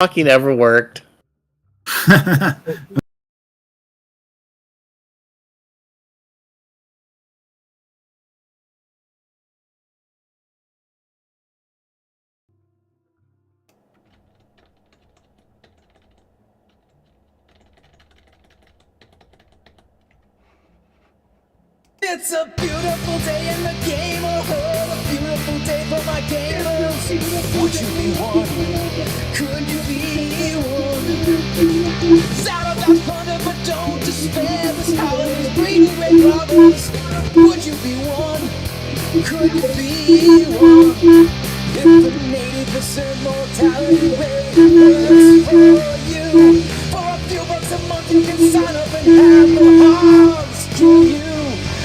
fucking ever worked. It's a beautiful day in the game, a beautiful day for my gamers. Would you be one? Could you be one? Sound of that thunder, but don't despair. This holiday is breeding red brothers. Would you be one? Could you be one? If the 80% mortality rate works for you, for a few bucks a month you can sign up and have the hearts to you.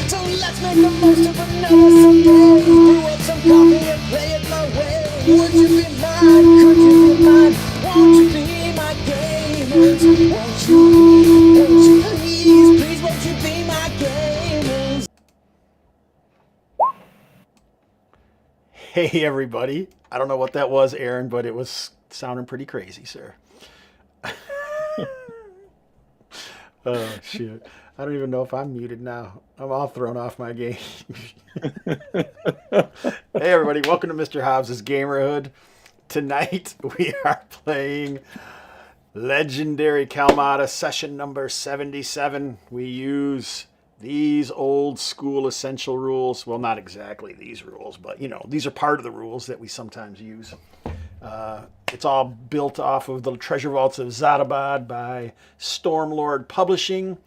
So let's make the most of another Sunday. Brew up some coffee and play it my way. Would you be mine? Could you be mine? Won't you be my gamers? Won't you please, won't you be my gamers? Hey everybody. I don't know what that was, Aaron, but it was sounding pretty crazy, sir. Oh shit. I don't even know if I'm muted now. I'm all thrown off my game. Hey everybody, welcome to Mr. Hobbs's Gamerhood. Tonight we are playing Legendary Kalmatta session number 77. We use these old school essential rules. Well, not exactly these rules, but you know, these are part of the rules that we sometimes use. It's all built off of the Treasure Vaults of Zadabad by Stormlord Publishing.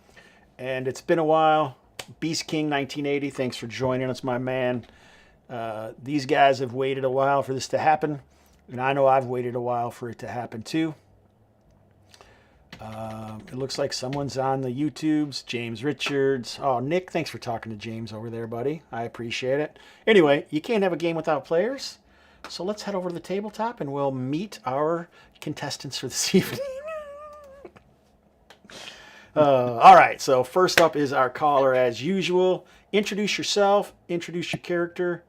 And it's been a while. Beast King 1980, thanks for joining us, my man. These guys have waited a while for this to happen. And I know I've waited a while for it to happen too. It looks like someone's on the YouTubes. James Richards. Oh, Nick, thanks for talking to James over there, buddy. I appreciate it. Anyway, you can't have a game without players. So let's head over to the tabletop and we'll meet our contestants for this evening. All right, so first up is our caller as usual. Introduce yourself, introduce your character.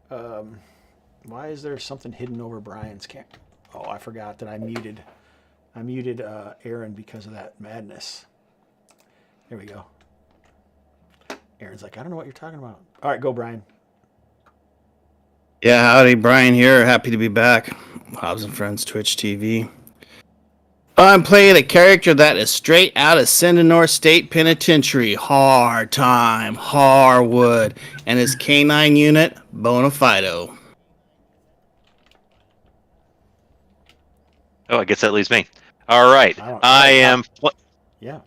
Why is there something hidden over Brian's camera? Oh, I forgot that I muted Aaron because of that madness. There we go. Aaron's like, I don't know what you're talking about. All right, go, Brian. Yeah, howdy, Brian here. Happy to be back. Hobbs and Friends Twitch TV. I'm playing a character that is straight out of Sentinor State Penitentiary. Hard time, Harwood, and his canine unit, Bonafido. Oh, I guess that leaves me. All right. I am. Yeah.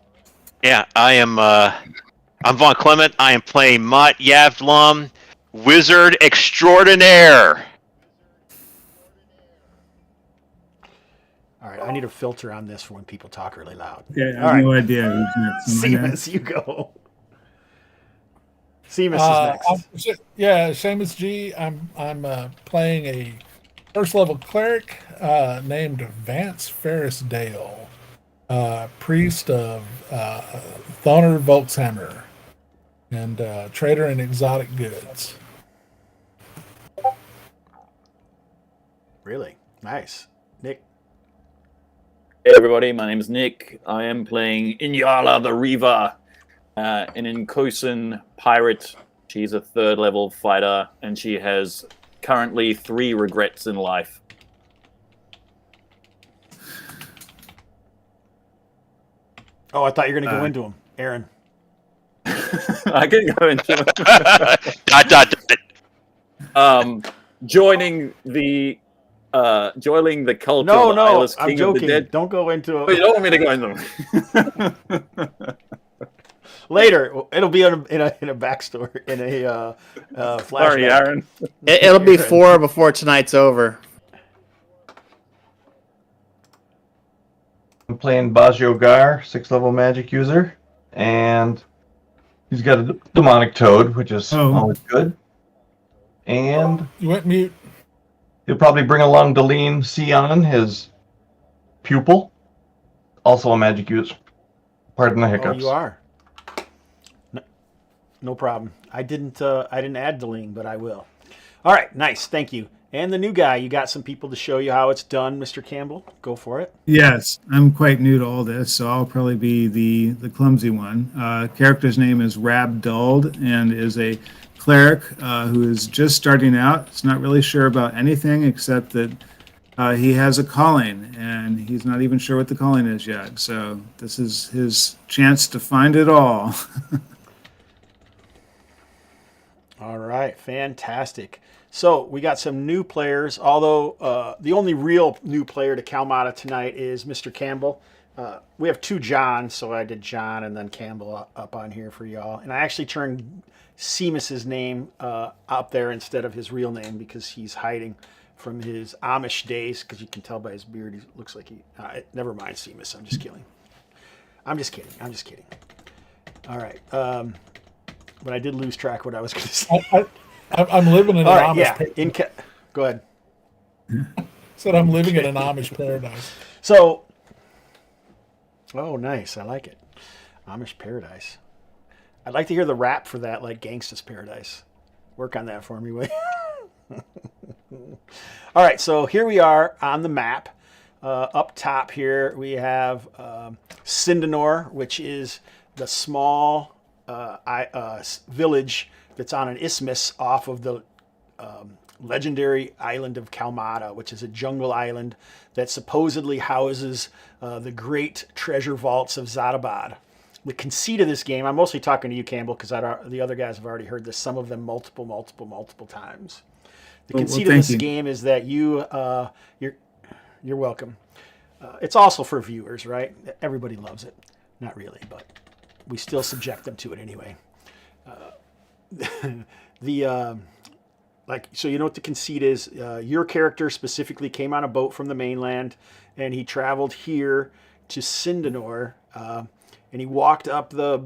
Yeah, I am. I'm Von Clement. I am playing Mott Yavdlum, Wizard Extraordinaire. All right, I need a filter on this for when people talk really loud. Okay, I have no idea who's next. Seamus, you go. Seamus is next. Seamus G. I'm playing a first level cleric named Vance Ferrisdale, priest of Thoner Volkshammer, and trader in exotic goods. Really nice, Nick. Hey everybody, my name is Nick. I am playing Inyala the Reaver, an Inkosan pirate. She's a third level fighter, and she has currently 3 regrets in life. Oh, I thought you were going to go into them, Aaron. I can go into Dot. Joining the cult No, of the Eyeless I'm King joking. of the Dead. Don't go into Oh, you it. don't want me to go into them. Later. It'll be in a backstory, in a flashback. Sorry, Aaron. It'll be 4 before tonight's over. I'm playing Bajio Gar, 6th level magic user, and he's got a demonic toad, which is always good. And You went mute. he'll probably bring along Deline Sion, his pupil, also a magic user. Pardon the Oh, hiccups. you are. No problem. I didn't add Deline, but I will. All right, nice. Thank you. And the new guy, you got some people to show you how it's done, Mr. Campbell. Go for it. Yes, I'm quite new to all this, so I'll probably be the clumsy one. Character's name is Rab Duld and is a cleric who is just starting out. He's not really sure about anything except that he has a calling, and he's not even sure what the calling is yet. So this is his chance to find it all. All right, fantastic. So we got some new players, although the only real new player to Kalmatta tonight is Mr. Campbell. We have 2 Johns, so I did John and then Campbell up on here for y'all. And I actually turned Seamus's name up there instead of his real name because he's hiding from his Amish days, because you can tell by his beard he looks like he... never mind, Seamus, I'm just kidding. I'm just kidding. All right. But I did lose track of what I was going to say. I'm living in an Amish. Yeah. Go ahead. Said I'm living in an Amish paradise. So, oh, nice. I like it. Amish paradise. I'd like to hear the rap for that, like Gangsta's Paradise. Work on that for me, will you? All right, so here we are on the map. Up top here we have Sindanor, which is the small village that's on an isthmus off of the legendary island of Kalmatta, which is a jungle island that supposedly houses the great treasure vaults of Zadabad. The conceit of this game, I'm mostly talking to you, Campbell, because the other guys have already heard this, some of them multiple times. The conceit of this game is that you're welcome. It's also for viewers, right? Everybody loves it. Not really, but we still subject them to it anyway. So you know what the conceit is? Your character specifically came on a boat from the mainland, and he traveled here to Sindanor, and he walked up the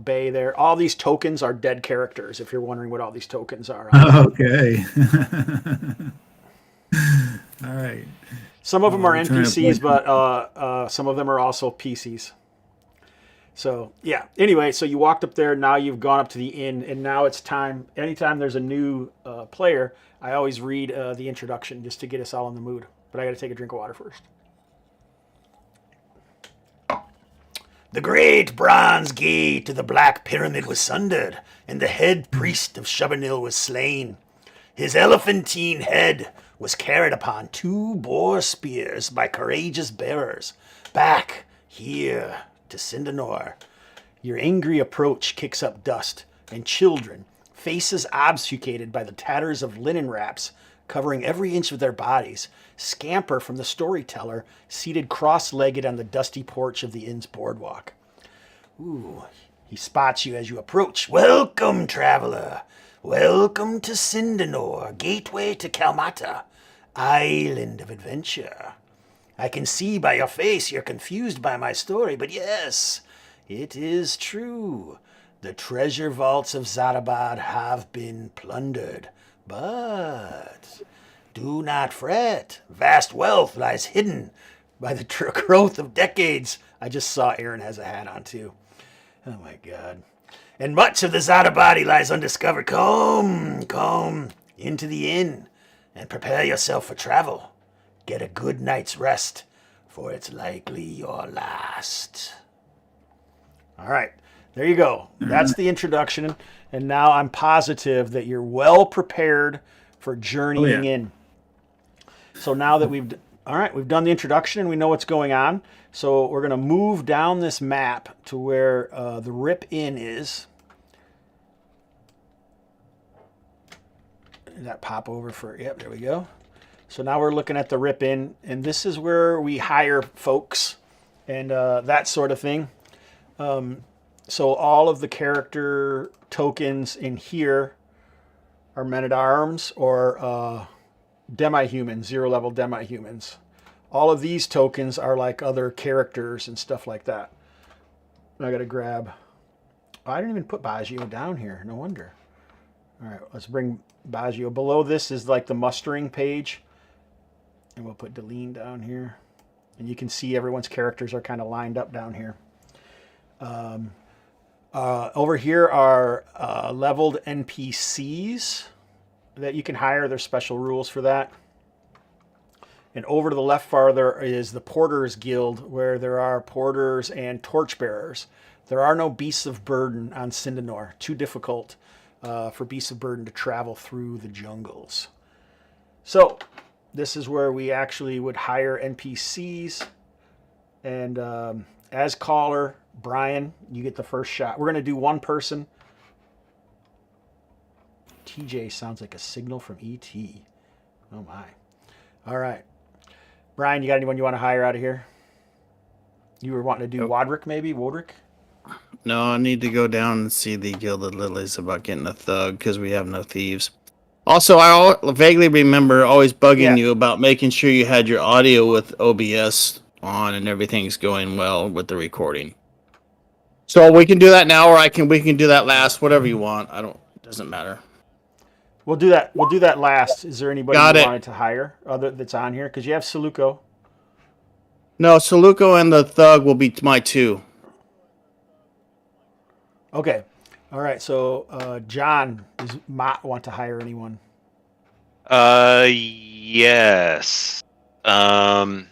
bay there. All these tokens are dead characters, if you're wondering what all these tokens are. Okay. All right. Some of them are NPCs, but some of them are also PCs. So, yeah. Anyway, so you walked up there. Now you've gone up to the inn, and now it's time. Anytime there's a new player, I always read the introduction just to get us all in the mood. But I got to take a drink of water first. The great bronze gate to the Black Pyramid was sundered, and the head priest of Shubanil was slain. His elephantine head was carried upon 2 boar spears by courageous bearers. Back here to Sindanor. Your angry approach kicks up dust, and children, faces obfuscated by the tatters of linen wraps covering every inch of their bodies, scamper from the storyteller seated cross-legged on the dusty porch of the inn's boardwalk. Ooh, he spots you as you approach. Welcome, traveler. Welcome to Sindanor, gateway to Kalmatta, island of adventure. I can see by your face you're confused by my story, but yes, it is true. The treasure vaults of Zadabad have been plundered, but do not fret. Vast wealth lies hidden by the growth of decades. I just saw Aaron has a hat on too. Oh my God. And much of the Zadabadi lies undiscovered. Come into the inn and prepare yourself for travel. Get a good night's rest, for it's likely your last. All right, there you go. That's the introduction. And now I'm positive that you're well prepared for journeying in. So now that we've done the introduction and we know what's going on. So we're going to move down this map to where the Rip Inn is. Did that pop over for, yep, there we go. So now we're looking at the Rip Inn, and this is where we hire folks and that sort of thing. So all of the character tokens in here are men-at-arms or demi-humans, 0-level demi-humans. All of these tokens are like other characters and stuff like that. I got to grab... Oh, I didn't even put Baggio down here. No wonder. All right, let's bring Baggio. Below this is like the mustering page. And we'll put Deline down here. And you can see everyone's characters are kind of lined up down here. Over here are leveled NPCs. that you can hire. There's special rules for that. And over to the left farther is the Porters Guild, where there are porters and torchbearers. There are no beasts of burden on Sindanor. Too difficult for beasts of burden to travel through the jungles. So this is where we actually would hire NPCs. And as caller, Brian, you get the first shot. We're going to do one person. TJ sounds like a signal from ET. Oh my. All right. Brian, you got anyone you want to hire out of here? You were wanting to do Wodrick, maybe? Wodrick? No, I need to go down and see the Gilded Lilies about getting a thug because we have no thieves. Also, I vaguely remember always bugging you about making sure you had your audio with OBS on and everything's going well with the recording. So we can do that now, or we can do that last, whatever you want. It doesn't matter. We'll do that. We'll do that last. Is there anybody you wanted to hire other that's on here? Because you have Saluko. No, Saluko and the thug will be my two. Okay. All right. So, John, does Mott want to hire anyone? Yes. So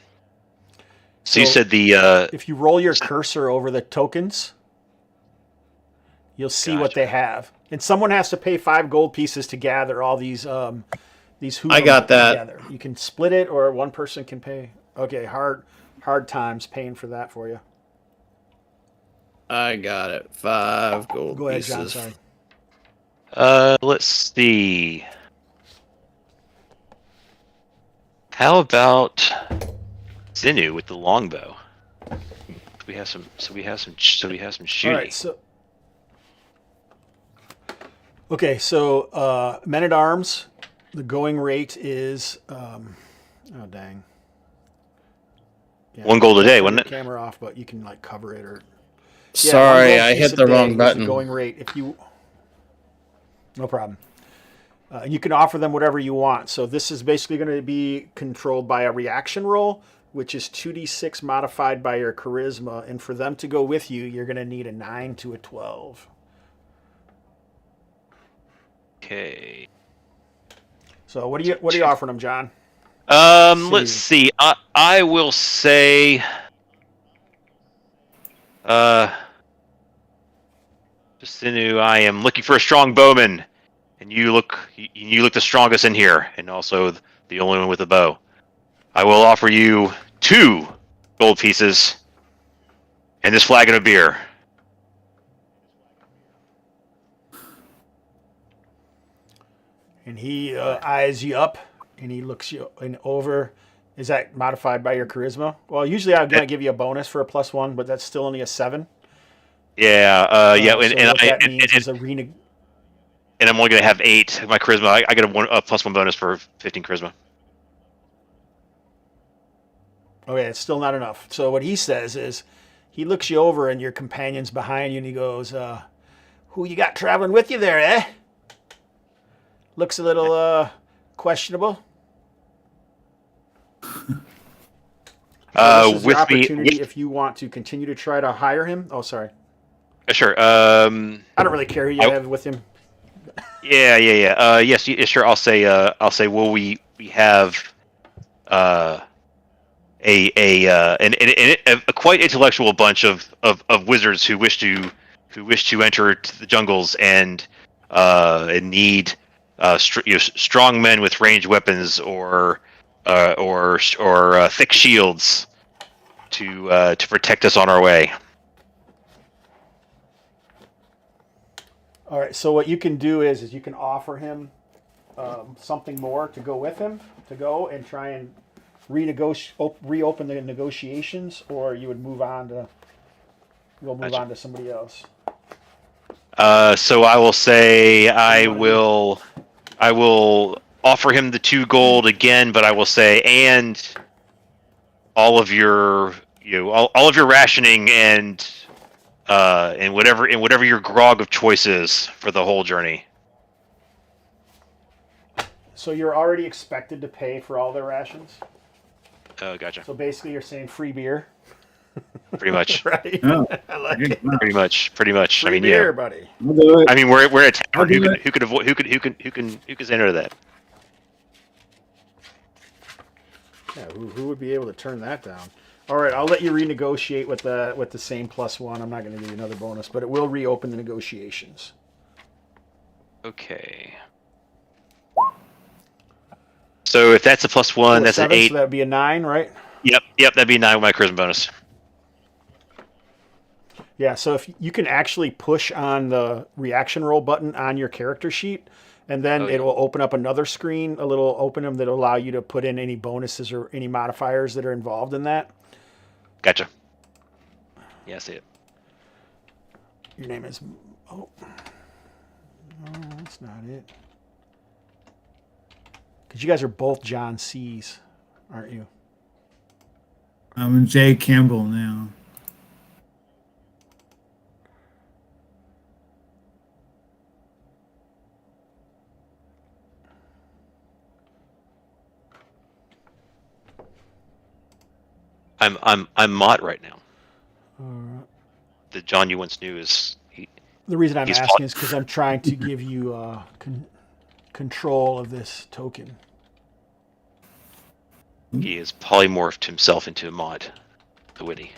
you said if you roll your cursor over the tokens, you'll see what they have. And someone has to pay 5 gold pieces to gather all these hoodlums I got that. together. You can split it, or one person can pay. Okay, hard times paying for that for you. I got it. 5 gold Go ahead, pieces. John. Sorry. Let's see. How about Zenu with the longbow? We have some shooting. All right, so men at arms, the going rate is oh dang. Yeah, 1 gold a day, wasn't it? Camera off, but you can like cover it or. Sorry, I hit the wrong button. Going rate. If you, no problem. You can offer them whatever you want. So this is basically going to be controlled by a reaction roll, which is 2d6 modified by your charisma, and for them to go with you, you're going to need a 9 to a 12. Okay. So what are you offering them, John? Let's see. I will say. Sinu, I am looking for a strong bowman, and you look the strongest in here, and also the only one with a bow. I will offer you 2 gold pieces and this flagon of beer. And he eyes you up, and he looks you over. Is that modified by your charisma? Well, usually I'm going to give you a bonus for a +1, but that's still only a 7. Yeah, yeah, so and I'm only going to have 8 my charisma. I get a +1 bonus for 15 charisma. Okay, it's still not enough. So what he says is, he looks you over, and your companion's behind you, and he goes, "Who you got traveling with you there, eh? Looks a little questionable." This is your opportunity if you want to continue to try to hire him. Oh, sorry. Sure. I don't really care who you have with him. Yeah. Yes, sure. I'll say. Well, we have a quite intellectual bunch of wizards who wish to enter the jungles and need strong men with ranged weapons or thick shields to protect us on our way. All right. So what you can do is you can offer him something more to go with him, to go and try and reopen the negotiations, or you would move on to somebody else. So I will say I will offer him the 2 gold again, but I will say, and all of your all of your rationing and whatever your grog of choice is for the whole journey. So you're already expected to pay for all their rations? Oh, gotcha. So basically you're saying free beer? Pretty much. Right. Oh, I like good it. enough. Pretty much. Pretty much. Free I mean, beer, yeah. buddy. I'll do it. I mean, we're a I'll tavern. do it. Who can say no to that? Yeah, who would be able to turn that down? All right, I'll let you renegotiate with the same +1. I'm not going to give you another bonus, but it will reopen the negotiations. Okay. So if that's a +1, So that's an 7, 8. so that would be a 9, right? Yep, that'd be 9 with my charisma bonus. Yeah, so if you can actually push on the reaction roll button on your character sheet, and then it will open up another screen, a little opening that'll allow you to put in any bonuses or any modifiers that are involved in that. Gotcha. Yeah, I see it. Your name is... Oh. No, that's not it. Because you guys are both John C's, aren't you? I'm Jay Campbell now. I'm Mott right now. Alright. The John you once knew is The reason I'm He's asking fought- is because I'm trying to give you control of this token. he has polymorphed himself into a mod, the witty.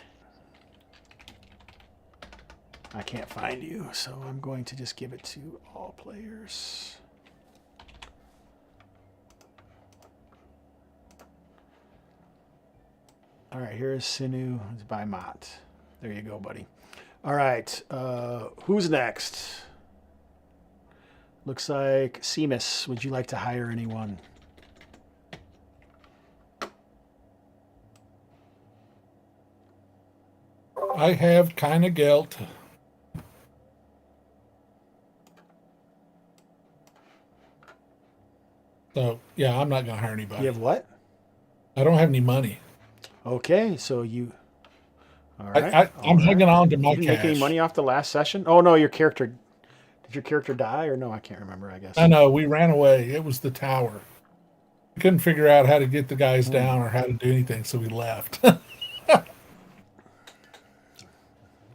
I can't find you, so I'm going to just give it to all players. All right, here's Sinu. It's by Mott. There you go, buddy. All right, who's next? Looks like Seamus. Would you like to hire anyone? I have kind of guilt. So, yeah, I'm not going to hire anybody. You have what? I don't have any money. Okay, so you. All right. I'm hanging on to my You didn't make any cash. money off the last session? Oh no, your character. Did your character die or no? I can't remember. I guess. I know, we ran away. It was the tower. We couldn't figure out how to get the guys down or how to do anything, so we left.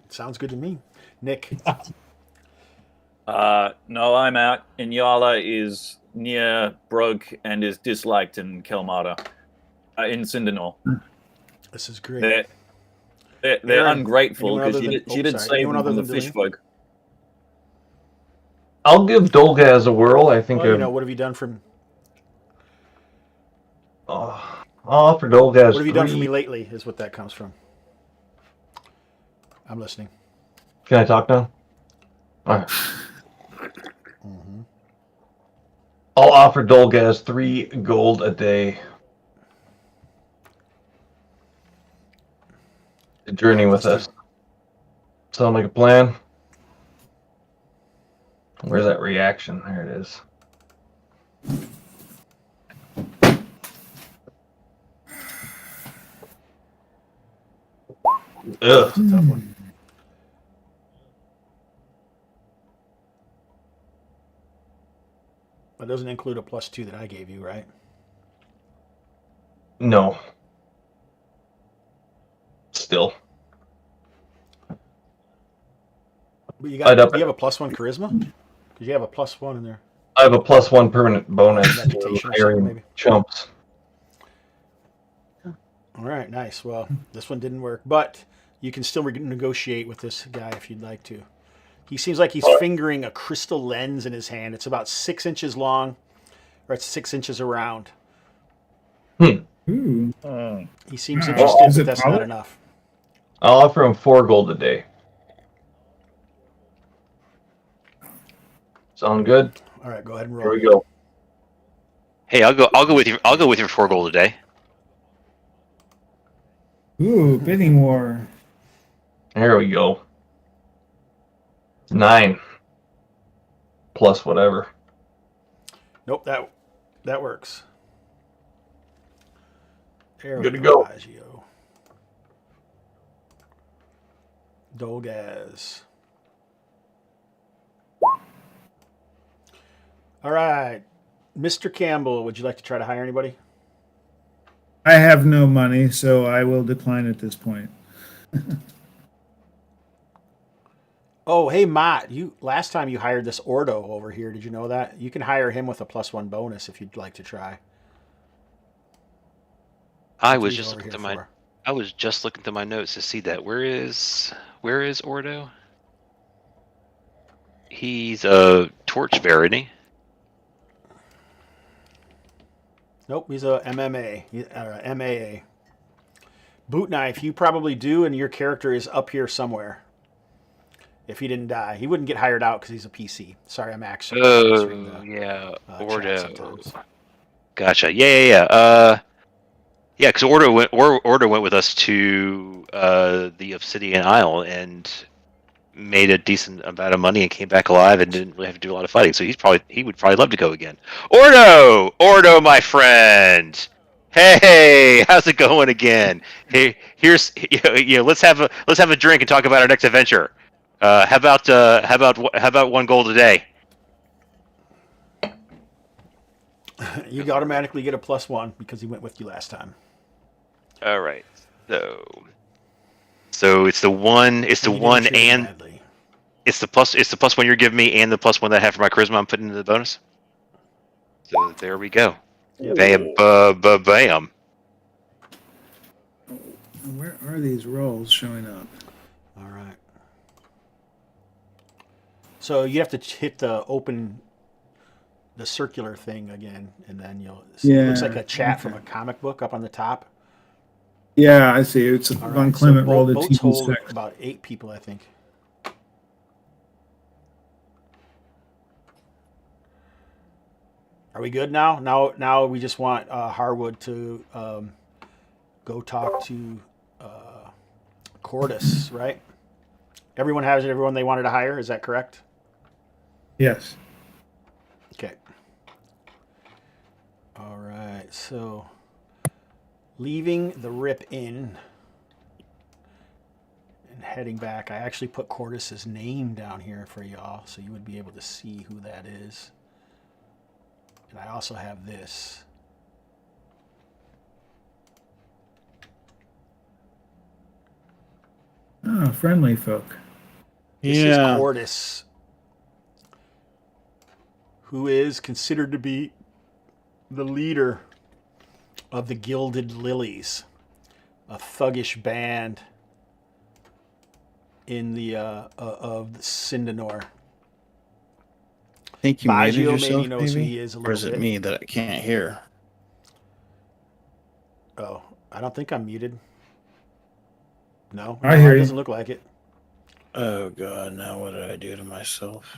Sounds good to me, Nick. No, I'm out. Inyala is near broke and is disliked in Kalmatta, in Sindanor. This is great. They're Aaron, ungrateful anyone because other she than- did sorry, save anyone them other from the than fish Delaney? folk. I'll give Dolgaz a whirl. I think Well, you know, what have you done for? I'll offer Dolgaz What have you done for 3. me lately? Is what that comes from. I'm listening. Can I talk now? All right. I'll offer Dolgaz 3 gold a day to journey with us. Sound like a plan? Where's that reaction? There it is. Ugh. That's a tough one. That doesn't include a +2 that I gave you, right? No. Still. But you I'd got. up Do you it. have a +1 charisma? Because you have a +1 in there. I have a +1 permanent bonus to Reputation or something, hiring maybe. chumps. All right, nice. Well, this one didn't work, but you can still negotiate with this guy if you'd like to. He seems like he's fingering a crystal lens in his hand. It's about 6 inches long, or it's 6 inches around. Ooh. He seems Oh, interested, is but it that's power? not enough. I'll offer him 4 gold a day. Sound good? All right, go ahead and roll. Here we go. Hey, I'll go with you. I'll go with your 4 gold a day. Ooh, bidding war. Here we go. 9 plus whatever. Nope, that works. There Good we to go. Agio. Dolgaz. All right, Mr. Campbell, would you like to try to hire anybody? I have no money, so I will decline at this point. Oh, hey, Mott, you last time you hired this Ordo over here. Did you know that? You can hire him with a +1 bonus if you'd like to try. I That's what was he's just over looking here through my for. I was just looking through my notes to see that. Where is Ordo? He's a torchbearer, isn't he? Nope, he's a MMA, MAA. Boot knife, you probably do, and your character is up here somewhere. If he didn't die, he wouldn't get hired out because he's a PC. Sorry, I'm actually answering Oh, the yeah, chat Ordo. sometimes. Gotcha. Yeah. Yeah, because Ordo went with us to the Obsidian Isle and made a decent amount of money and came back alive and didn't really have to do a lot of fighting. So he would probably love to go again. Ordo, my friend. Hey, how's it going again? Hey, here's let's have a drink and talk about our next adventure. How about 1 gold a day? You automatically get a +1 because he went with you last time. All right. So it's the one. It's the And you didn't one treat him and badly. it's the +1 you're giving me and the +1 that I have for my charisma. I'm putting into the bonus. So there we go. Yep. Bam, bam. Where are these rolls showing up? All right. So you have to hit the circular thing again, and then you'll see. It looks like a chat from a comic book up on the top. Yeah, I see. It's All Von right. Clement So rolled a boats hold T6. about 8 people, I think. Are we good now? Now we just want Harwood to go talk to Cordis, right? Everyone has everyone they wanted to hire. Is that correct? Yes. Okay. All right. So leaving the Rip Inn and heading back, I actually put Cordis's name down here for y'all so you would be able to see who that is. And I also have this. Oh, friendly folk. This is Cordis, who is considered to be the leader of the Gilded Lilies, a thuggish band in the of Sindanor. I think you muted Baggio yourself, maybe knows who maybe? he is a Or little is it bit. me that I can't hear? Oh, I don't think I'm muted. No, I hear it you. doesn't look like it. Oh, God, now what did I do to myself?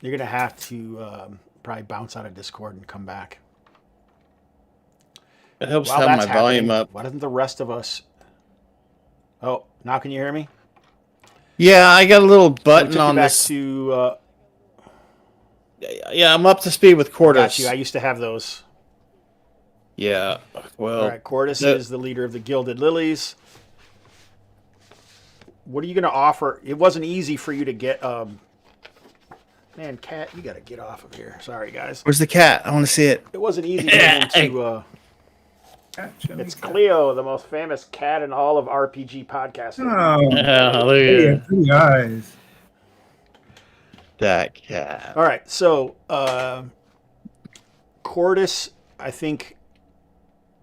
You're going to have to probably bounce out of Discord and come back. It helps While have my that's volume happening, up. why doesn't the rest of us... Oh, now can you hear me? Yeah, I got a little So we button took you on back this. to... Yeah, I'm up to speed with I Cordis. got you. I used to have those. Yeah, well... All right, Cordis is the leader of the Gilded Lilies. What are you going to offer? It wasn't easy for you to get... Man, Cat, you got to get off of here. Sorry, guys. Where's the cat? I want to see it. It wasn't easy for him to... It's Cleo, the most famous cat in all of RPG podcasting. Oh, Hallelujah. pretty eyes. That cat. All right, so Cordis, I think,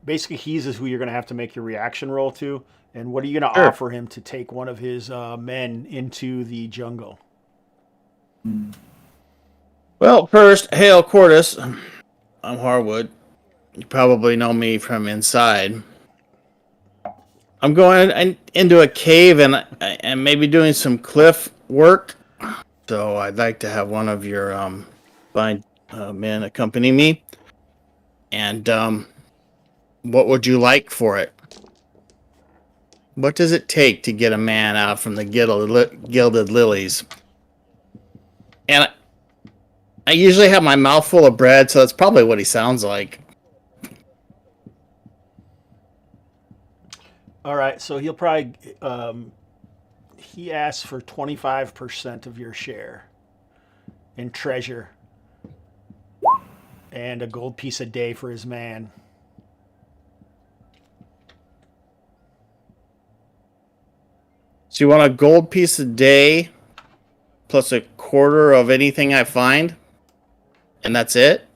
basically he's who you're going to have to make your reaction roll to. And what are you going to offer him to take one of his men into the jungle? Well, first, hail Cordis. I'm Harwood. You probably know me from inside. I'm going into a cave and maybe doing some cliff work. So I'd like to have one of your fine men accompany me. And what would you like for it? What does it take to get a man out from the Gilded Lilies? And I usually have my mouth full of bread, so that's probably what he sounds like. All right, so he'll probably... he asks for 25% of your share in treasure and a gold piece a day for his man. So you want a gold piece a day plus a quarter of anything I find? And that's it?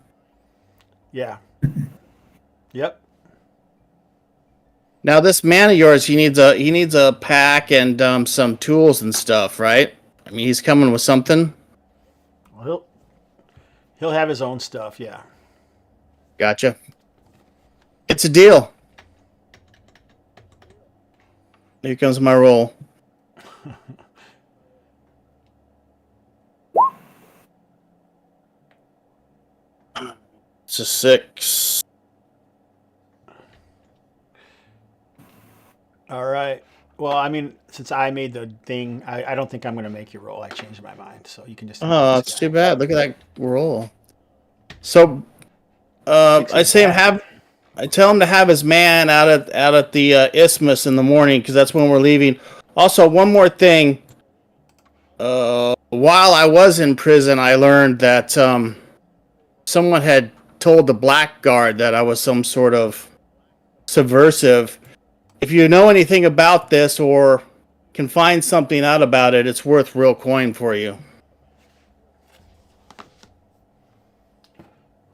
Yeah. Yep. Now this man of yours, he needs a pack and some tools and stuff, right? I mean, he's coming with something. Well, he'll have his own stuff. Yeah. Gotcha. It's a deal. Here comes my roll. It's a 6. All right. Well, I mean, since I made the thing, I don't think I'm going to make you roll. I changed my mind, so you can just. Oh, this it's guy. too bad. Look at that roll. So, Fix I his say back. I tell him to have his man out at the isthmus in the morning because that's when we're leaving. Also, one more thing. While I was in prison, I learned that someone had told the blackguard that I was some sort of subversive. If you know anything about this or can find something out about it, it's worth real coin for you.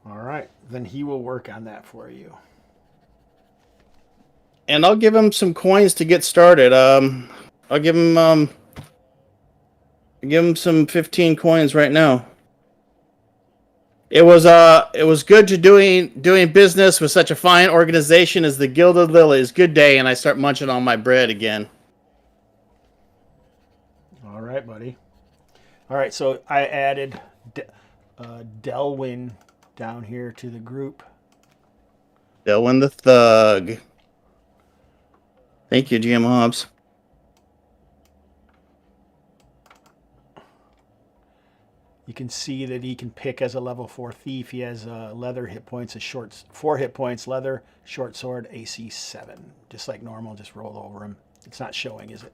All right. Then he will work on that for you. And I'll give him some coins to get started. I'll give him some 15 coins right now. It was good to doing business with such a fine organization as the Gilded Lilies. Good day, and I start munching on my bread again. All right, buddy. All right, so I added Delwyn down here to the group. Delwyn the Thug. Thank you, GM Hobbs. You can see that he can pick as a level 4 thief. He has leather hit points, 4 hit points, leather, short sword, AC 7. Just like normal, just roll over him. It's not showing, is it?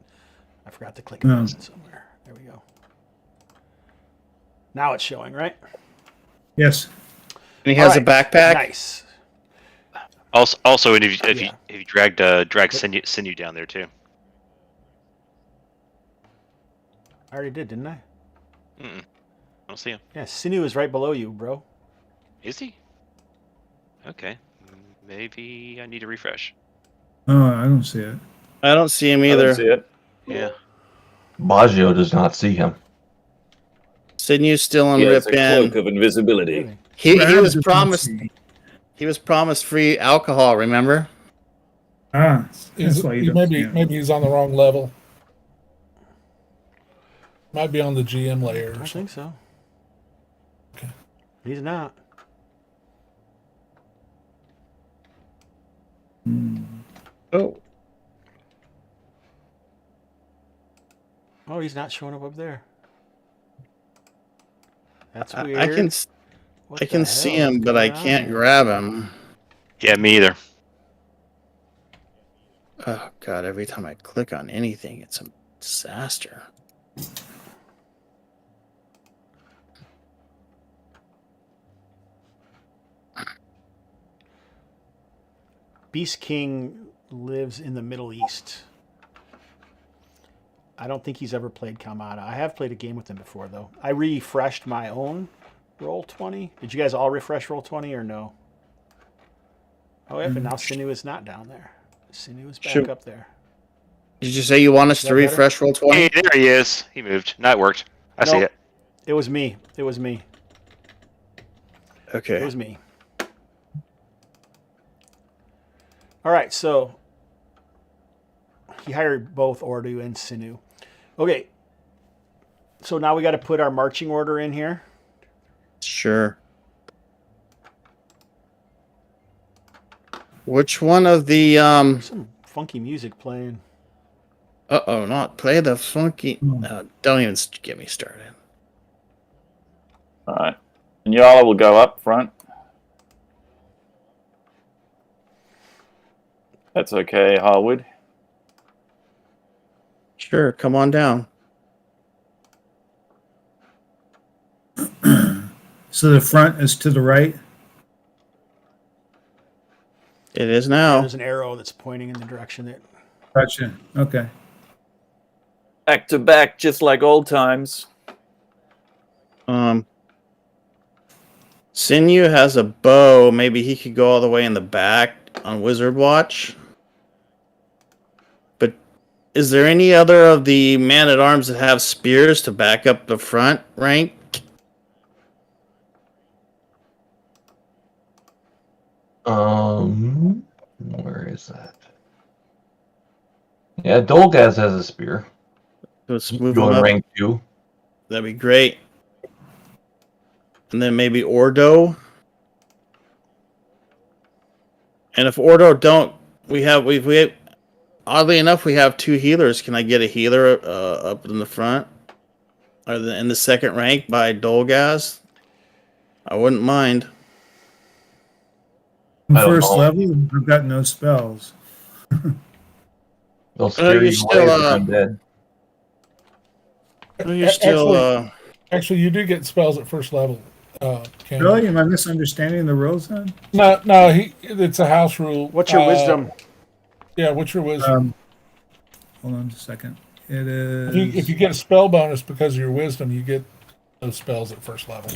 I forgot to click a button somewhere. There we go. Now it's showing, right? Yes. And he has a All right. backpack. Nice. Also, if you dragged sinew down there too. I already did, didn't I? I don't see him. Yeah, Sinew is right below you, bro. Is he? Okay. Maybe I need to refresh. Oh, I don't see it. I don't see him I either. don't see it. Yeah. Baggio does not see him. Sidney's still on He has Rip a cloak In. of invisibility. Really? He Well, I was just don't promised see. he was promised free alcohol. Remember? Ah, that's Is, why you don't see him. maybe he's on the wrong level. Might be on the GM layer I or don't something. think so. Okay. He's not. Oh, Oh, he's not showing up there. That's weird. I can What I the can see hell is him, but I going on can't here? grab him. Yeah, me either. Oh God! Every time I click on anything, it's a disaster. Beast King lives in the Middle East. I don't think he's ever played Kalmatta. I have played a game with him before, though. I refreshed my own Roll20. Did you guys all refresh Roll20 or no? Oh, yeah, but now Sinew is not down there. Sinew is back Shoot. up there. Did you say you want us Is to that better? refresh roll 20? Hey, there he is. He moved. No, it worked. I see Nope. it. It was me. It was me. It Okay. was me. All right, so he hired both Ordu and Sinew. Okay, so now we got to put our marching order in here. Sure. Which one of the Some funky music playing. Uh-oh, not play the funky. Don't even get me started. All right. And Yala will go up front. That's okay, Harwood. Sure, come on down. So the front is to the right. It is now. There's an arrow that's pointing in the direction that. Gotcha. Okay. Back to back, just like old times. Sinew has a bow. Maybe he could go all the way in the back on Wizard Watch. But is there any other of the man-at-arms that have spears to back up the front rank? Where is that? Yeah, Dolgaz has a spear. Let's move Go him in up. rank 2. That'd be great. And then maybe Ordo. And if Ordo don't, we oddly enough we have 2 healers. Can I get a healer up in the front, or in the second rank by Dolgaz? I wouldn't mind. First level, I've got no spells. They'll scare you're you still, away if you're dead. You're still. Actually, you do get spells at first level. Cam. Really? Am I misunderstanding the rules then? No, it's a house rule. What's your wisdom? Yeah, what's your wisdom? Hold on just a second. It is. If you get a spell bonus because of your wisdom, you get those spells at first level.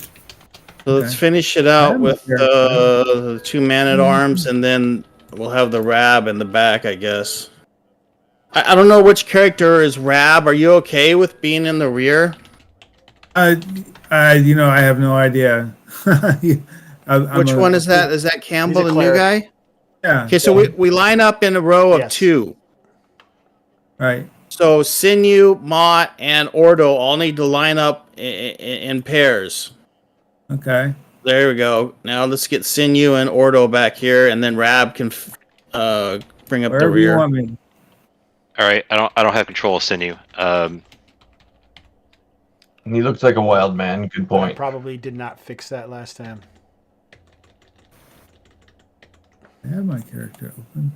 So let's finish it out with the 2 man-at-arms, and then we'll have the Rab in the back, I guess. I don't know which character is Rab. Are you okay with being in the rear? I have no idea. Which one is that? Is that Campbell, the new guy? Yeah. Okay, so we line up in a row of 2. Right. So Sinew, Mott, and Ordo all need to line up in pairs. Okay. There we go. Now let's get Sinew and Ordo back here, and then Rab can bring up the rear. You want me. All right, I don't have control of Sinew. He looks like a wild man. Good I point. probably did not fix that last time. I have my character open.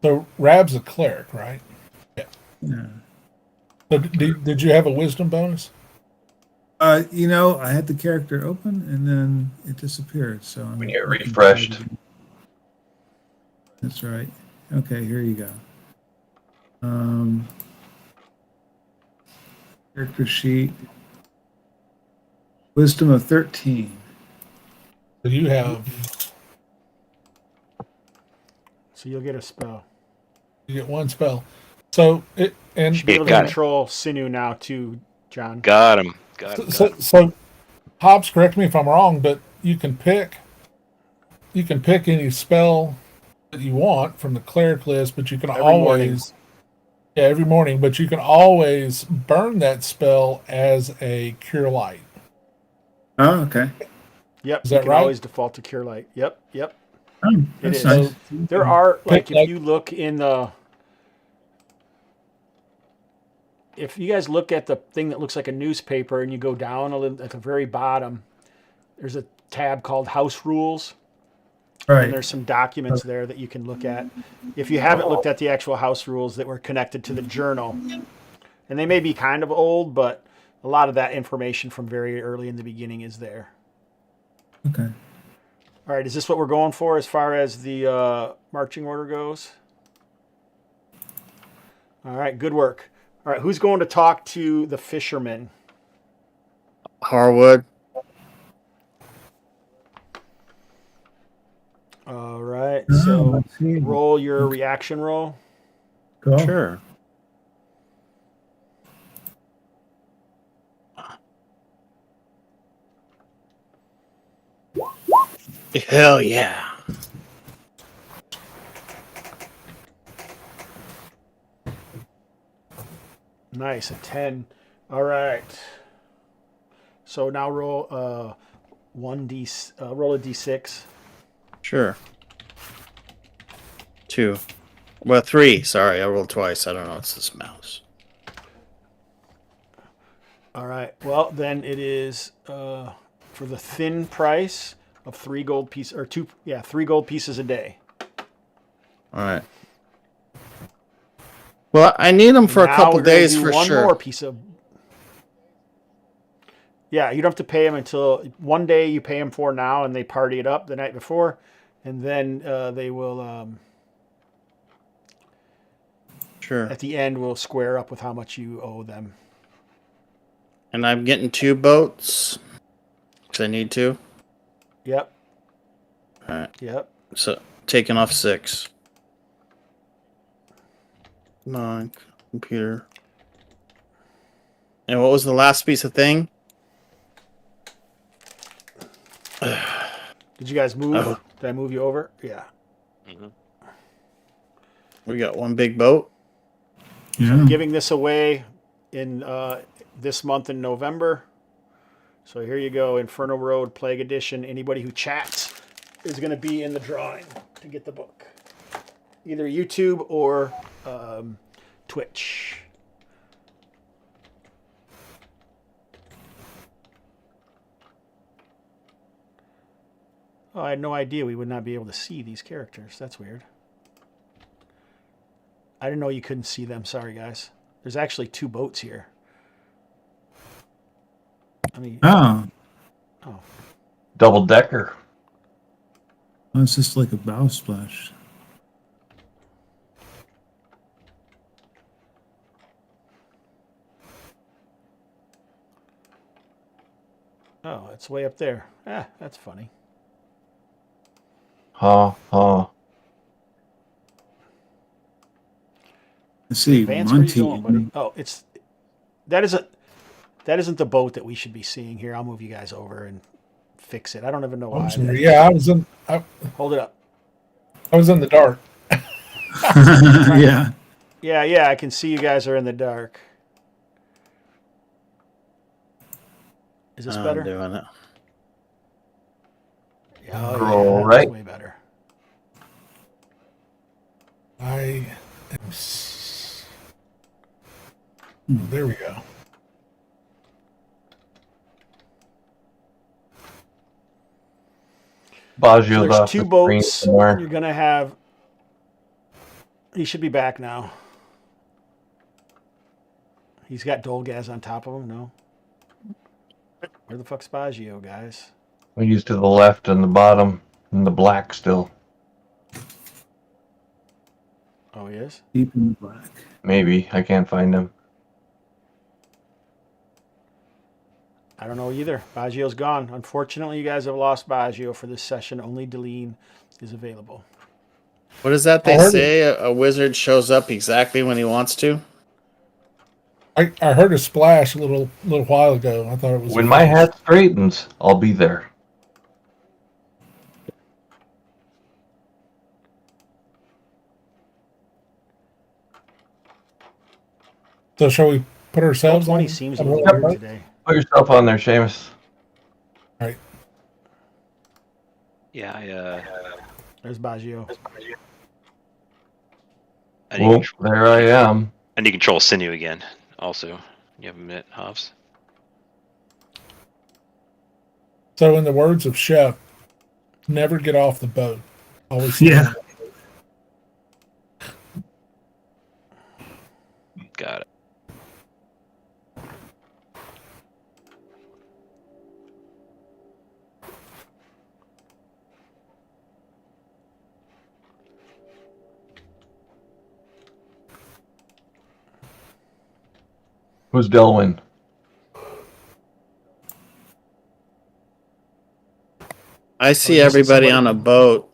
So Rab's a cleric, right? Yeah. So did you have a wisdom bonus? I had the character open and then it disappeared. So When you get refreshed. That's right. Okay, here you go. Character sheet. Wisdom of 13. So you have. So you'll get a spell. You get 1 spell. So You should be able to got it. control Sinew now too, John. Got him. So Hobbs, correct me if I'm wrong, but you can pick any spell that you want from the cleric list, but you can every morning, but you can always burn that spell as a cure light. Oh, okay. Yep. Is you that can right? always default to cure light. Yep. Oh, It that's is. nice. There are Pick, if you look in the. If you guys look at the thing that looks like a newspaper and you go down a little at the very bottom, there's a tab called House Rules. Right. And there's some documents there that you can look at. If you haven't looked at the actual house rules that were connected to the journal, and they may be kind of old, but a lot of that information from very early in the beginning is there. Okay. All right, is this what we're going for as far as the marching order goes? All right, good work. All right, who's going to talk to the fisherman? Harwood. All right, so let's see. roll your reaction roll. Cool. Sure. Hell yeah. Nice, a 10. All right. So now roll roll a d6. Sure. 2. Well, 3. Sorry, I rolled twice. I don't know. It's this mouse. All right. Well, then it is for the thin price of 3 gold pieces, or 3 gold pieces a day. All right. Well, I need them for a Now couple we're gonna days do for one sure. more piece of. Yeah, you don't have to pay them until one day. You pay them for now, and they party it up the night before, and then they will. Sure. At the end, we'll square up with how much you owe them. And I'm getting 2 boats. Because I need to. Yep. Alright. Yep. So, taking off 6. 9. Computer. And what was the last piece of thing? Did you guys move? Oh. Did I move you over? Yeah. We got 1 big boat. Yeah. I'm giving this away in this month in November. So here you go, Inferno Road Plague Edition. Anybody who chats is going to be in the drawing to get the book. Either YouTube or Twitch. Oh, I had no idea we would not be able to see these characters. That's weird. I didn't know you couldn't see them. Sorry, guys. There's actually 2 boats here. I mean, Oh, Double decker. it's just like a bow splash. oh, it's way up there. Ah, that's funny. Ha ha. Let's see, Vance, where are you Monty. going, buddy? Oh, that isn't the boat that we should be seeing here. I'll move you guys over and fix it. I don't even know why. I'm sorry. Yeah, Hold it up. I was in the dark. Yeah. Yeah, I can see you guys are in the dark. Is this better? I'm doing it. Oh, All that's right. way better. I am. There we go. Baggio's So there's off 2 the screen boats. somewhere. You're gonna have. He should be back now. He's got Dolgaz on top of him. No. Where the fuck's Baggio, guys? He's to the left and the bottom and the black still. Oh, he is. Deep in the black. Maybe. I can't find him. I don't know either. Baggio's gone. Unfortunately, you guys have lost Baggio for this session. Only Deline is available. What is that they I heard say? A wizard shows up exactly when he wants to? I heard a splash a little while ago. I thought it was When my hat straightens, I'll be there. So shall we put ourselves on? 20 seems a little weird today. Put yourself on there, Seamus. Yeah, There's Baggio. I need, Well, control, there I am. I need control Sinew again. Also, you have a minute, Hobbs. So in the words of Chef, never get off the boat. Always. Yeah. Got it. Who's Delwyn? I see everybody on a boat.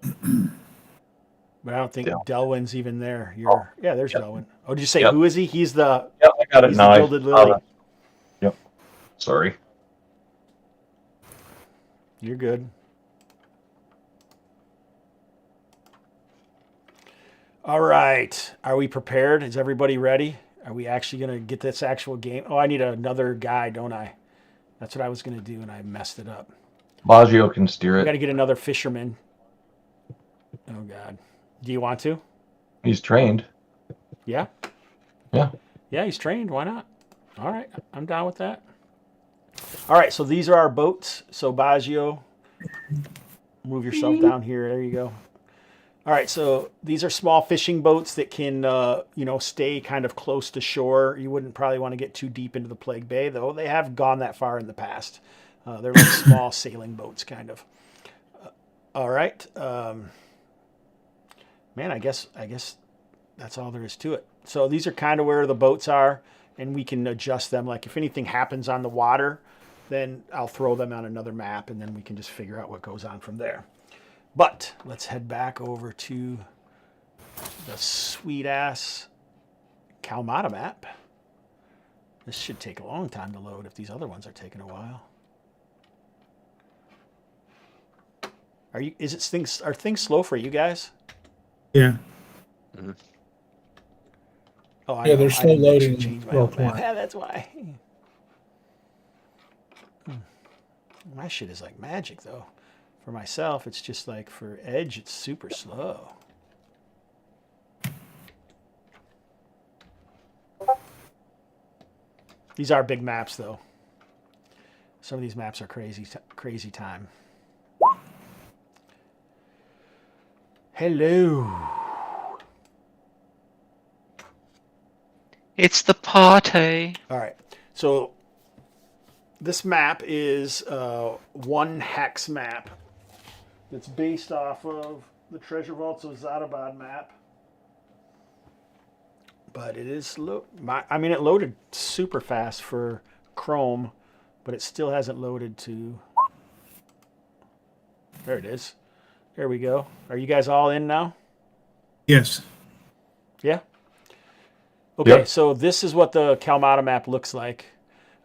But I don't think Del- Delwyn's even there. Yeah, there's Delwyn. Oh, did you say Yep. who is he? He's the Yep, I got it he's now. the Gilded Lily. Yep. Sorry. You're good. All right. Are we prepared? Is everybody ready? Are we actually going to get this actual game? Oh, I need another guy, don't I? That's what I was going to do, and I messed it up. Baggio can steer We got to it. get another fisherman. Oh, God. Do you want to? He's trained. Yeah? Yeah. Yeah, he's trained. Why not? All right. I'm down with that. All right. So these are our boats. So, Baggio, move yourself down here. There you go. All right, so these are small fishing boats that can, stay kind of close to shore. You wouldn't probably want to get too deep into the Plague Bay, though. They have gone that far in the past. They're like small sailing boats, kind of. All right. Man, I guess that's all there is to it. So these are kind of where the boats are, and we can adjust them. Like if anything happens on the water, then I'll throw them on another map, and then we can just figure out what goes on from there. But let's head back over to the sweet-ass Kalmatta map. This should take a long time to load if these other ones are taking a while. Are things slow for you guys? Yeah. Mm-hmm. Oh, Yeah, they're still loading. Change my own map. Yeah, that's why. My shit is like magic, though. For myself, it's just like for Edge, it's super slow. These are big maps, though. Some of these maps are crazy time. Hello. It's the party. All right. So this map is one hex map that's based off of the Treasure Vaults of Zadabad map. But it is it loaded super fast for Chrome, but it still hasn't loaded to. There it is. There we go. Are you guys all in now? Yes. Yeah. Okay, Yep. so this is what the Kalmatta map looks like.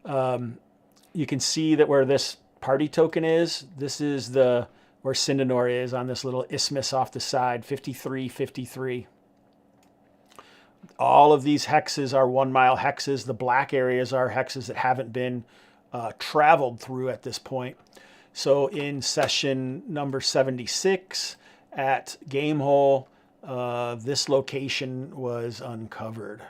You can see that where this party token is. This is where Sindanor is on this little isthmus off the side, 5353. All of these hexes are 1 mile hexes. The black areas are hexes that haven't been traveled through at this point. So in session number 76 at Gamehole, this location was uncovered.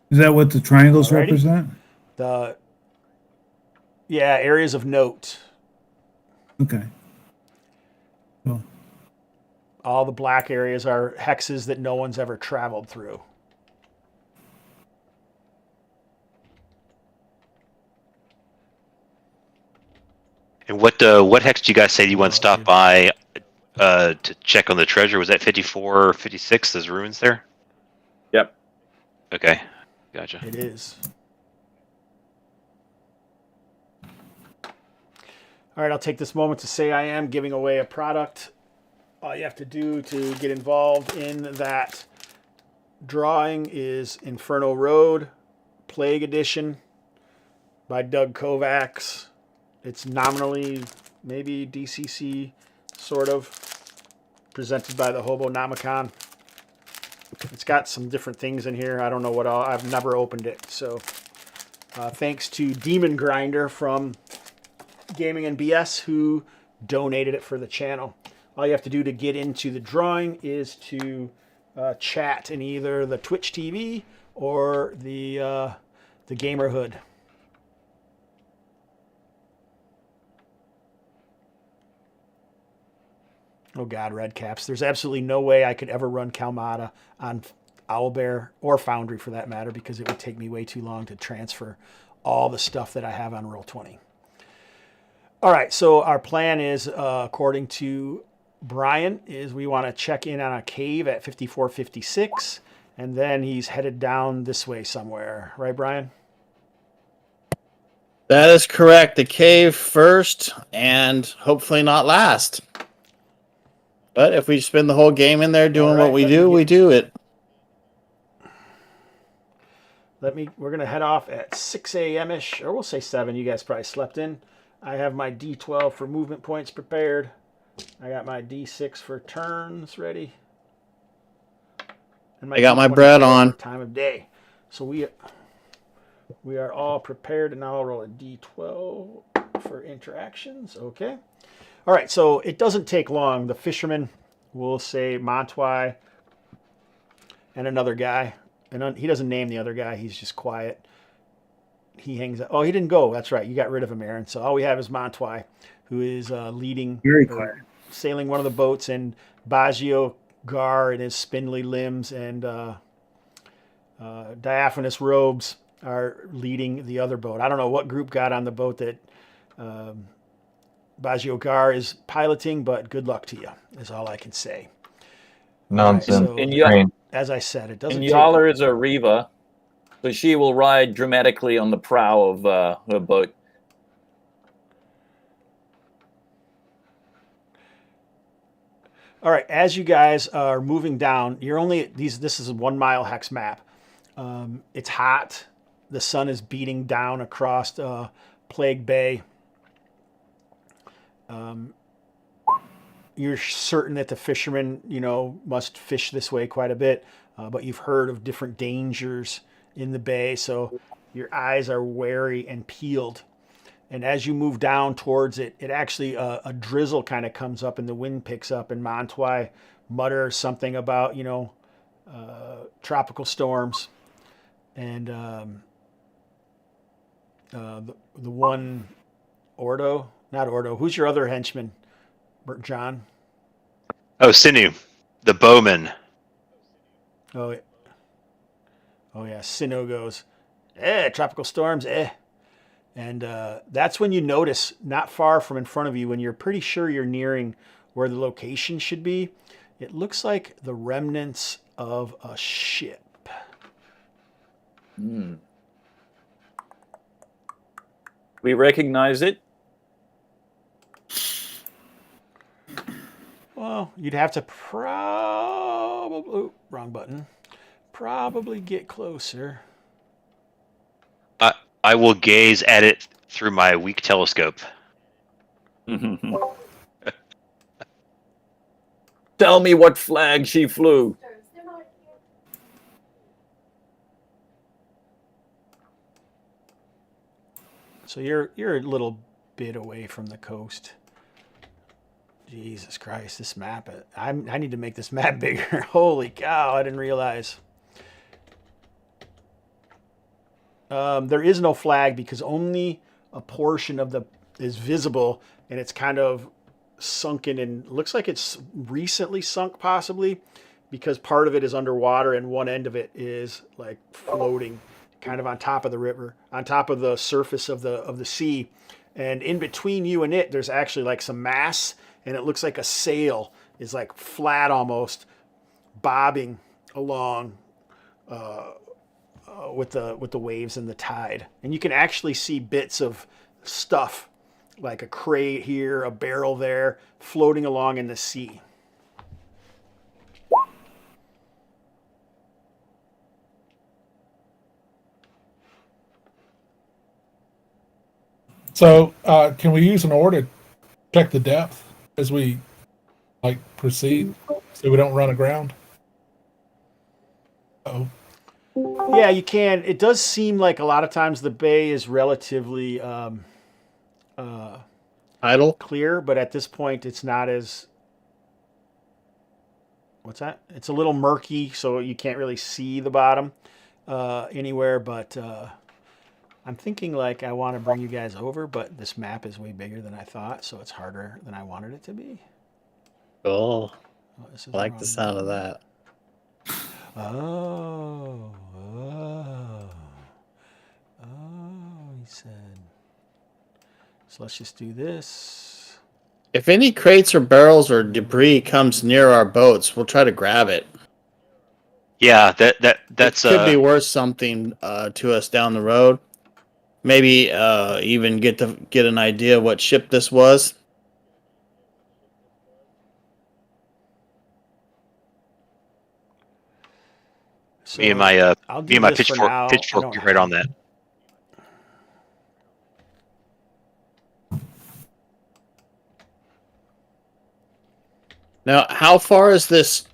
Is that what the triangles Alrighty. represent? Areas of note. Okay. Cool. All the black areas are hexes that no one's ever traveled through. And what hex did you guys say you want to stop by to check on the treasure? Was that 54 or 56? There's ruins there? Yep. Okay. Gotcha. It is. All right, I'll take this moment to say I am giving away a product. All you have to do to get involved in that drawing is Inferno Road, Plague Edition by Doug Kovacs. It's nominally maybe DCC, sort of, presented by the Hobonomicon. It's got some different things in here. I don't know what all. I've never opened it. So thanks to Demon Grinder from Gaming and BS who donated it for the channel. All you have to do to get into the drawing is to chat in either the Twitch TV or the Gamer Hood. Oh God, red caps. There's absolutely no way I could ever run Kalmatta on Owlbear or Foundry for that matter, because it would take me way too long to transfer all the stuff that I have on Roll20. All right, so our plan is, according to Brian, is we want to check in on a cave at 5456, and then he's headed down this way somewhere. Right, Brian? That is correct. The cave first, and hopefully not last. But if we spend the whole game in there doing what we do, we do it. We're going to head off at 6 a.m.-ish, or we'll say 7. You guys probably slept in. I have my D12 for movement points prepared. I got my D6 for turns ready. And I got my bread on. Time of day. So we are all prepared, and now I'll roll a D12 for interactions. Okay. All right, so it doesn't take long. The fisherman will say Montwai and another guy. And he doesn't name the other guy. He's just quiet. He hangs out. Oh, he didn't go. That's right. You got rid of him, Aaron. So all we have is Montwai, who is leading, sailing one of the boats, and Baggio Gar in his spindly limbs and diaphanous robes are leading the other boat. I don't know what group got on the boat that Bajiogar is piloting, but good luck to you, is all I can say. Nonsense. so- And Train. As I said, it doesn't And take... Yala is a Reaver, so she will ride dramatically on the prow of her boat. All right, as you guys are moving down, you're only this is a 1 mile hex map. It's hot. The sun is beating down across Plague Bay. You're certain that the fishermen, must fish this way quite a bit, but you've heard of different dangers in the bay, so your eyes are wary and peeled. And as you move down towards it, it actually a drizzle kind of comes up and the wind picks up, and Montoy mutters something about tropical storms, and the one not Ordo. Who's your other henchman, John? Oh, Sinu, the bowman. Oh yeah, Sino goes, tropical storms, And that's when you notice, not far from in front of you, when you're pretty sure you're nearing where the location should be, it looks like the remnants of a ship. We recognize it. Well, you'd have to wrong button. Probably get closer. I will gaze at it through my weak telescope. Tell me what flag she flew. So you're a little bit away from the coast. Jesus Christ, this map! I need to make this map bigger. Holy cow! I didn't realize. There is no flag because only a portion of is visible, and it's kind of sunken and looks like it's recently sunk, possibly because part of it is underwater and one end of it is like floating, kind of on top of the river, on top of the surface of the sea, and in between you and it, there's actually like some mass, and it looks like a sail is like flat almost, bobbing along. With the waves and the tide, and you can actually see bits of stuff like a crate here, a barrel there, floating along in the sea. So, can we use an oar to check the depth as we proceed, so we don't run aground? Oh. Yeah, you can. It does seem like a lot of times the bay is relatively Idle. clear, but at this point it's not as... What's that? It's a little murky, so you can't really see the bottom anywhere, but I'm thinking I want to bring you guys over, but this map is way bigger than I thought, so it's harder than I wanted it to be. Cool. Oh, this is I like wrong the sound of button. that. Oh, he said. So let's just do this. If any crates or barrels or debris comes near our boats, we'll try to grab it. Yeah, that's it could be worth something to us down the road. Maybe even get an idea what ship this was. So me and my I'll do this for pitchfork now. pitchfork be right on that. Now, how far is this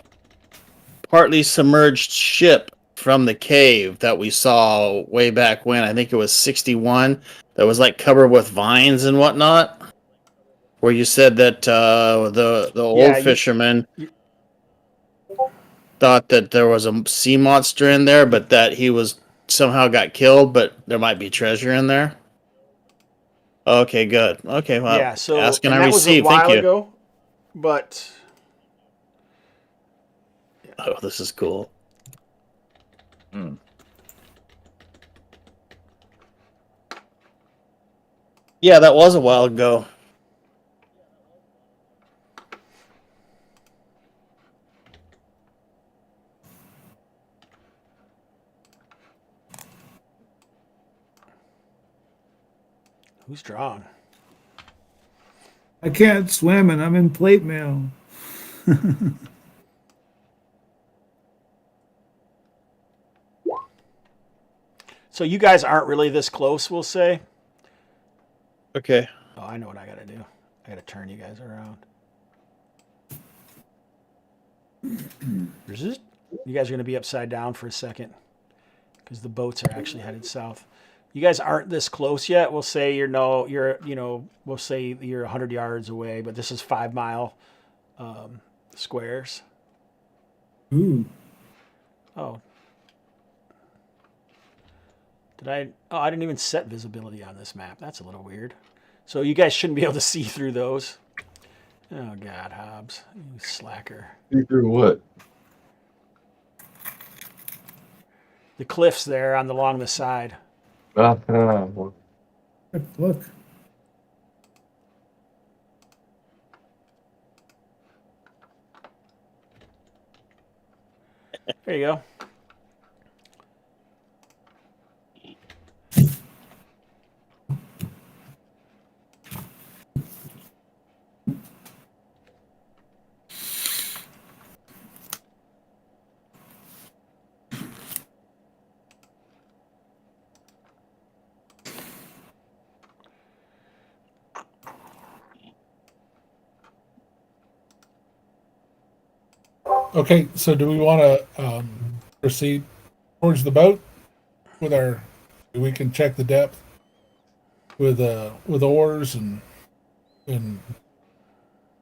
partly submerged ship from the cave that we saw way back when? I think it was 61. That was covered with vines and whatnot. Where you said that the old fisherman thought that there was a sea monster in there, but that he was somehow got killed, but there might be treasure in there. Okay, good. Okay, well, yeah, so ask and I that was receive. a while Thank you. ago, but oh, this is cool. Yeah, that was a while ago. Who's drawing? I can't swim and I'm in plate mail. So you guys aren't really this close, we'll say. Okay. Oh, I know what I gotta do. I gotta turn you guys around. You guys are gonna be upside down for a second because the boats are actually headed south. You guys aren't this close yet. We'll say we'll say you're 100 yards away, but this is 5 mile squares. Ooh. Oh. I didn't even set visibility on this map. That's a little weird. So you guys shouldn't be able to see through those. Oh God, Hobbs, you slacker. See through what? The cliffs there along the side. Well, Look. There you go. Okay, so do we want to proceed towards the boat with our? We can check the depth with oars and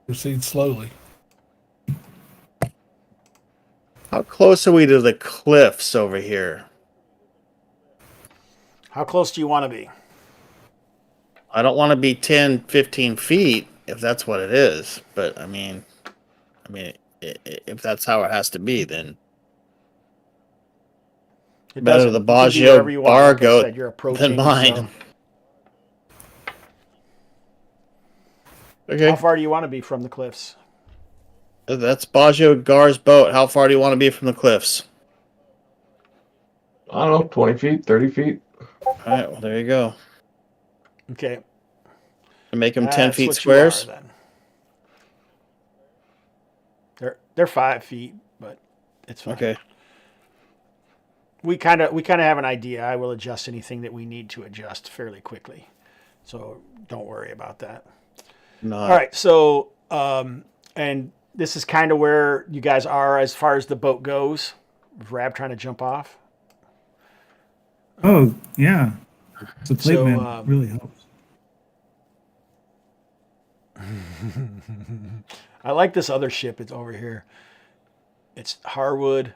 proceed slowly. How close are we to the cliffs over here? How close do you want to be? I don't want to be 10, 15 feet if that's what it is. But I mean, if that's how it has to be, then It better doesn't. the You can be wherever Baggio you want. bar Like I goat said, you're approaching, than mine. so- Okay, How far do you want to be from the cliffs? that's Baggio Gar's boat. How far do you want to be from the cliffs? I don't know, 20 feet, 30 feet. All right, well, there you go. Okay. And make them 10 That's feet what squares. You are, then. They're 5 feet, but it's fine. Okay. We kind of have an idea. I will adjust anything that we need to adjust fairly quickly, so don't worry about that. No. All right. So, and this is kind of where you guys are as far as the boat goes. Rab trying to jump off. Oh, yeah. The plate So, mail really helps. I like this other ship. It's over here. It's Harwood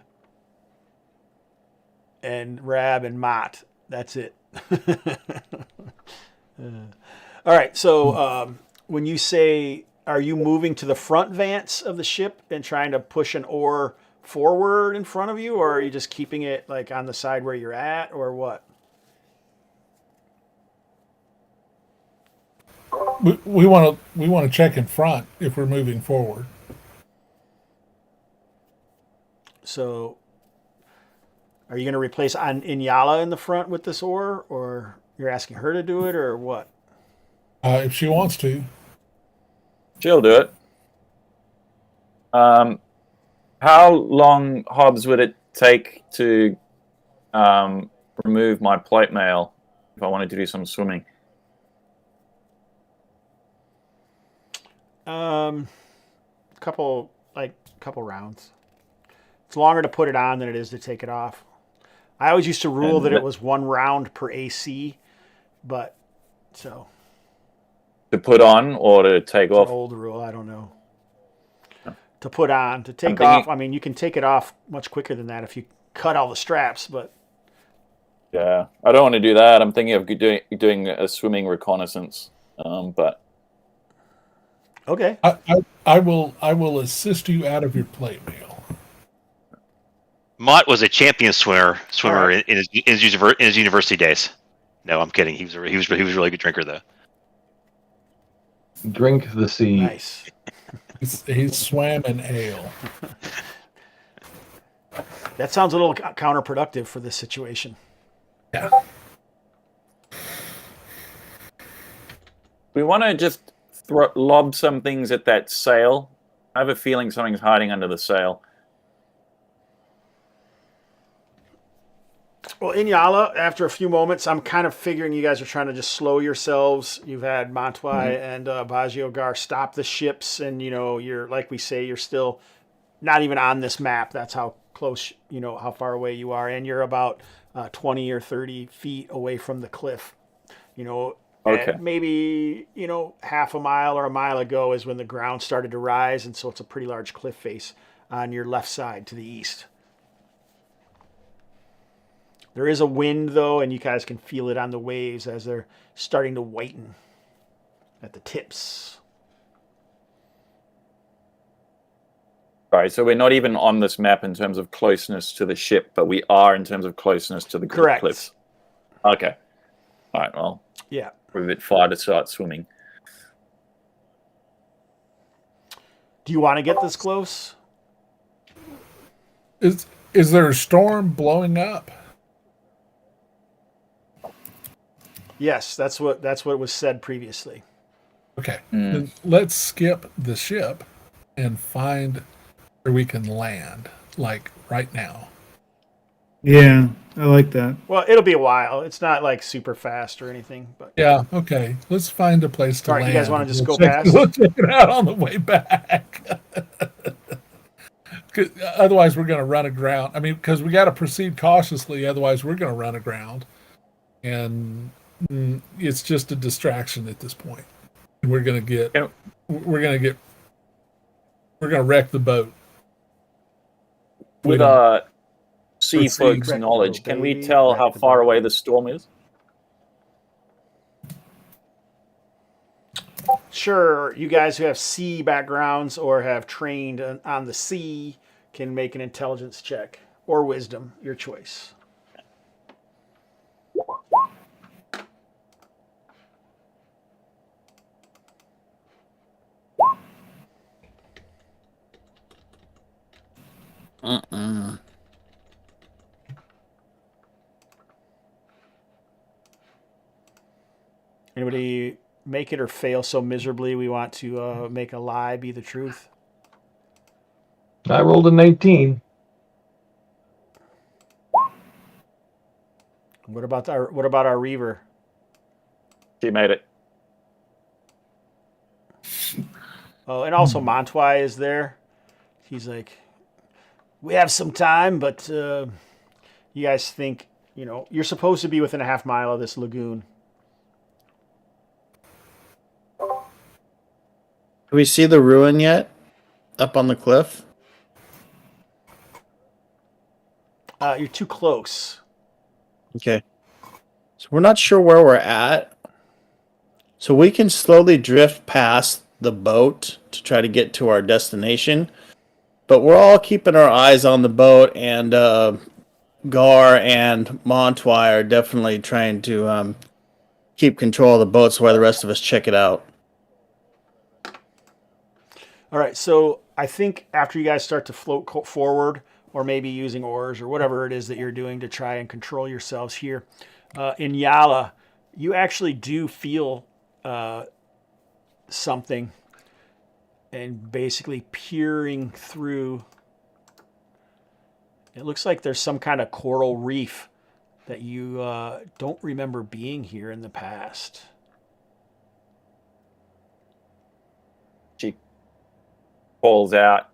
and Rab and Mott. That's it. All right. So when you say, are you moving to the front vance of the ship and trying to push an oar forward in front of you, or are you just keeping it like on the side where you're at, or what? We want to check in front if we're moving forward. So are you going to replace Inyala in the front with this oar, or you're asking her to do it, or what? If she wants to. She'll do it. How long, Hobbs, would it take to remove my plate mail if I wanted to do some swimming? Couple rounds. It's longer to put it on than it is to take it off. I always used to rule that it was 1 round per AC, but so. To put on or to take It's off? an old rule. I don't know. To put on, to take thinking- off. I mean, you can take it off much quicker than that if you cut all the straps. But Yeah, I don't want to do that. I'm thinking of doing a swimming reconnaissance, but okay, I will assist you out of your plate mail. Mott was a champion swimmer right. in his university days. No, I'm kidding. He was a really good drinker though. Drink the sea. nice. He swam in ale. That sounds a little counterproductive for this situation. Yeah. We want to just lob some things at that sail. I have a feeling something's hiding under the sail. Well, Inyala, after a few moments, I'm kind of figuring you guys are trying to just slow yourselves. You've had Montwai and Bajiogar stop the ships, and you're like we say, you're still not even on this map. That's how close, how far away you are, and you're about 20 or 30 feet away from the cliff. Okay. Maybe half a mile or a mile ago is when the ground started to rise, and so it's a pretty large cliff face on your left side to the east. There is a wind, though, and you guys can feel it on the waves as they're starting to whiten at the tips. All right, so we're not even on this map in terms of closeness to the ship, but we are in terms of closeness to the Correct. cliffs. Okay. All right, well, Yeah. we're a bit far to start swimming. Do you want to get this close? Is there a storm blowing up? Yes, that's what was said previously. Okay, then let's skip the ship and find where we can land, like right now. Yeah, I like that. Well, it'll be a while. It's not like super fast or anything, but Yeah, okay. Let's find a place to All right, land. you guys wanna just We'll go check- past? We'll check it out on the way back. 'Cause otherwise, we're going to run aground. I mean, because we got to proceed cautiously. Otherwise, we're going to run aground, and it's just a distraction at this point. We're going to wreck the boat. With sea Let's see. folks' Wreck the knowledge, boat, can we baby. tell Wreck how the far boat. away the storm is? sure, you guys who have sea backgrounds or have trained on the sea can make an intelligence check or wisdom, your choice. Anybody make it or fail so miserably we want to make a lie be the truth? I rolled a 19. What about our Reaver? She made it. Oh, and also Montwai is there. He's like, we have some time, but you guys think, you're supposed to be within a half mile of this lagoon. Do we see the ruin yet? Up on the cliff? You're too close. Okay. So we're not sure where we're at. So we can slowly drift past the boat to try to get to our destination. But we're all keeping our eyes on the boat, and Gar and Montwai are definitely trying to keep control of the boat while the rest of us check it out. All right, so I think after you guys start to float forward, or maybe using oars or whatever it is that you're doing to try and control yourselves here, in Yala, you actually do feel something, and basically peering through. It looks like there's some kind of coral reef that you don't remember being here in the past. She calls out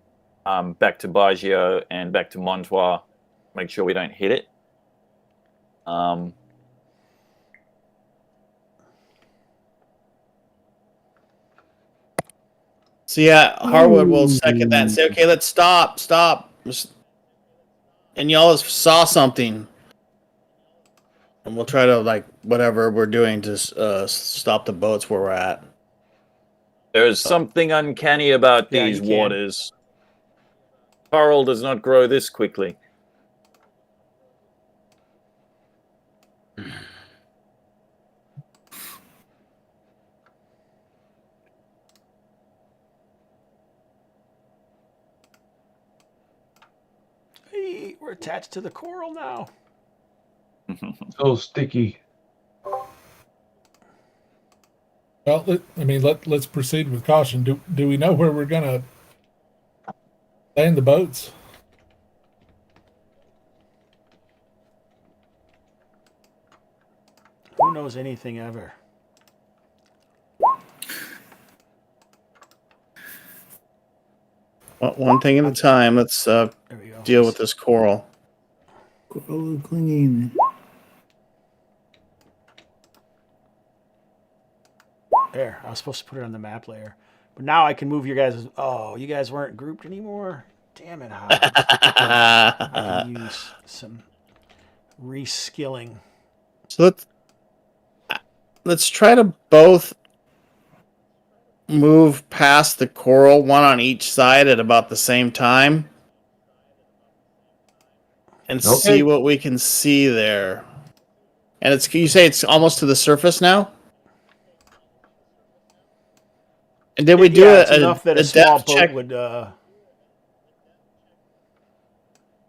back to Baggio and back to Montois, make sure we don't hit it. So yeah, Harwood will second that and say, okay, let's stop. And y'all saw something. And we'll try to, whatever we're doing to stop the boats where we're at. There's something uncanny about Yeah, these you can. waters. Coral does not grow this quickly. Hey, we're attached to the coral now. So sticky. Well, let's proceed with caution. Do we know where we're gonna land the boats? Who knows anything ever? Well, one thing at a time. Let's There we go. deal with this coral. Coral clinging. There, I was supposed to put it on the map layer, but now I can move your guys. Oh, you guys weren't grouped anymore. Damn it, Hobbs. I can use some reskilling. So let's try to both move past the coral, one on each side at about the same time, and see what we can see there. And you say it's almost to the surface now? And did we do enough that a small depth boat check? would?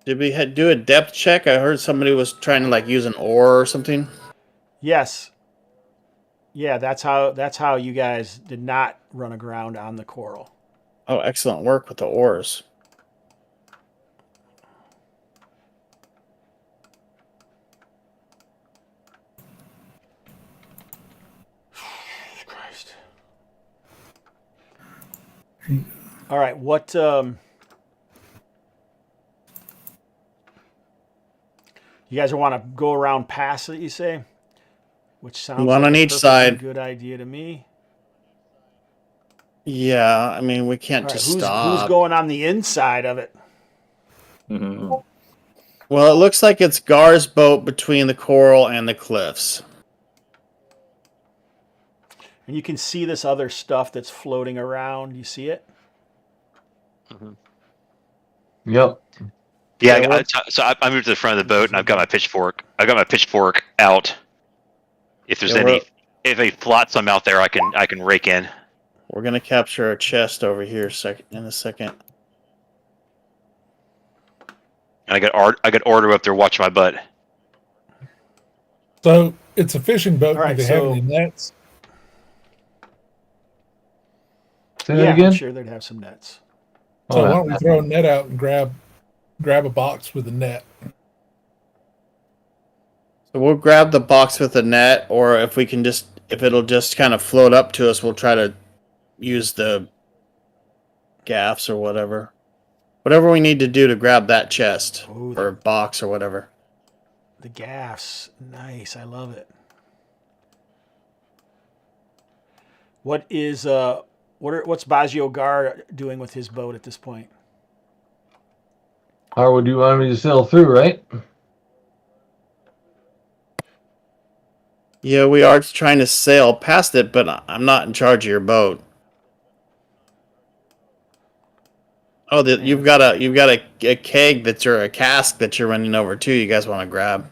Did we do a depth check? I heard somebody was trying to use an oar or something. Yes. Yeah, that's how you guys did not run aground on the coral. Oh, excellent work with the oars. Christ. All right, what you guys want to go around past it, you say? Which sounds one like on a each perfectly side. good idea to me. Yeah, I mean, we can't just stop. Who's going on the inside of it? Mm-hmm. Well, it looks like it's Gar's boat between the coral and the cliffs. And you can see this other stuff that's floating around. You see it? Yep. Yeah, I moved to the front of the boat, and I've got my pitchfork. I've got my pitchfork out. If there's if any flotsam out there, I can rake in. We're gonna capture a chest over here in a second. And I got order up there watching my butt. So it's a fishing boat. All right, Do they have any nets? Say that again? I'm sure they'd have some nets. So why don't we throw a net out and grab a box with a net? So we'll grab the box with the net, or if it'll just kind of float up to us, we'll try to use the gaffs or whatever. Whatever we need to do to grab that chest or box or whatever. The gaffs. Nice. I love it. What's Baggio Gar doing with his boat at this point? How would you want me to sail through, right? Yeah, we are trying to sail past it, but I'm not in charge of your boat. Oh, you've got a keg a cask that you're running over too. You guys want to grab?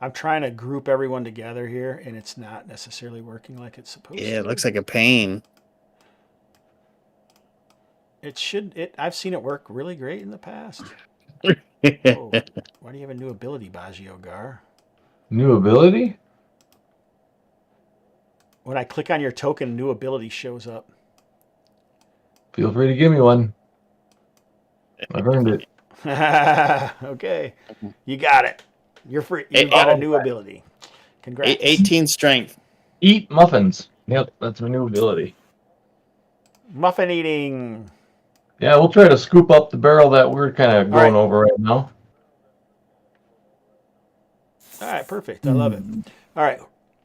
I'm trying to group everyone together here, and it's not necessarily working like it's supposed to. Yeah, it looks like a pain. I've seen it work really great in the past. Oh, why do you have a new ability, Baggio Gar? New ability? When I click on your token, new ability shows up. Feel free to give me one. I've earned it. Okay, you got it. You're free. You've got a new ability. Congrats. 18 strength. Eat muffins. Yep, that's my new ability. Muffin eating. Yeah, we'll try to scoop up the barrel that we're kind of going over right now. All right, perfect. I love it. All right.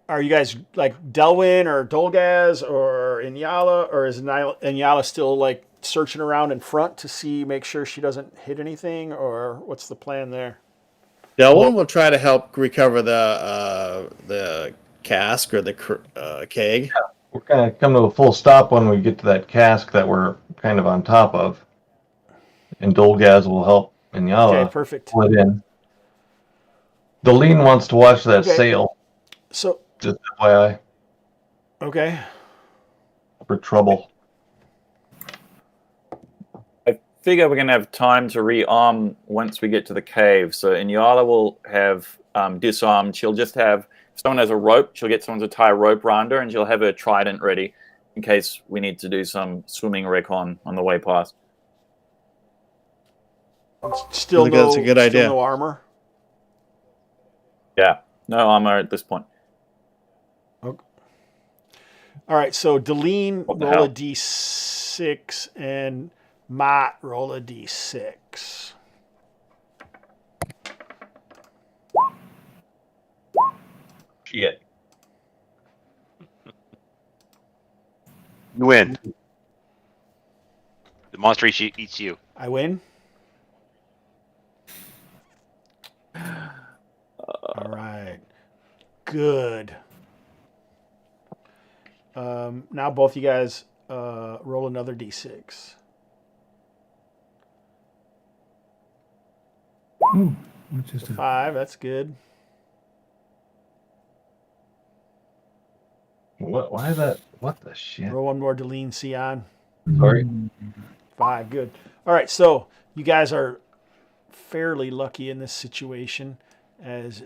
Are you guys like Delwyn or Dolgaz or Inyala, or is Inyala still searching around in front to make sure she doesn't hit anything, or what's the plan there? Delwyn will try to help recover the cask or the keg. Yeah, we're kind of coming to a full stop when we get to that cask that we're kind of on top of. And Dolgaz will help Inyala pull it in. Dolene wants to watch that sail. So, just FYI. Okay. For trouble. I figure we're going to have time to rearm once we get to the cave. So Inyala will have disarmed, she'll just have, if someone has a rope, she'll get someone to tie a rope around her, and she'll have her trident ready in case we need to do some swimming recon on the way past. Still think that's a good idea. No armor. Yeah, no armor at this point. Okay. All right, so Deline, What the roll hell? a d6, and Mott, roll a d6. Shit. You win. The monster eats you. I win. All right. Good. Now both you guys roll another d6. Ooh, what's just a 5, that's good. What? Why is that? What the shit? Roll one more Deline Sion. Sorry. 5, good. All right, so you guys are fairly lucky in this situation, as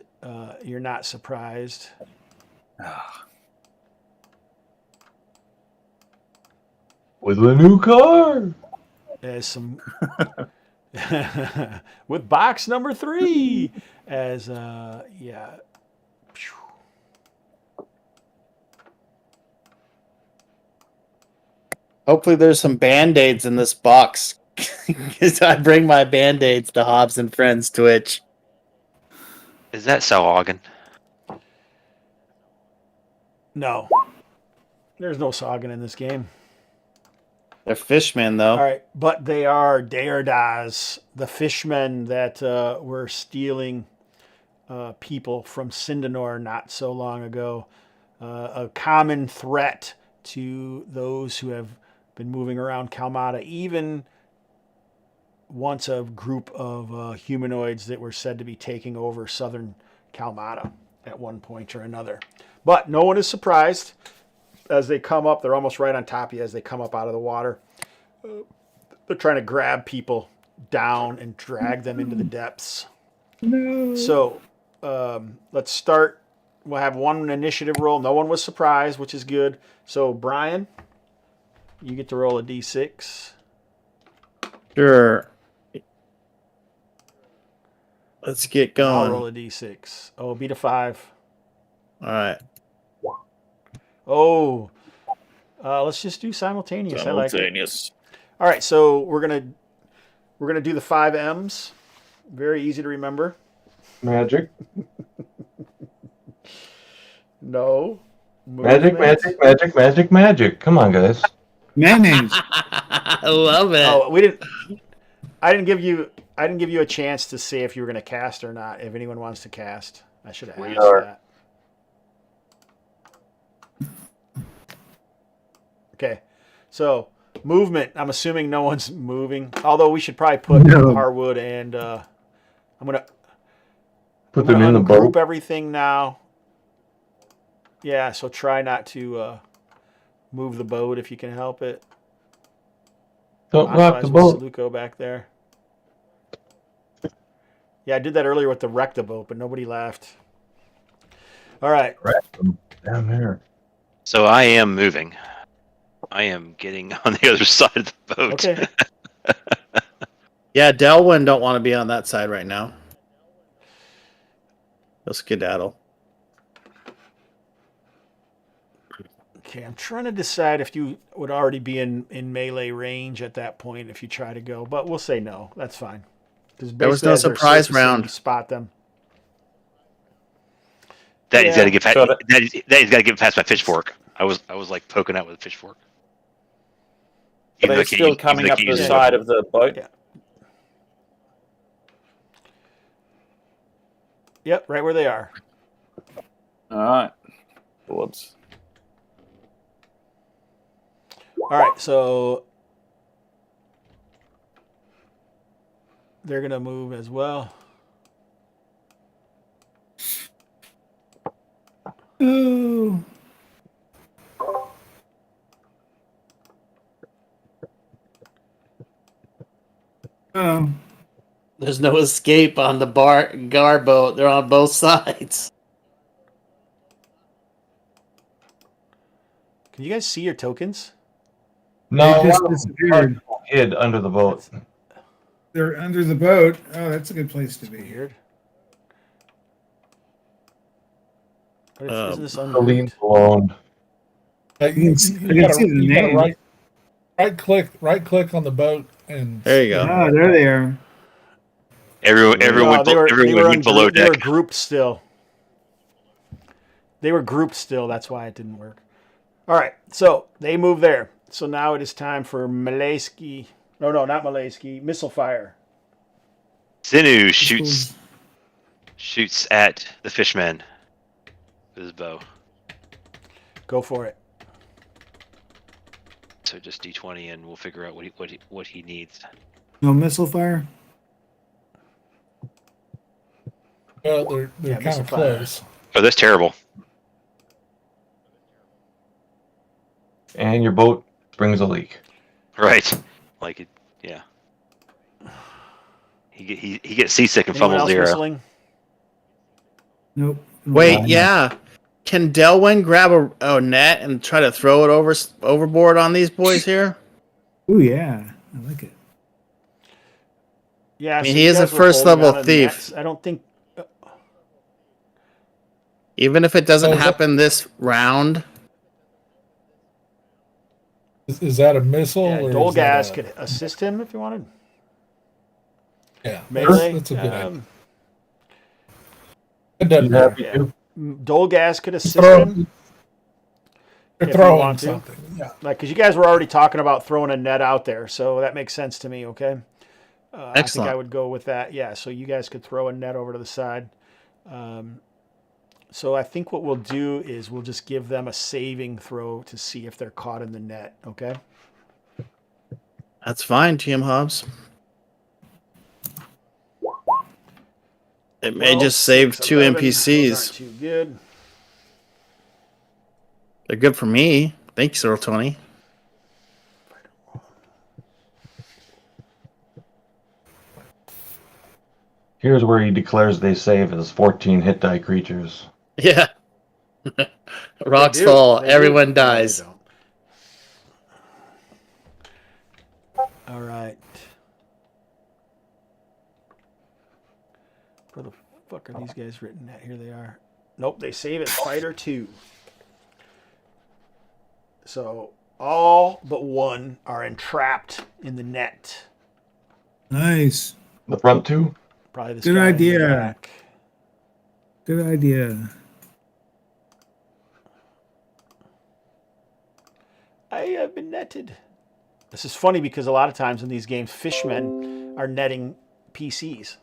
you're not surprised. With a new car. As some with box number 3, as yeah. Hopefully there's some Band-Aids in this box. Because I bring my Band-Aids to Hobbs and Friends Twitch. Is that Sauhagen? No, there's no Sagan in this game. They're fishmen, though. All right, but they are Daerdas, the fishmen that were stealing people from Sindanor not so long ago. A common threat to those who have been moving around Kalmatta, even once a group of humanoids that were said to be taking over southern Kalmatta at one point or another. But no one is surprised as they come up. They're almost right on top of you as they come up out of the water. They're trying to grab people down and drag them into the depths. No. So let's start. We'll have one initiative roll. No one was surprised, which is good. So Brian, you get to roll a d6. Sure. Let's get going. I'll roll a d6. Oh, beat a 5. All right. Oh, let's just do simultaneous. I like it. Simultaneous. All right, so we're gonna do the 5 M's. Very easy to remember. Magic. No. Magic, Movement. magic, magic, magic, magic. Come on, guys. mayonnaise. I love it. Oh, we didn't. I didn't give you a chance to say if you were going to cast or not. If anyone wants to cast, I should have asked that. Okay, so movement. I'm assuming no one's moving. Although we should probably put Harwood and I'm gonna Put them in the boat. Group everything now. Yeah, so try not to move the boat if you can help it. Don't rock the boat. Saluko back there. Yeah, I did that earlier with the wreck the boat, but nobody laughed. All right. Down there. So I am moving. I am getting on the other side of the boat. Okay. Yeah, Delwyn don't want to be on that side right now. He'll skedaddle. Okay, I'm trying to decide if you would already be in melee range at that point if you try to go, but we'll say no. That's fine. There was no surprise round. You spot them. Daddy's got to get Daddy's got to get past my pitchfork. I was like poking out with a pitchfork. Are they still coming up the side of the boat? Yeah. Yep, right where they are. All right. Whoops. All right, so they're going to move as well. Ooh. There's no escape on the gar boat. They're on both sides. Can you guys see your tokens? No, They just one disappeared. hid under the boat. They're under the boat. Oh, that's a good place to be. Weird. But isn't this The ungrouped? lean's alone. You I can see the gotta name. right click on the boat and There you go. Oh, there they are. Everyone No, they were went below They were deck. grouped still. They were grouped still. That's why it didn't work. All right, so they move there. So now it is time for Malayski. No, not Malayski. Missile fire. Sinu shoots at the fishman with his bow. Go for it. So just D20, and we'll figure out what he needs. No missile fire. well, they're Yeah, kind missile of fire. close. Oh, that's terrible. And your boat springs a leak. Right, like it. Yeah. He gets seasick and Anyone fumbles else the arrow. whistling? Nope. Wait, yeah. Can Delwyn grab a net and try to throw it overboard on these boys here? Oh yeah, I like it. Yeah, I mean, so he you is a guys were first holding level on to the thief. nets. I don't think. Even if it doesn't Oh, is that- happen this round, Is that a missile? Yeah, or is Dolgaz that a- could assist him if you wanted. Yeah, Melee. That's a good idea. It You doesn't matter. happy Yeah. to? Dolgaz could assist Throw- him. They're if you throwing want to. something. Yeah. Like, because you guys were already talking about throwing a net out there, so that makes sense to me. Okay. I think Excellent. I would go with that. Yeah. So you guys could throw a net over to the side. So I think what we'll do is we'll just give them a saving throw to see if they're caught in the net. Okay. that's fine, TM Hobbs. It may Well, just save 6, 2 11, those NPCs. aren't too good. They're good for me. Thanks, Earl Tony. Here's where he declares they save as 14 hit die creatures. Yeah. Rocks They do. fall. They do. Everyone No, they dies. don't. All right. Where the fuck are these guys written at? Here they are. Nope, they save as fighter 2. So all but one are entrapped in the net. Nice. The front two? Probably this Good guy in the idea. back. Good idea. I have been netted. This is funny because a lot of times in these games, fishmen are netting PCs.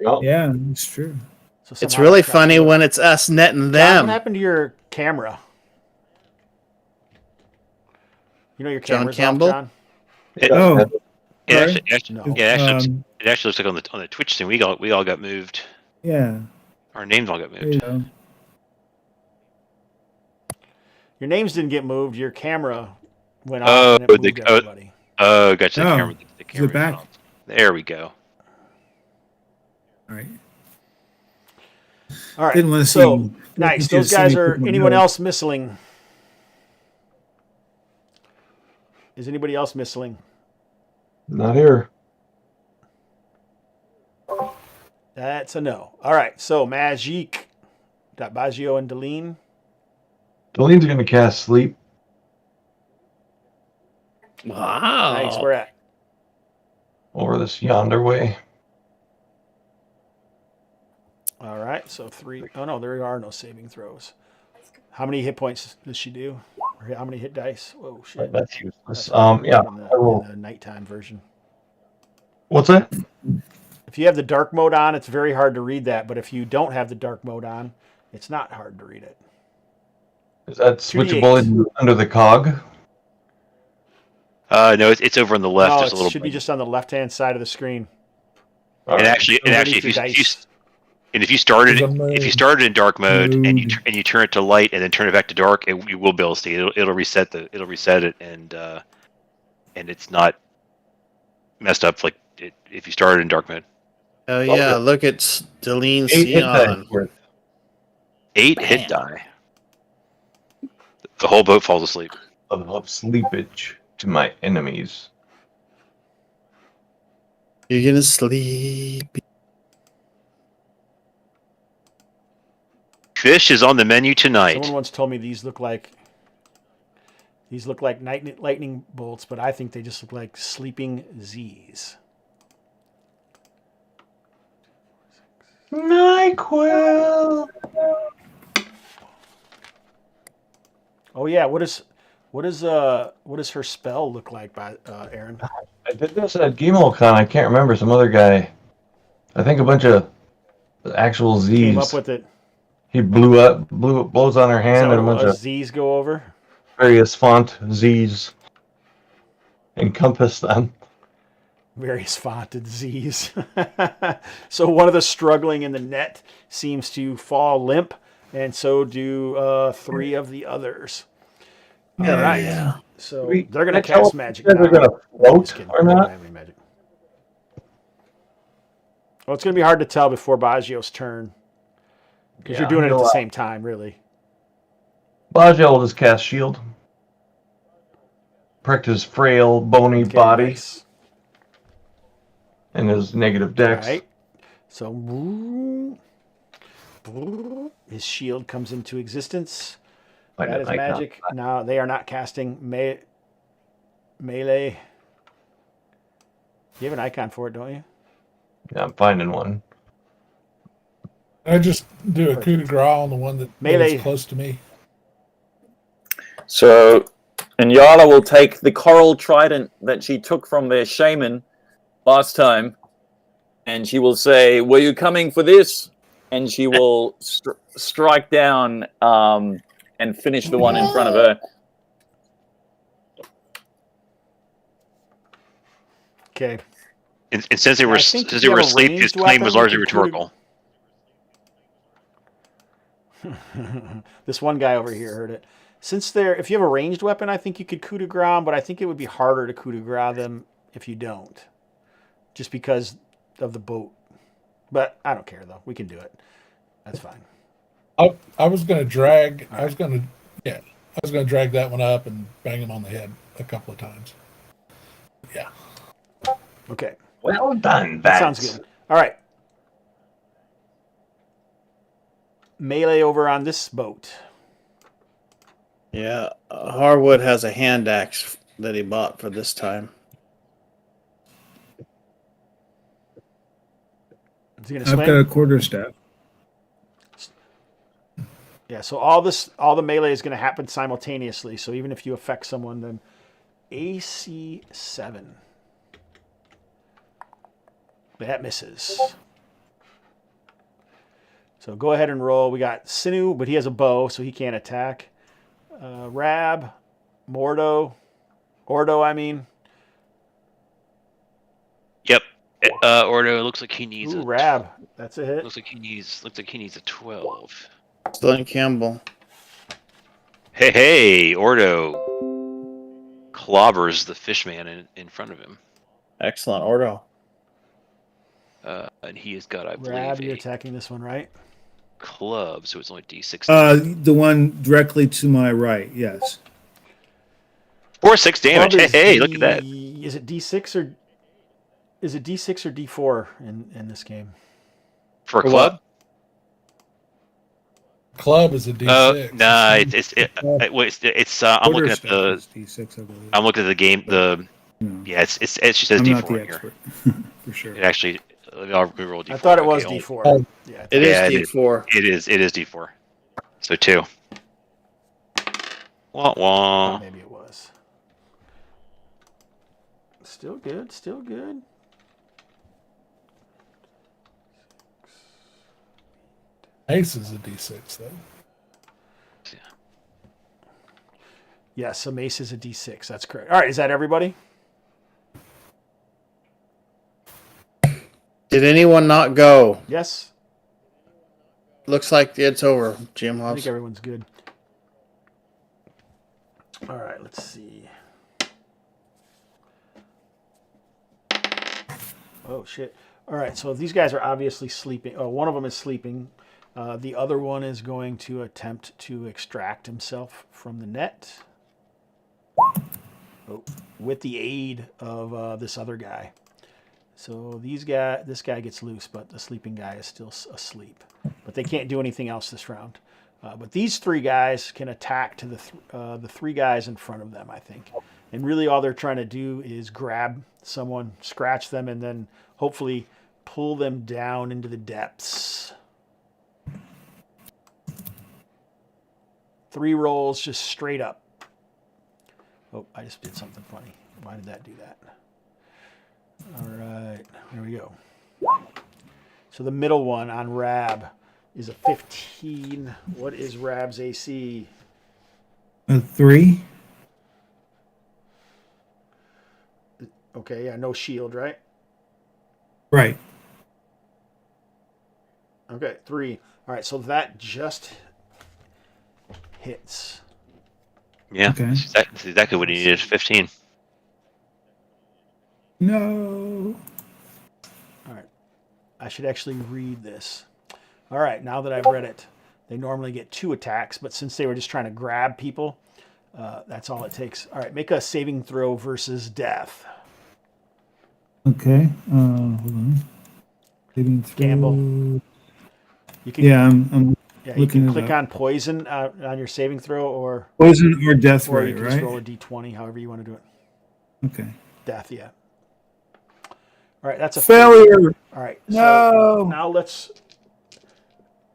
Yeah, it's true. So It's somehow really it tracks funny them. when it's us netting John, them. what happened to your camera? You know your John camera's Campbell? off, John? Oh, It No. actually looks like on the Twitch thing we all got moved. yeah. Our names all got There you moved. go. Your names didn't get moved. Your camera went Oh, off and it moved oh. everybody. Oh, gotcha. The Oh, camera. The camera back? off. There we go. All right. All right. Didn't want to so see. nice. didn't Those see guys any are. people Anyone know. else missing? Is anybody else missing? Not here. That's a no. All right. So Magic, got Baggio and Deline. Delene's going to cast Sleep. Wow. Nice. Where at? Over this yonder way. All right. So 3. Oh no, there are no saving throws. How many hit points does she do? Or how many hit dice? Whoa, shit. That's useless. That's Yeah, in I will. the nighttime version. What's that? If you have the dark mode on, it's very hard to read that. But if you don't have the dark mode on, it's not hard to read it. Is that 2d8. switchable under the cog? No, it's over on the left. No, There's it a little. should be just on the left-hand side of the screen. All And right. actually, Underneath if your you dice. and if you started There's a mode. in dark mode and you Mode. and you turn it to light and then turn it back to dark, you will be able to see it. It'll reset it and it's not messed up like if you started in dark mode. Oh yeah, look at Deline 8 hit dice Sion. worth 8 hit die. The whole boat falls asleep. of sleepage to my enemies. You're gonna sleep. Fish is on the menu tonight. Someone once told me these look like lightning bolts, but I think they just look like sleeping Z's. NyQuil. Oh yeah, what does her spell look like, by Aaron? I did this at GameOCon. I can't remember some other guy. I think a bunch of actual Z's. Came up with it. He blows on her hand, and a bunch of Z's go over. various font Z's encompass them. Various fonted Z's. So one of the struggling in the net seems to fall limp, and so do 3 of the others. All right. Yeah. So Wait, they're going to can I tell cast if magic they're now. gonna float Just kidding. or They don't not? have any magic. Well, it's going to be hard to tell before Baggio's turn, because you're doing it at the same time, really. Baggio will just cast shield. Protect his frail, bony Okay, body nice. and his negative All dex. right. So his shield comes into existence. Find That an is icon. magic. Now they are not casting melee. You have an icon for it, don't you? Yeah, I'm finding one. I just do a coup de grace on the one that Melee. is close to me. So, Inyala will take the coral trident that she took from their shaman last time, and she will say, "Were you coming for this?" And she will strike down and finish the one in front of her. Okay. And since they were I think if since you they were have a asleep, his ranged claim was weapon, largely you could- rhetorical. This one guy over here heard it. If you have a ranged weapon, I think you could coup de grace, but I think it would be harder to coup de grace them if you don't, just because of the boat. But I don't care though. We can do it. That's fine. I was going to drag. I was going to drag that one up and bang him on the head a couple of times. Yeah. Okay. Well done, That Vance. sounds good. All right. Melee over on this boat. Yeah, Harwood has a hand axe that he bought for this time. Is he gonna I've swing? got a quarterstaff. Yeah, so all the melee is going to happen simultaneously. So even if you affect someone, then AC 7. That misses. So go ahead and roll. We got Sinu, but he has a bow, so he can't attack. Rab, Ordo, I mean. Yep. Ordo, it looks like he needs Ooh, a Rab. That's a hit. looks like he needs a 12. Glenn Campbell. Hey, Ordo clobbers the fishman in front of him. Excellent, Ordo. And he has got, I Rab, believe, you're a attacking this one, right? club, so it's only D6. The one directly to my right, yes. 4-6 damage. Club is Hey, look at that. Is it D6 or D4 in this game? For a For club? Club is a D6. Nah, it's I'm looking at Quarterstaff the is D6, I believe. I'm looking at the game. Yeah, it just says I'm D4 not the in here. expert, for sure. It actually, I'll roll D4. I thought it was Okay, D4. Oh. Yeah, It Yeah, is D4. It is D4. So 2. Wah wah. maybe it was. Still good. Still good. Ace is a D6, though. Yeah, so Mace is a D6. That's correct. All right, is that everybody? Did anyone not go? Yes. Looks like it's over, Jim I Hobbs. think everyone's good. All right, let's see. Oh, shit. All right, so these guys are obviously sleeping. Oh, one of them is sleeping. The other one is going to attempt to extract himself from the net with the aid of this other guy. So this guy gets loose, but the sleeping guy is still asleep. But they can't do anything else this round. But these three guys can attack to the three guys in front of them, I think. And really all they're trying to do is grab someone, scratch them, and then hopefully pull them down into the depths. 3 rolls just straight up. Oh, I just did something funny. Why did that do that? All right, here we go. So the middle one on Rab is a 15. What is Rab's AC? A 3. Okay, yeah, no shield, right? Right. Okay, 3. All right, so that just hits. Yeah, Okay. that's exactly what he needed. 15. No. All right, I should actually read this. All right, now that I've read it, they normally get 2 attacks, but since they were just trying to grab people, that's all it takes. All right, make a saving throw versus death. Okay. Hold on. Saving throw. Gamble. You can, I'm yeah, you can click on poison on your saving throw, or poison or death or ray, you can right? just roll a d20, however you want to do it. Okay. Death, yeah. All right, that's a Failure. All right, No. so now let's.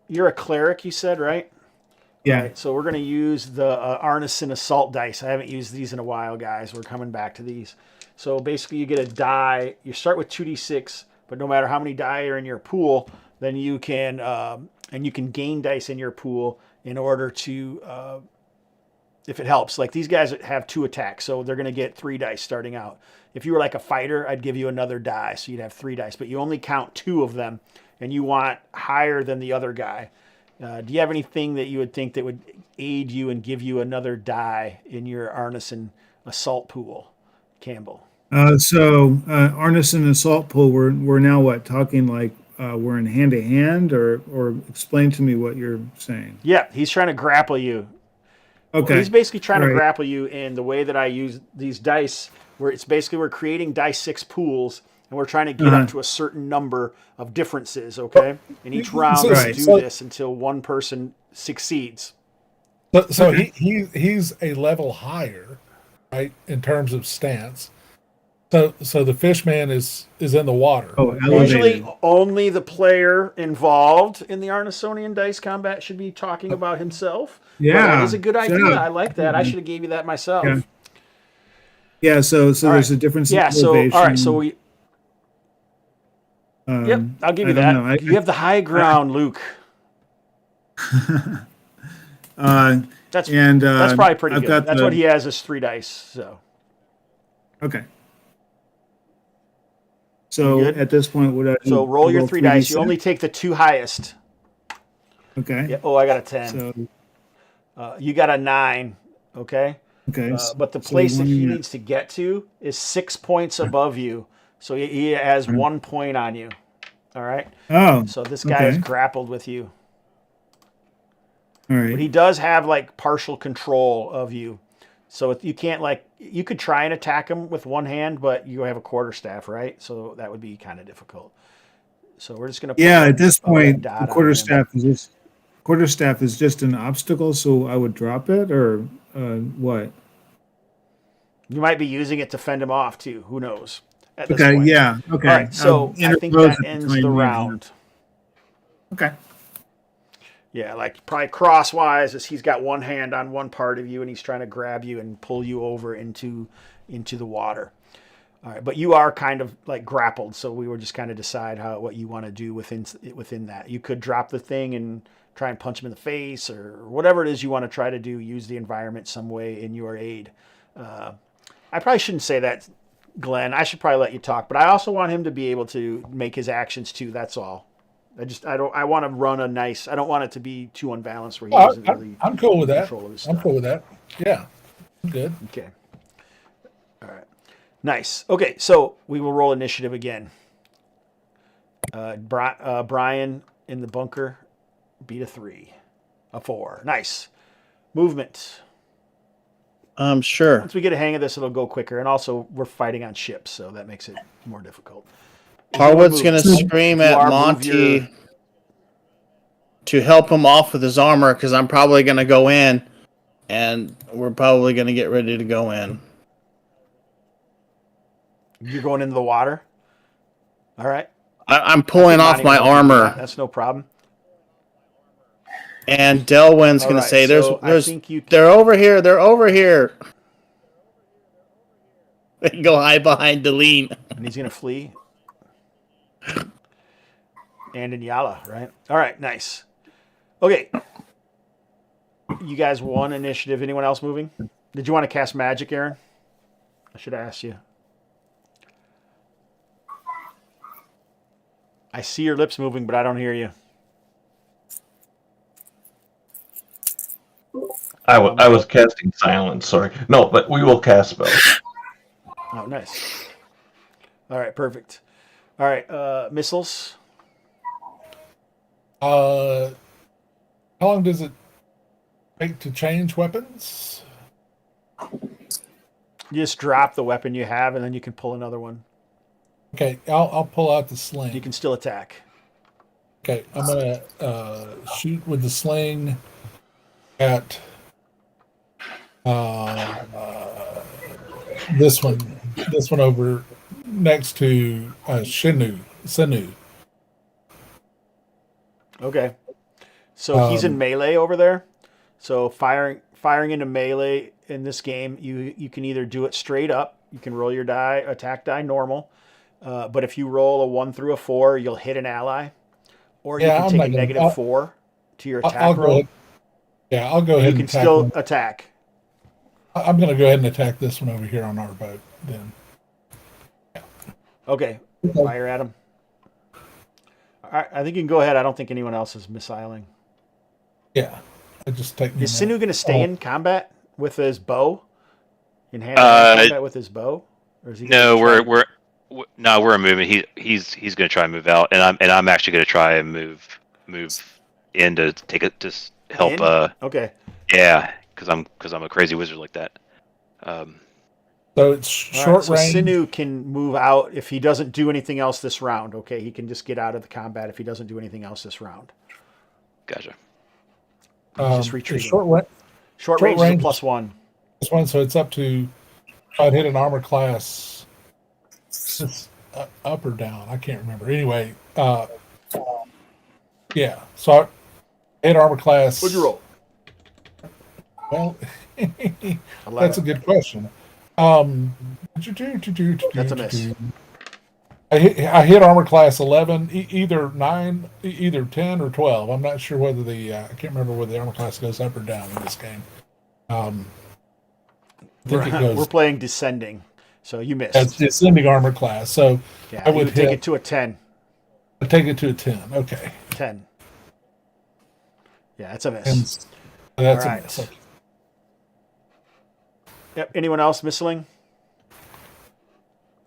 You're a cleric, you said, right? Yeah. All right, so we're going to use the Arneson Assault dice. I haven't used these in a while, guys. We're coming back to these. So basically, you get a die. You start with 2d6, but no matter how many die are in your pool, then you can and you can gain dice in your pool in order to, if it helps. Like these guys have 2 attacks, so they're going to get 3 dice starting out. If you were like a fighter, I'd give you another die, so you'd have 3 dice, but you only count 2 of them, and you want higher than the other guy. Do you have anything that you would think that would aid you and give you another die in your Arneson Assault pool, Campbell? Arneson Assault pool, we're now what, talking like we're in hand to hand, or explain to me what you're saying. Yeah, he's trying to grapple you. Okay. Well, he's basically trying to Right. grapple you, and the way that I use these dice, where it's basically we're creating dice 6 pools, and we're trying to get up to a certain number of differences, okay? And each round Right. we do this until one person succeeds. So he's a level higher, right, in terms of stance. So the fishman is in the water. Oh, Usually elevated. only the player involved in the Arnesonian dice combat should be talking about himself. But that is a good idea. Yeah. I like that. I should have gave you that myself. Yeah. Yeah. So All there's right. a difference. Yeah, in so elevation. all right, so we Yep, I'll give you I that. don't know. You have the high ground, Luke. That's probably pretty I've good. got That's what he has is 3 dice. So Okay. So You good? at this point, would I? so roll your 3 dice. You 3d6? only take the 2 highest. Okay. Yeah. Oh, I got a 10. So You got a 9. Okay. okay. But the so place that one he unit. needs to get to is 6 points above you. So he has 1 point on you. All right. Oh. So this guy is okay. grappled with you. All But right. he does have like partial control of you. So you can't you could try and attack him with one hand, but you have a quarterstaff, right? So that would be kind of difficult. So we're just going to Yeah. At this point, dot the on him. quarterstaff is just an obstacle. So I would drop it, or what? You might be using it to fend him off too. Who knows? At this Okay. point. Yeah. Okay. All right. So I think interpose that it ends between the me and round. him. Okay. Yeah, like probably crosswise as he's got one hand on one part of you and he's trying to grab you and pull you over into the water. All right, but you are kind of like grappled, so we were just kind of decide what you want to do within that. You could drop the thing and try and punch him in the face or whatever it is you want to try to do. Use the environment some way in your aid. I probably shouldn't say that, Glenn. I should probably let you talk, but I also want him to be able to make his actions too. That's all. I want to run a nice. I don't want it to be too unbalanced where he doesn't really. I'm cool with that. control of his I'm stuff. cool with that. Yeah, I'm good. Okay. All right. Nice. Okay, so we will roll initiative again. Brian in the bunker beat a 3. A 4. Nice. Movement. Sure. Once we get a hang of this, it'll go quicker. And also, we're fighting on ships, so that makes it more difficult. Harwood's going to scream at Monty to help him off with his armor, because I'm probably going to go in, and we're probably going to get ready to go in. You're going into the water? All right. I'm pulling off my armor. That's no problem. And Delwyn's going to say, they're over here. They're over here. They can go hide behind Deline. And he's going to flee. And Inyala, right? All right, nice. Okay. You guys won initiative. Anyone else moving? Did you want to cast magic, Aaron? I should ask you. I see your lips moving, but I don't hear you. I was casting silence, sorry. No, but we will cast spells. Oh, nice. All right, perfect. All right, missiles. How long does it take to change weapons? You just drop the weapon you have, and then you can pull another one. Okay, I'll pull out the sling. You can still attack. Okay, I'm gonna shoot with the sling at this one over next to Senu. Okay, so he's in melee over there. So firing into melee in this game, you can either do it straight up. You can roll your attack die normal, but if you roll a 1 through a 4, you'll hit an ally, or you can take a negative 4 to your attack roll. I'll go ahead. You can still attack. I'm going to go ahead and attack this one over here on our boat. Then. Yeah. Okay. Fire at him. All right, I think you can go ahead. I don't think anyone else is missiling. Yeah. I just take. Is Sinu going to stay in combat with his bow? In hand combat with his bow, or is he? No, we're a movement. He's going to try and move out, and I'm actually going to try and move in to take it to help. In? Okay. Yeah, because I'm a crazy wizard like that. So it's short range. So Sinu can move out if he doesn't do anything else this round. Okay, he can just get out of the combat if he doesn't do anything else this round. Gotcha. Just retreat. Short range is a +1. This one, so it's up to. If I'd hit an armor class, it's up or down. I can't remember. Anyway, yeah. So I hit armor class. What'd you roll? Well, that's a good question. That's a miss. I hit armor class 11, either 9, either 10 or 12. I'm not sure whether I can't remember whether the armor class goes up or down in this game. We're playing descending, so you missed. It's descending armor class, so yeah, I would take it to a 10. I'd take it to a 10. Okay. 10. Yeah, that's a miss. And that's a miss. Okay. Yep. Anyone else missing?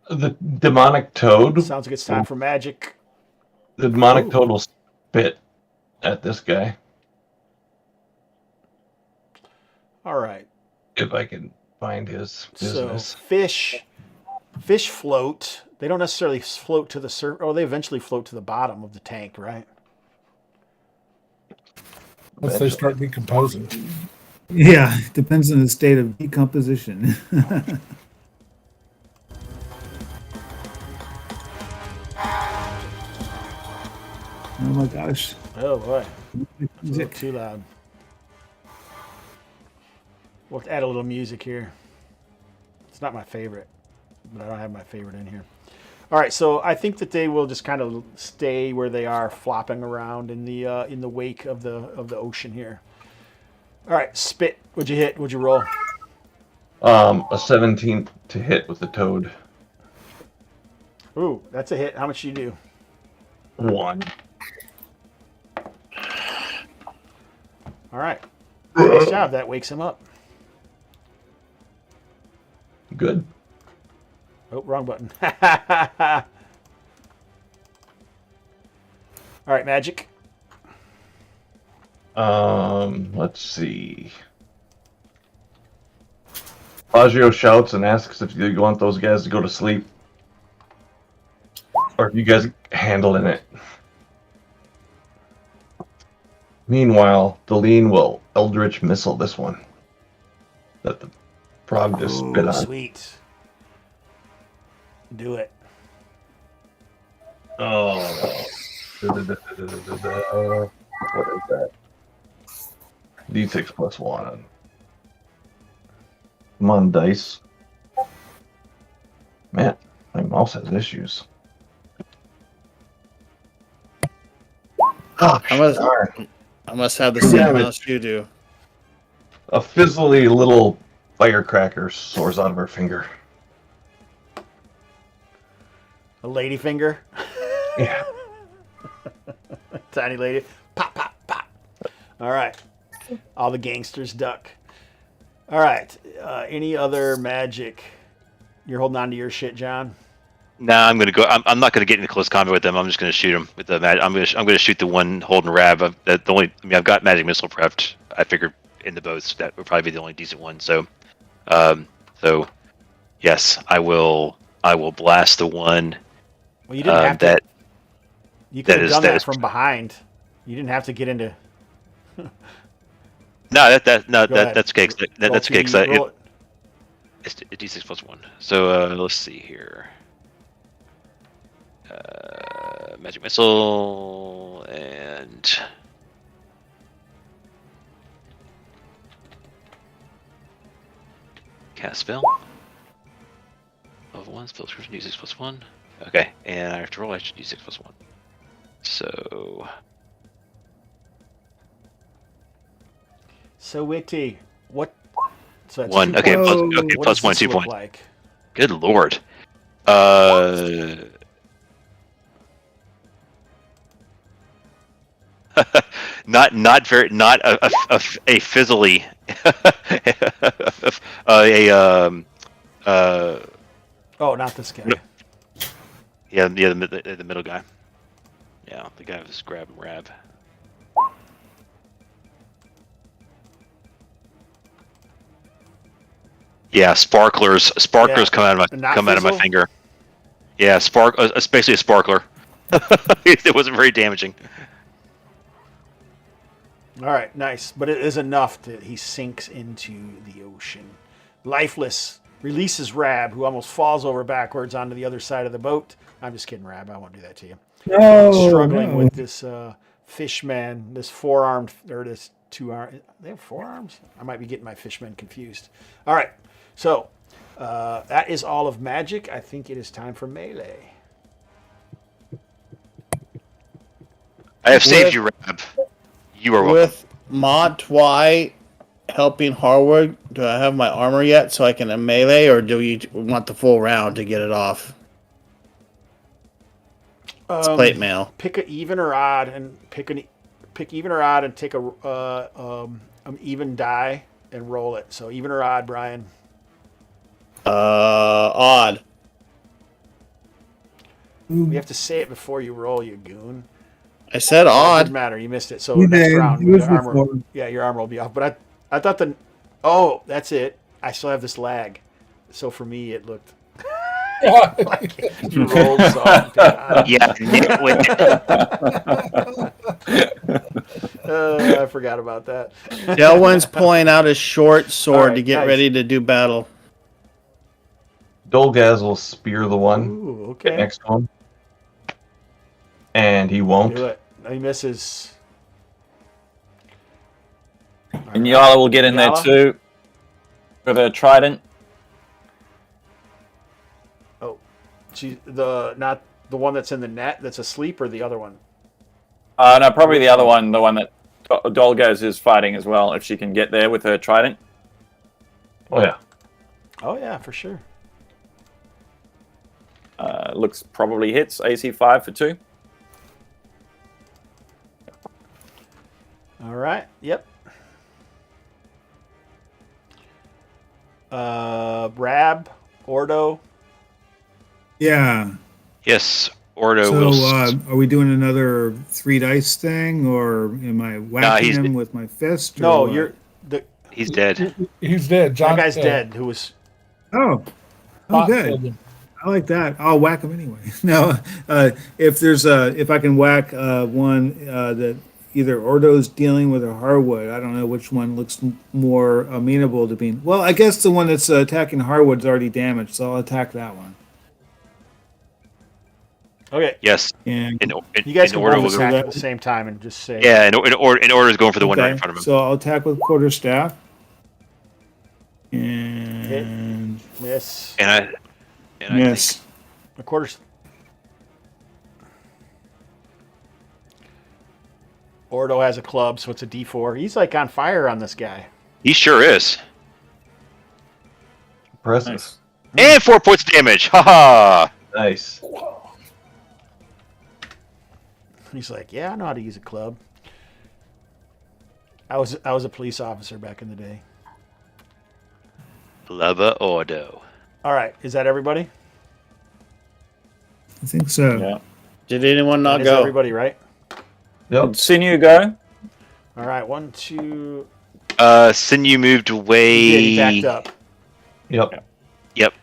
The demonic toad. Sounds like it's time for magic. The demonic toad will spit at this guy. All right. If I can find his business. So fish float. They don't necessarily float to the surface. Oh, they eventually float to the bottom of the tank, right? Once they start decomposing. Yeah, depends on the state of decomposition. Oh my gosh. Oh boy. Music too loud. We'll have to add a little music here. It's not my favorite, but I don't have my favorite in here. All right, so I think that they will just kind of stay where they are, flopping around in the wake of the ocean here. All right, spit. What'd you hit? What'd you roll? A 17 to hit with the toad. Ooh, that's a hit. How much do you do? 1. All right. Nice job. That wakes him up. Good. Oh, wrong button. All right, magic. Let's see. Baggio shouts and asks if you want those guys to go to sleep. Or if you guys handling it. Meanwhile, Deline will Eldritch Missile this one. That the frog just spit on. Sweet. Do it. Oh. What is that? D6 plus 1. Come on, dice. Man, my mouse has issues. Oh, I must have the same mouse you do. A fizzly little firecracker soars out of her finger. A lady finger. Yeah. Tiny lady. Pop, pop, pop. All right. All the gangsters duck. All right. Any other magic? You're holding on to your shit, John? Nah, I'm gonna go. I'm not gonna get into close combat with them. I'm just gonna shoot them with the I'm gonna shoot the one holding Rab. I've got magic missile prepped. I figured in the boats that would probably be the only decent one. So, yes, I will blast the one. Well, you didn't have to. You could have done that from behind. You didn't have to get into. That's okay. That's okay. It's a D6 plus 1. So let's see here. Magic missile and cast spell. Level 1 spell description D6 plus 1. Okay, and I have to roll actually D6 plus 1. So witty. What? So that's 1. Okay, plus 1, 2 points. Like? Good lord. Not a fizzly Oh, not this guy. Yeah, the middle guy. Yeah, the guy was grabbing Rab. Yeah, sparklers come out of my finger. Yeah, basically a sparkler. It wasn't very damaging. All right, nice. But it is enough that he sinks into the ocean. Lifeless, releases Rab, who almost falls over backwards onto the other side of the boat. I'm just kidding, Rab. I won't do that to you. Struggling with this fishman, this four-armed, or this two-armed. They have four arms? I might be getting my fishmen confused. All right, so that is all of magic. I think it is time for melee. I have saved you, Rab. You are welcome. With Mod Twy helping Harwood, do I have my armor yet so I can melee, or do you want the full round to get it off? It's plate mail. Pick an even or odd, and pick even or odd, and take an even die and roll it. So even or odd, Brian. Odd. You have to say it before you roll, you goon. I said It odd. doesn't matter. You missed it. So next round, your armor. Yeah, your armor will be off. But I thought oh, that's it. I still have this lag. So for me, it looked like you rolled soft. Yeah, I forgot about that. Delwyn's pulling out his short sword to get ready to do battle. Dolgaz will spear the one okay. next to him. And he won't. Do it. He misses. And Yala will get in there too. With her trident. Oh. Not the one that's in the net that's asleep, or the other one? No, probably the other one, the one that Dolgaz is fighting as well, if she can get there with her trident. Oh yeah. Oh yeah, for sure. Looks probably hits AC 5 for 2. All right. Yep. Rab, Ordo. Yeah. Yes, Ordo So, will. are we doing another 3 dice thing, or am I whacking he's- him with my fist? Or No, what? you're the He's dead. He's dead. John, that guy's dead. Who was? Oh, Spot good. killed him. I like that. I'll whack him anyway. No, if I can whack one that either Ordo's dealing with or Harwood, I don't know which one looks more amenable to being. Well, I guess the one that's attacking Harwood's already damaged, so I'll attack that one. Okay. Yes. And You guys can Ordo both will attack go- at the same time and just say. Yeah, and Ordo is going for the one right okay, in front of him. so I'll attack with quarterstaff. And Miss. And I miss. A quarter. Ordo has a club, so it's a D4. He's like on fire on this guy. he sure is. Impressive. Nice. And 4 points of damage. Haha. Nice. He's like, yeah, I know how to use a club. I was a police officer back in the day. Lava Ordo. All right, is that everybody? I think so. Yeah. Did anyone not That is go? everybody, right? Yep. Sinew go. All right, 1, 2. Sinew moved away. He backed up, Yep. Yep.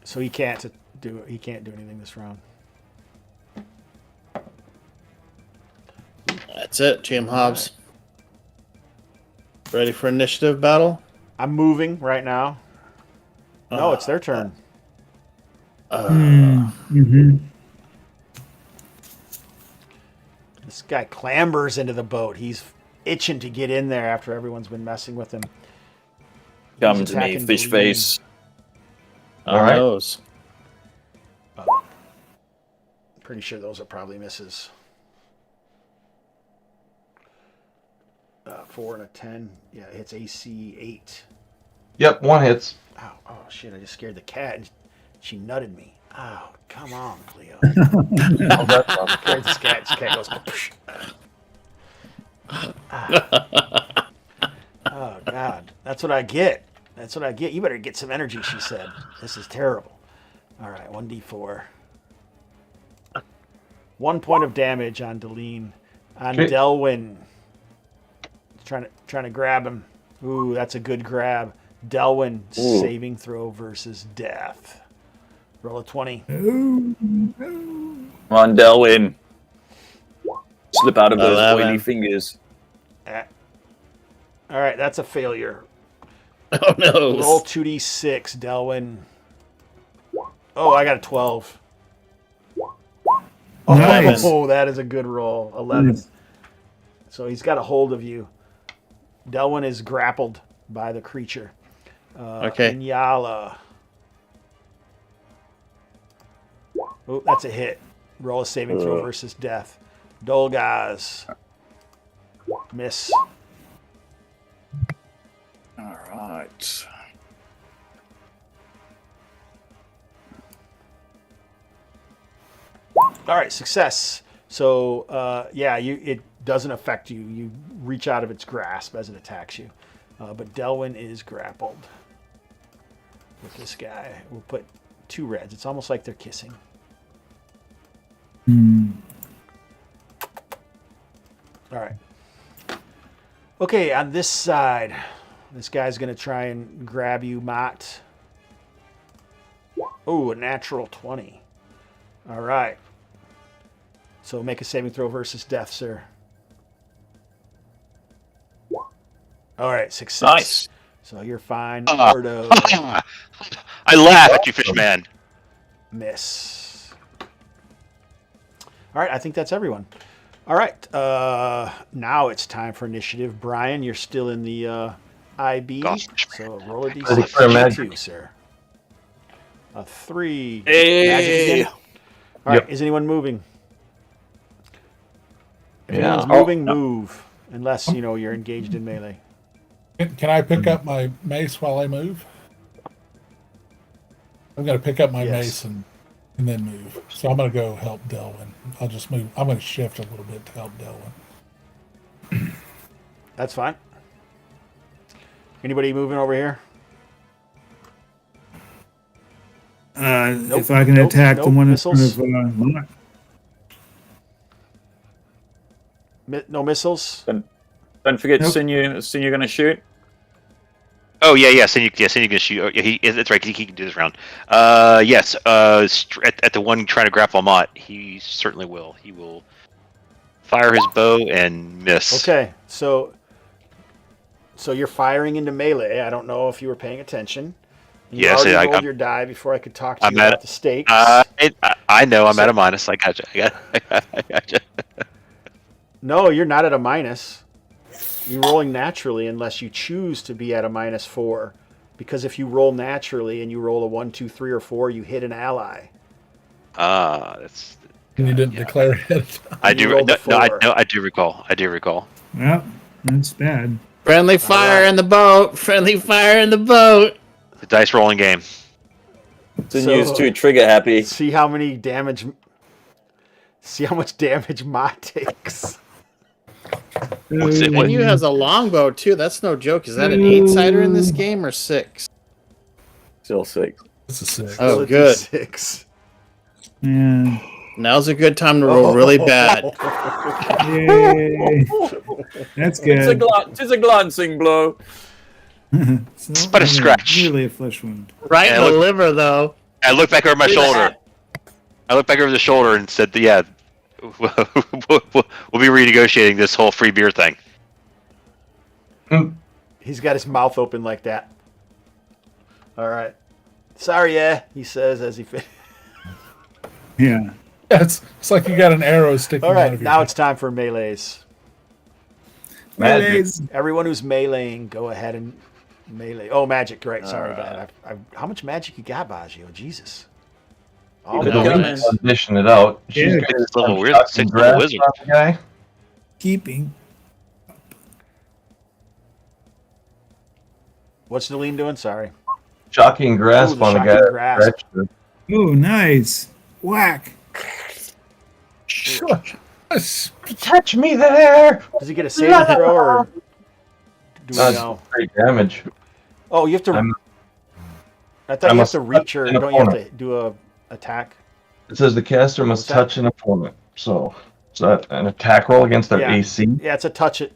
so he can't do anything this round. That's it, Jim Hobbs. Ready for initiative battle? I'm moving right now. No, it's their turn. Mm-hmm. This guy clambers into the boat. He's itching to get in there after everyone's been messing with him. Come He's to me, attacking fish the face. All right. Those. Pretty sure those are probably misses. 4 and a 10. Yeah, it hits AC 8. Yep. One hits. Oh shit! I just scared the cat. And she nutted me. Oh, come on, Cleo. Scared this cat. This cat goes. Oh God, that's what I get. That's what I get. You better get some energy, she said. This is terrible. All right, 1d4. 1 point of damage on Deline. On Okay. Delwyn. Trying to grab him. Ooh, that's a good grab. Delwyn saving throw versus death. Roll a 20. Come on, Delwyn. Slip out of those 11. oily fingers. All right, that's a failure. Oh no. Roll 2d6, Delwyn. Oh, I got a 12. Nice. Oh, that is a good roll. 11. So he's got a hold of you. Delwyn is grappled by the creature. Okay. Inyala. Oh, that's a hit. Roll a saving throw versus death. Dolgaz. Miss. All right. All right, success. So, yeah, it doesn't affect you. You reach out of its grasp as it attacks you. But Delwyn is grappled with this guy. We'll put 2 reds. It's almost like they're kissing. All right. Okay, on this side, this guy's going to try and grab you, Mott. Oh, a natural 20. All right. So make a saving throw versus death, sir. All right, success. Nice. So you're fine. Ah. Ordo, I laugh at you, Fishman. miss. All right, I think that's everyone. All right, now it's time for initiative. Brian, you're still in the IB, Gosh. so roll a Ready for a d6. magic. 2, sir. A 3. Hey. Magic again? All right, Yep. is anyone moving? If Yeah. anyone's moving, move. Unless, you're engaged in melee. Can I pick up my mace while I move? I'm going to pick up my Yes. mace and then move. So I'm going to go help Delwyn. I'll just move. I'm going to shift a little bit to help Delwyn. That's fine. Anybody moving over here? If I can attack the one in missiles. front of Mott. No missiles? Don't forget, Nope. Sinew going to shoot? Oh yeah. Sinew can shoot. Oh, yeah, that's right. He can do this round. Yes. At the one trying to grapple Mott, he certainly will. He will fire his bow and miss. Okay, so you're firing into melee. I don't know if you were paying attention. You Yes, already I- rolled I'm- your die before I could talk to I'm you at- about the stakes. I know. I'm at a minus. I gotcha. I gotcha. No, you're not at a minus. You're rolling naturally unless you choose to be at a -4. Because if you roll naturally and you roll a 1, 2, 3, or 4, you hit an ally. That's. And you didn't declare it. I You do. rolled a No, 4. I do recall. I do recall. Well, that's bad. Friendly fire right. in the boat. Friendly fire in the boat. The dice rolling game. Sinew's So- too trigger happy. See how much damage Mott takes. What's it- And you has a longbow too. That's no joke. Is that an 8-sider in this game or 6? Still 6. It's a 6. Oh, Still a good. D6. Yeah. Now's a good time to roll really bad. Yay. That's good. It's a glancing blow. So, But a scratch. Nearly a flesh wound. Right Yeah, in the look- liver, though. I looked back over my shoulder. I looked back over the shoulder and said, "Yeah, we'll be renegotiating this whole free beer thing." He's got his mouth open like that. All right. Sorry, yeah, he says as he finishes. Yeah. It's like you got an arrow sticking All out right, of your now head. it's time for melees. Magic. Everyone who's meleeing, go ahead and melee. Oh, magic, right. Sorry about that. How much magic you got, Baggio? Jesus. Oh, You The know, man. lead is dishing it out. She's Yeah. got Six level some wizard- shocking six level grasp wizard. on the guy. Keeping. What's Deline doing? Sorry. Shocking grasp Ooh, the on the shocking guy. grasp. Stretched her. Oh, nice. Whack. Touch me there. Does he get a saving throw or do we That's know? great damage. Oh, you have to. I'm- I thought I you have must to reach her. touch an Don't you have to opponent. do a attack? It says the caster must What's that? touch an opponent. So, is that an attack roll against their Yeah. AC? Yeah, it's a touch it.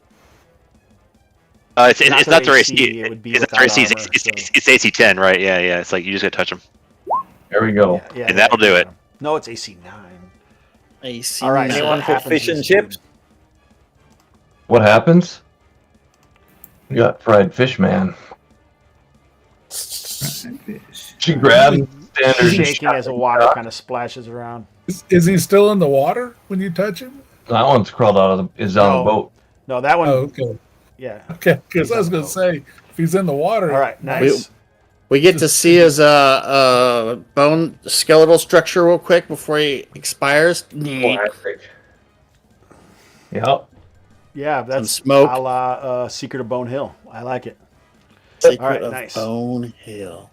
It's not their AC. It would be It's not their without AC. armor, It's AC 10, right? Yeah. It's like you just gotta touch them. There we go. Yeah, And that'll do it. No, it's AC 9. AC. All right. so Anyone what for happens fish and is- chips? What happens? You got fried fish, man. She grabs standard. Shaking as the water shot. kind of splashes around. Is he still in the water when you touch him? That one's crawled out of the, is on No. the boat. No, that one. Oh, okay. Yeah. Okay, because I was going to say, if he's in the water. All right. Nice. We get to see his bone skeletal structure real quick before he expires. Classic. Yep. Yeah, that's smoke. a la Secret of Bone Hill. I like it. Secret All right, of nice. Bone Hill.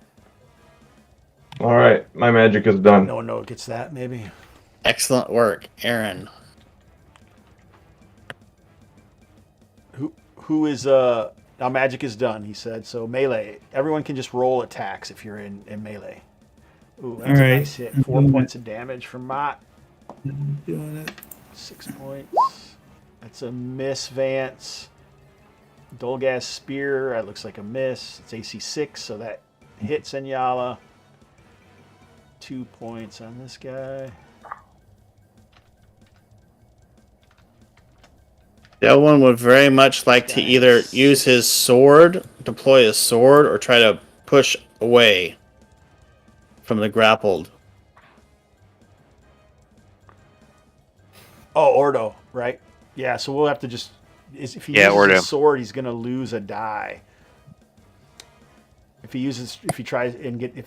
All right, my magic is done. No one gets that, maybe. Excellent work, Aaron. Who is now magic is done, he said. So melee. Everyone can just roll attacks if you're in melee. Ooh, that's All a right. nice hit. 4 points of damage from Mott. Doing it. 6 points. That's a miss, Vance. Dolgas Spear, that looks like a miss. It's AC 6, so that hits Enyala. 2 points on this guy. The other one would very much like to either use his sword, deploy his sword, or try to push away from the grappled. Oh, Ordo, right? Yeah, so we'll have to just... If he Yeah, uses Ordo. his sword, he's going to lose a die. If he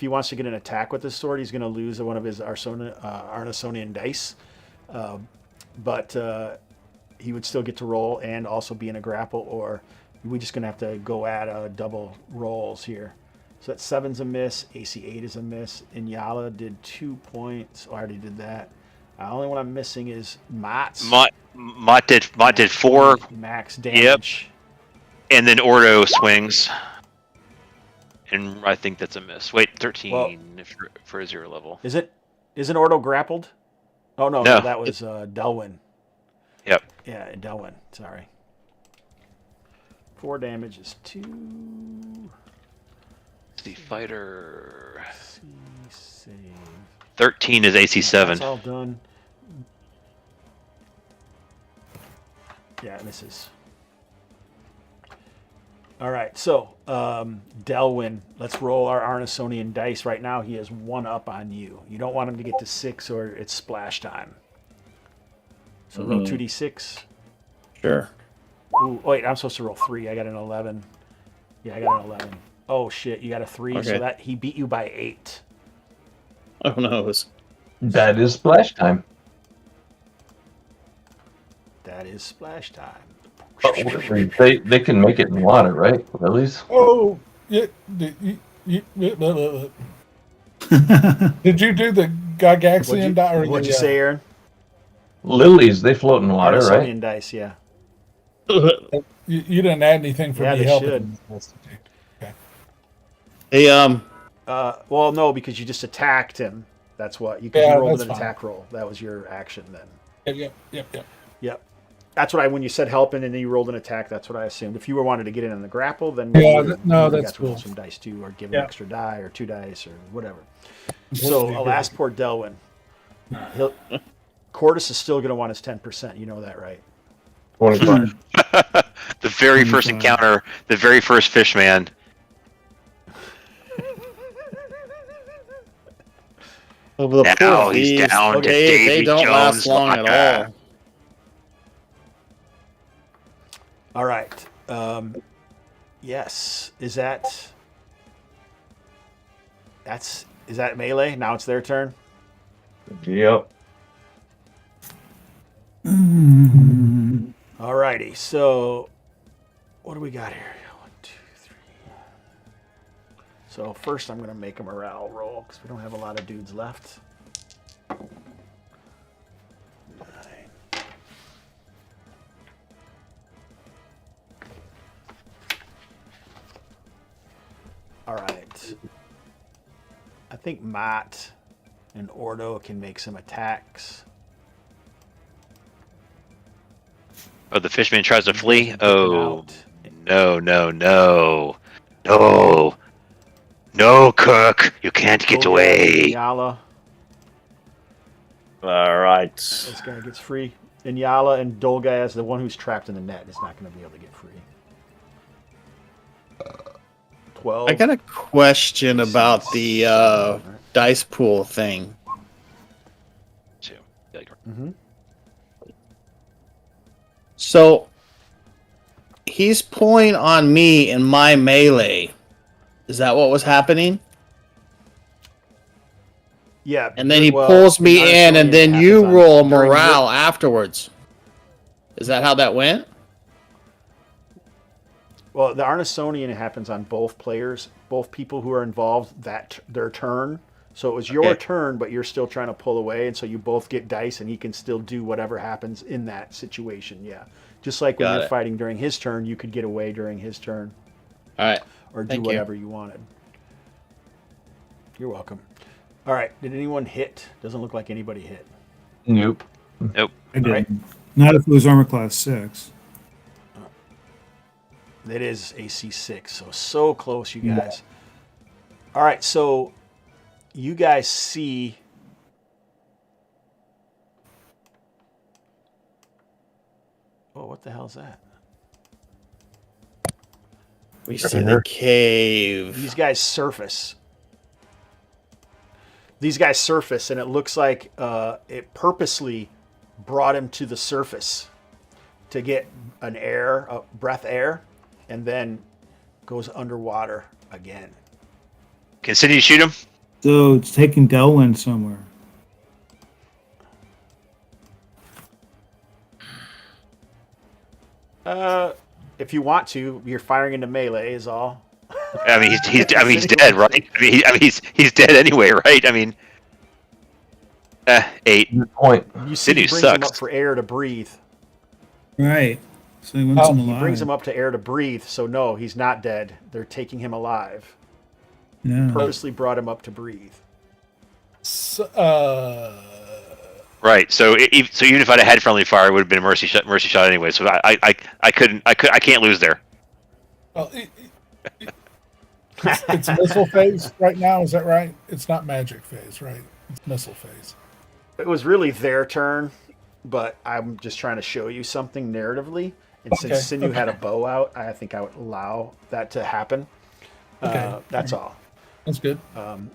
wants to get an attack with his sword, he's going to lose one of his Arnisonian dice. But he would still get to roll and also be in a grapple, or we're just going to have to go at double rolls here. So that 7's a miss, AC 8 is a miss. Inyala did 2 points. Oh, I already did that. The only one I'm missing is Mott's. Mott did 4, Max damage. and then Ordo swings, and I think that's a miss. Wait, 13 for a 0 level. Isn't Ordo grappled? Oh no, No. that was Delwyn. Yep. Yeah, Delwyn. Sorry. 4 damage is 2. The fighter. C save. 13 is AC 7. That's all done. Yeah, misses. All right, so Delwyn, let's roll our Arnisonian dice. Right now, he has 1 up on you. You don't want him to get to 6 or it's splash time. So roll 2d6. Sure. Ooh, wait, I'm supposed to roll 3. I got an 11. Yeah, I got an 11. Oh, shit, you got a 3, so Okay. that he beat you by 8. Oh no. That is splash time. That is splash time. Oh, they can make it in water, right? Lilies? Oh, yeah. Did you do the Gygaxian die? What'd you say, Aaron? Lilies, they float in water, right? Arnisonian dice, yeah. You didn't add anything for Yeah, me they helping. Hey, Well, no, because you just attacked him. That's what you rolled that's an fine. attack roll. That was your action then. Yep. Yep. That's what when you said helping and then you rolled an attack, that's what I assumed. If you were wanted to get in on the grapple, then Yeah, you no, got that's to roll cool. some dice too, or give an Yeah. extra die or 2 dice or whatever. So alas, poor Delwyn. Cordis is still going to want his 10%. You know that, right? 25. The very first 25. encounter, the very first fish man. the Now poor he's thieves, down to they Davy don't last Jones' long at locker. all. All right. Yes. Is that melee? Now it's their turn. Yep. All righty. So what do we got here? 1, 2, 3. So first, I'm going to make a morale roll because we don't have a lot of dudes left. 9. All right. I think Matt and Ordo can make some attacks. Oh, the fishman tries to flee? Take them Oh, out. no. No, Kirk, you can't get Golgaz, away. Yala. All right. This guy gets free. And Yala and Dolgaz, the one who's trapped in the net, is not going to be able to get free. 12. I got a question about the dice pool thing. Mhm. So he's pulling on me in my melee. Is that what was happening? Yeah. And then he well, pulls me in, and Arnisonian then happens you on- roll during morale afterwards. Is that how that went? Well, the Arnisonian happens on both players, both people who are involved, their turn. So it was your turn, but you're still trying to pull away, and so you both get dice, and he can still do whatever happens in that situation. Yeah, just like when Got you're it. fighting during his turn, you could get away during his turn All right. or do Thank you. whatever you wanted. You're welcome. All right, did anyone hit? Doesn't look like anybody hit. Nope. I didn't. Right. Not if it was armor class 6. It is AC 6, so close, you guys. All right, so you guys see oh, what the hell is that? We see the cave. These guys surface. And it looks like it purposely brought him to the surface to get an breath air, and then goes underwater again. Can Cindy shoot him? So it's taking Delwyn somewhere. If you want to, you're firing into melee is all. I mean, he's dead, right? He's dead anyway, right? I mean, 8. Good point. You see, he Sinew brings him sucks. up for air to breathe. Right. So he wants him He alive. brings him up to air to breathe, so no, he's not dead. They're taking him alive. Yeah. Purposely brought him up to breathe. So, Right, Right. So so even if I'd had friendly fire, it would have been a mercy shot anyway. So I can't lose there. Well, it's missile phase right now. Is that right? It's not magic phase, right? It's missile phase. It was really their turn, but I'm just trying to show you something narratively. And since Sinew had a bow out, I think I would allow that to happen. That's all. That's good.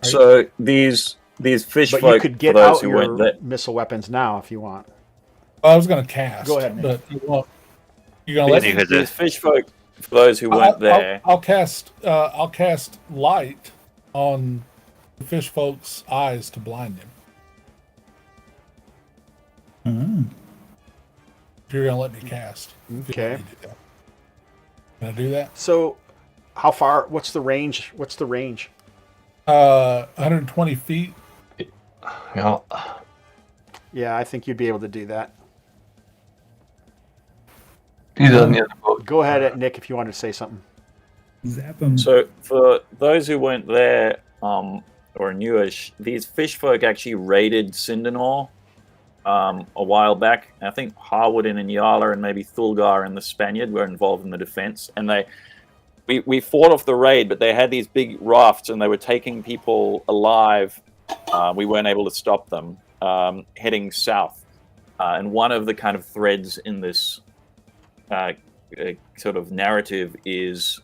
So these fish But folk, you could get for those out who your went there, missile weapons now if you want. I was going to cast. Go ahead, Nick. But you won't. You going to let me? these fish folk, for those who weren't there, I'll cast light on the fish folks' eyes to blind him. If you're going to let me cast. Okay. Can I do that? So, how far? What's the range? 120 feet. Yeah. Yeah, I think you'd be able to do that. He's on the other boat. Go ahead, Nick, if you wanted to say something. Zap him. So for those who weren't there or newish, these fish folk actually raided Sindanor a while back. I think Harwood and Inyala and maybe Thulgar and the Spaniard were involved in the defense, and we fought off the raid, but they had these big rafts and they were taking people alive. We weren't able to stop them heading south, and one of the kind of threads in this sort of narrative is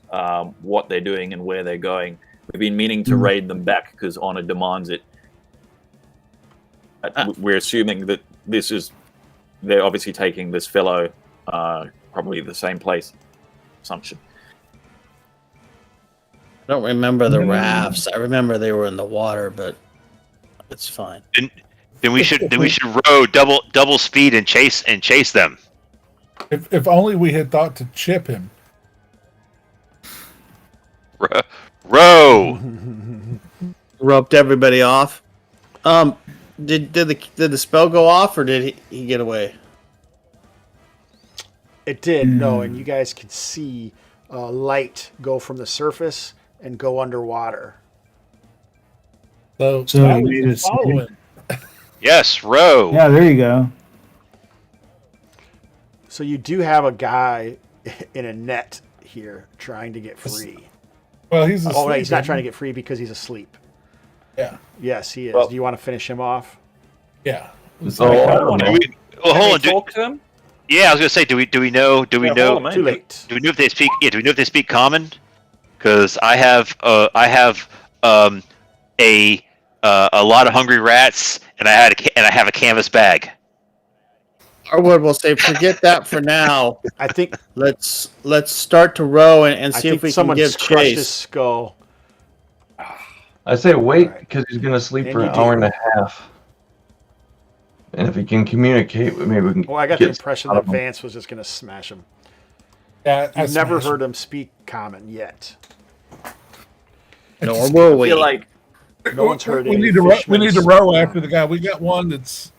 what they're doing and where they're going. We've been meaning to raid them back because honor demands it. We're assuming that they're obviously taking this fellow probably the same place. Assumption. I don't remember the rafts. I remember they were in the water, but it's fine. Then we should row double speed and chase them. If only we had thought to chip him. Row. Roped everybody off. Did the spell go off or did he get away? It did, no, and you guys could see light go from the surface and go underwater. So So I he was made us- following. Yes, row. Yeah, there you go. So you do have a guy in a net here trying to get free. Well, he's asleep. Oh, no, he's not trying to get free because he's asleep. Yeah. Yes, he is. Well- Do you want to finish him off? Yeah. So, I don't know. Well, hold on. Talk to him. Yeah, I was gonna say, do we know? Yeah, hold on, man. Too late. Do we know if they speak? Yeah, do we know if they speak common? Because I have a lot of hungry rats, and I have a canvas bag. Harwood will say, forget that for now. I think Let's start to row and I see if think we can someone's give crushed his chase. skull. I say wait Alright. because he's gonna sleep And for you an do. hour and a half. And if he can communicate, maybe we can. Well, I got the get impression out that of him. Vance was just going to smash him. Yeah, I've never heard him speak common yet. Nor will I we. feel like No one's heard we any need to we fishermen need to speak row common. after the guy. We got one that's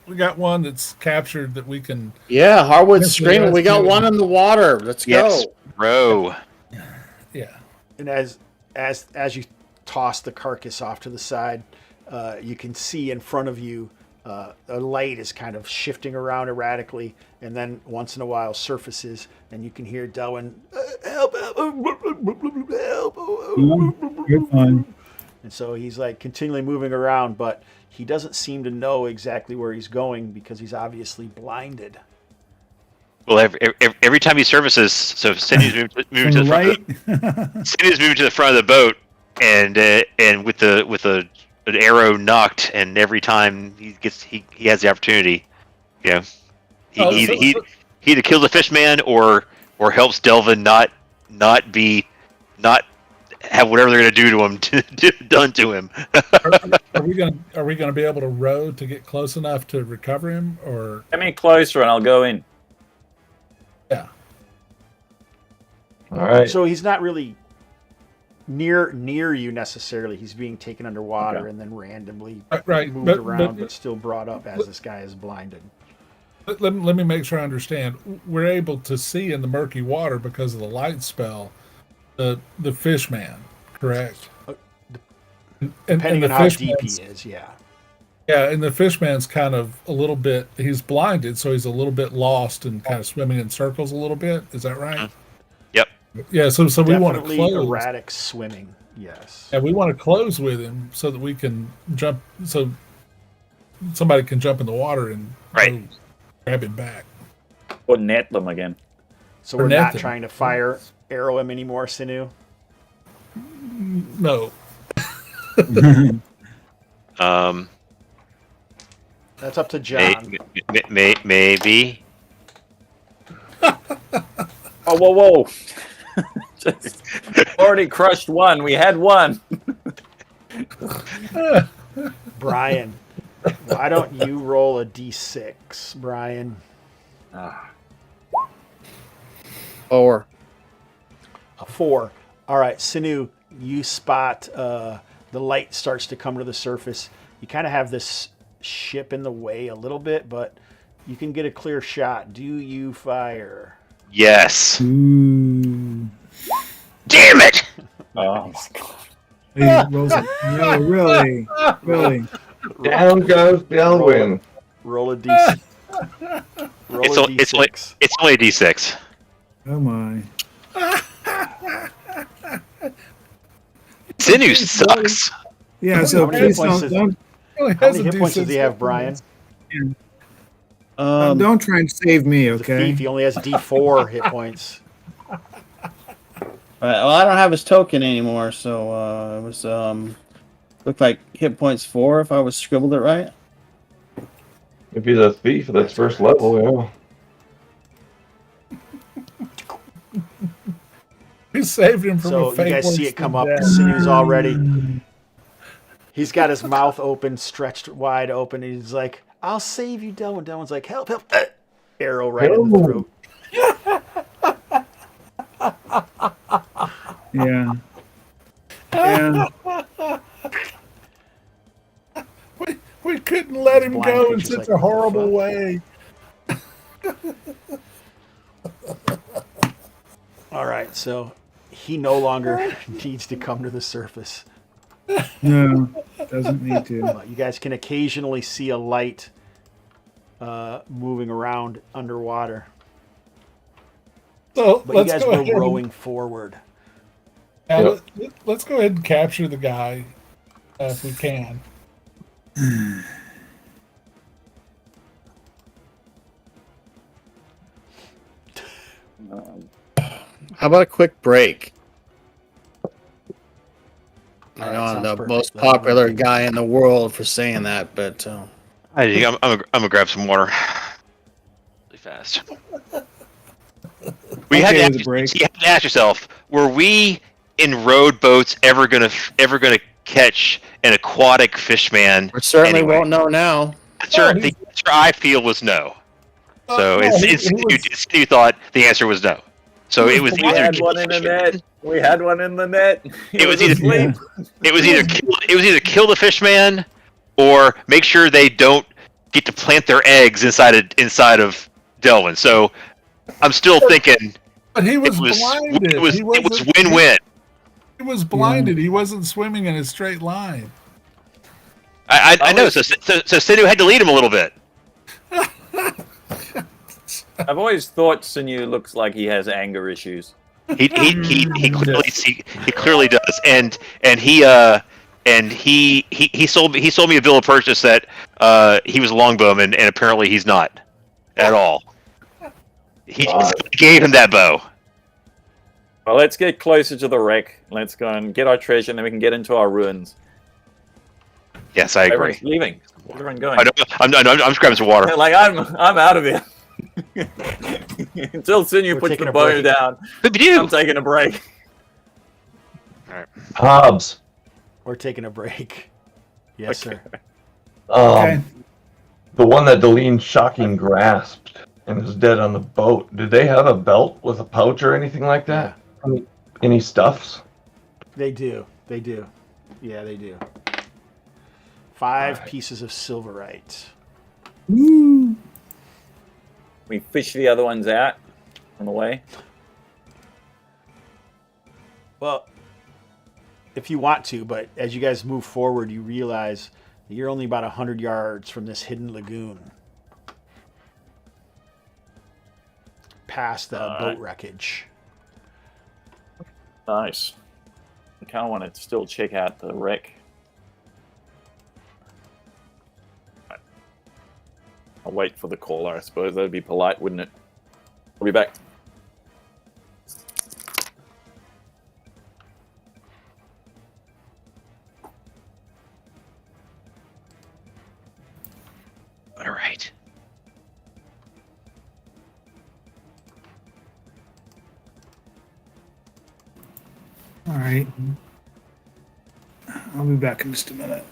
captured that we can. Yeah, Harwood's Yes, screaming. We got yes. one in the water. Let's Yes, go. row. Yeah. And as you toss the carcass off to the side, you can see in front of you a light is kind of shifting around erratically, and then once in a while surfaces, and you can hear Delwyn, help, help. You're fine. And so he's like continually moving around, but he doesn't seem to know exactly where he's going because he's obviously blinded. Well, every time he surfaces, so Cindy's moving to the front. Cindy's moving to the front of the boat, and with an arrow knocked, and every time he has the opportunity, you know, he either kills the fish man or helps Delvin not have whatever they're gonna do to him done to him. Are we gonna be able to row to get close enough to recover him, or get me closer and I'll go in. yeah? All right. So he's not really near you necessarily. He's being taken underwater Okay. and then randomly Right, moved but around, but still brought up as this guy is blinded. let me make sure I understand. We're able to see in the murky water because of the light spell, the fish man, correct? Depending the on how fish deep he man's- is, yeah. Yeah, and the fishman's kind of a little bit. He's blinded, so he's a little bit lost and kind of swimming in circles a little bit. Is that right? Yep. Yeah. So we want to Definitely close. erratic swimming. Yes. Yeah, we want to close with him so that we can jump. So somebody can jump in the water and Right. go grab him back. Or net them again. So Or we're not nothing. trying to arrow him anymore, Sinu. No. That's up to John. Maybe. Oh, whoa. Just already crushed one. We had one. Brian, why don't you roll a d6, Brian? 4. A 4. All right, Sinu, you spot the light starts to come to the surface. You kind of have this ship in the way a little bit, but you can get a clear shot. Do you fire? Yes. Ooh. Damn it! Oh my god. He rolls it. No, really. Really. Down goes the Elwyn. Roll a d6. Roll It's a only, d6. it's only a D6. Oh my. Sinew sucks. Yeah, so How many hit please points don't How many hit points does he have, Brian? don't try and save me, The okay? thief, he only has d4 hit points. Well, I don't have his token anymore, so it was looked like hit points 4 if I was scribbled it right. If he's a thief, that's first level, yeah. He saved him from So a you fate guys see worse it come than up. death. Sinew's already. He's got his mouth open, stretched wide open. And he's like, "I'll save you, Delwyn." Delwyn's like, "Help, help!" Arrow right in the throat. Yeah. Yeah. We couldn't let him Blind go in creature's such like, a horrible "What way. All right, so he no longer needs to come to the surface. No, doesn't need to. You guys can occasionally see a light moving around underwater, So but you let's guys go were ahead. rowing forward. Let's go ahead and capture the guy if we can. How about a quick break? I All know right, I'm sounds the perfect. most That'll popular work. guy in the world for saying that, but I'm gonna grab some water. Really fast. Okay had with the break. you have to ask yourself: were we in rowed boats ever gonna catch an aquatic fishman? we certainly anyway? won't know now. The answer I feel was no. So no, you thought the answer was no. So it was We either had one in the net. We had one in the net. He It was was either- asleep. It was either kill the fishman or make sure they don't get to plant their eggs inside of Delwyn. So I'm still thinking But he was, it was blinded. it was He it was wasn't- win-win. He was blinded. He wasn't swimming in a straight line. I know. So Sinew had to lead him a little bit. I've always thought Sinew looks like he has anger issues. He clearly does, and he sold me a bill of purchase that he was a longbowman, and apparently he's not at all. He gave him that bow. Well, let's get closer to the wreck. Let's go and get our treasure, and then we can get into our ruins. Yes, I agree. Everyone's leaving. Where's everyone going? I'm just grabbing some water. Like I'm out of here. Until Sinew We're puts taking the a bow break. down. I'm taking a break. Hobbs. We're taking a break. Yes, sir. Okay. The one that Deline shocking grasped and is dead on the boat. Did they have a belt with a pouch or anything like that? Any stuffs? They do. They do. Yeah, they do. 5 pieces of silverite. Woo. We fish the other ones out on the way. Well, if you want to, but as you guys move forward, you realize You're only about 100 yards from this hidden lagoon. Past the boat wreckage. Nice. I kind of want to still check out the wreck. I'll wait for the caller, I suppose. That'd be polite, wouldn't it? I'll be back. All right. All right. I'll be back in just a minute.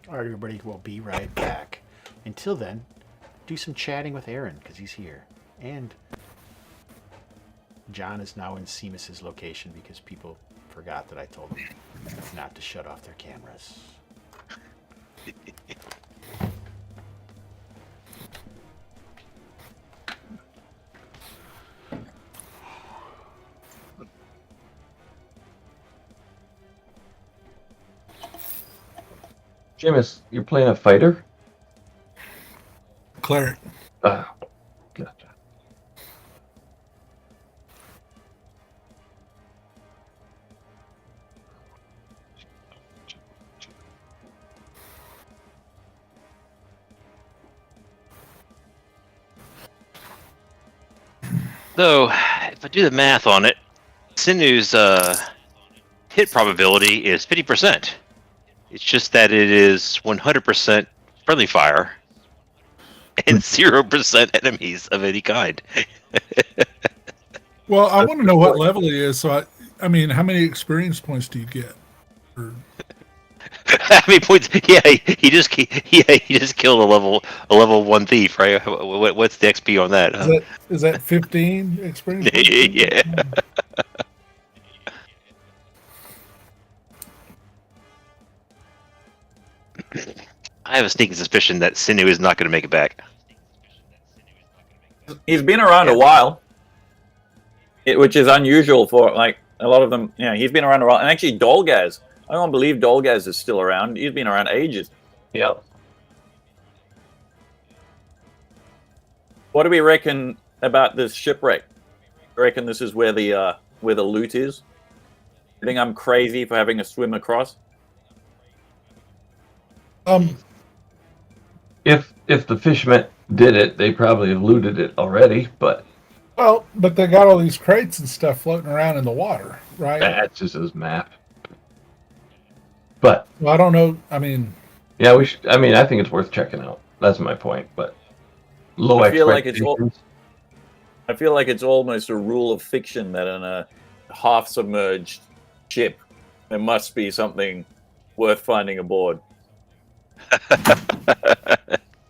All right, everybody, we'll be right back. Until then, do some chatting with Aaron, because he's here. And John is now in Seamus's location because people forgot that I told them not to shut off their cameras. Seamus, you're playing a fighter? Cleric. Gotcha. So, if I do the math on it, Sinu's hit probability is 50%. It's just that it is 100% friendly fire and 0% enemies of any kind. Well, I want to know what level he is. So, I mean, how many experience points do you get? Or... How many points? Yeah, he just killed a level 1 thief, right? What's the XP on that? Huh? Is that 15 experience points? Yeah. I have a sneaking suspicion that Sinu is not going to make it back. He's been around a while, which is unusual for like a lot of them. Yeah, he's been around a while. And actually, Dolgaz, I don't believe Dolgaz is still around. He's been around ages. Yep. What do we reckon about this shipwreck? I reckon this is where the loot is. You think I'm crazy for having to swim across? If the fishermen did it, they probably have looted it already, but Well, but they got all these crates and stuff floating around in the water, right? that's just his map. But Well, I don't know. I mean, yeah, we should. I mean, I think it's worth checking out. That's my point. But low I feel like expectations. I feel like it's almost a rule of fiction that in a half-submerged ship, there must be something worth finding aboard.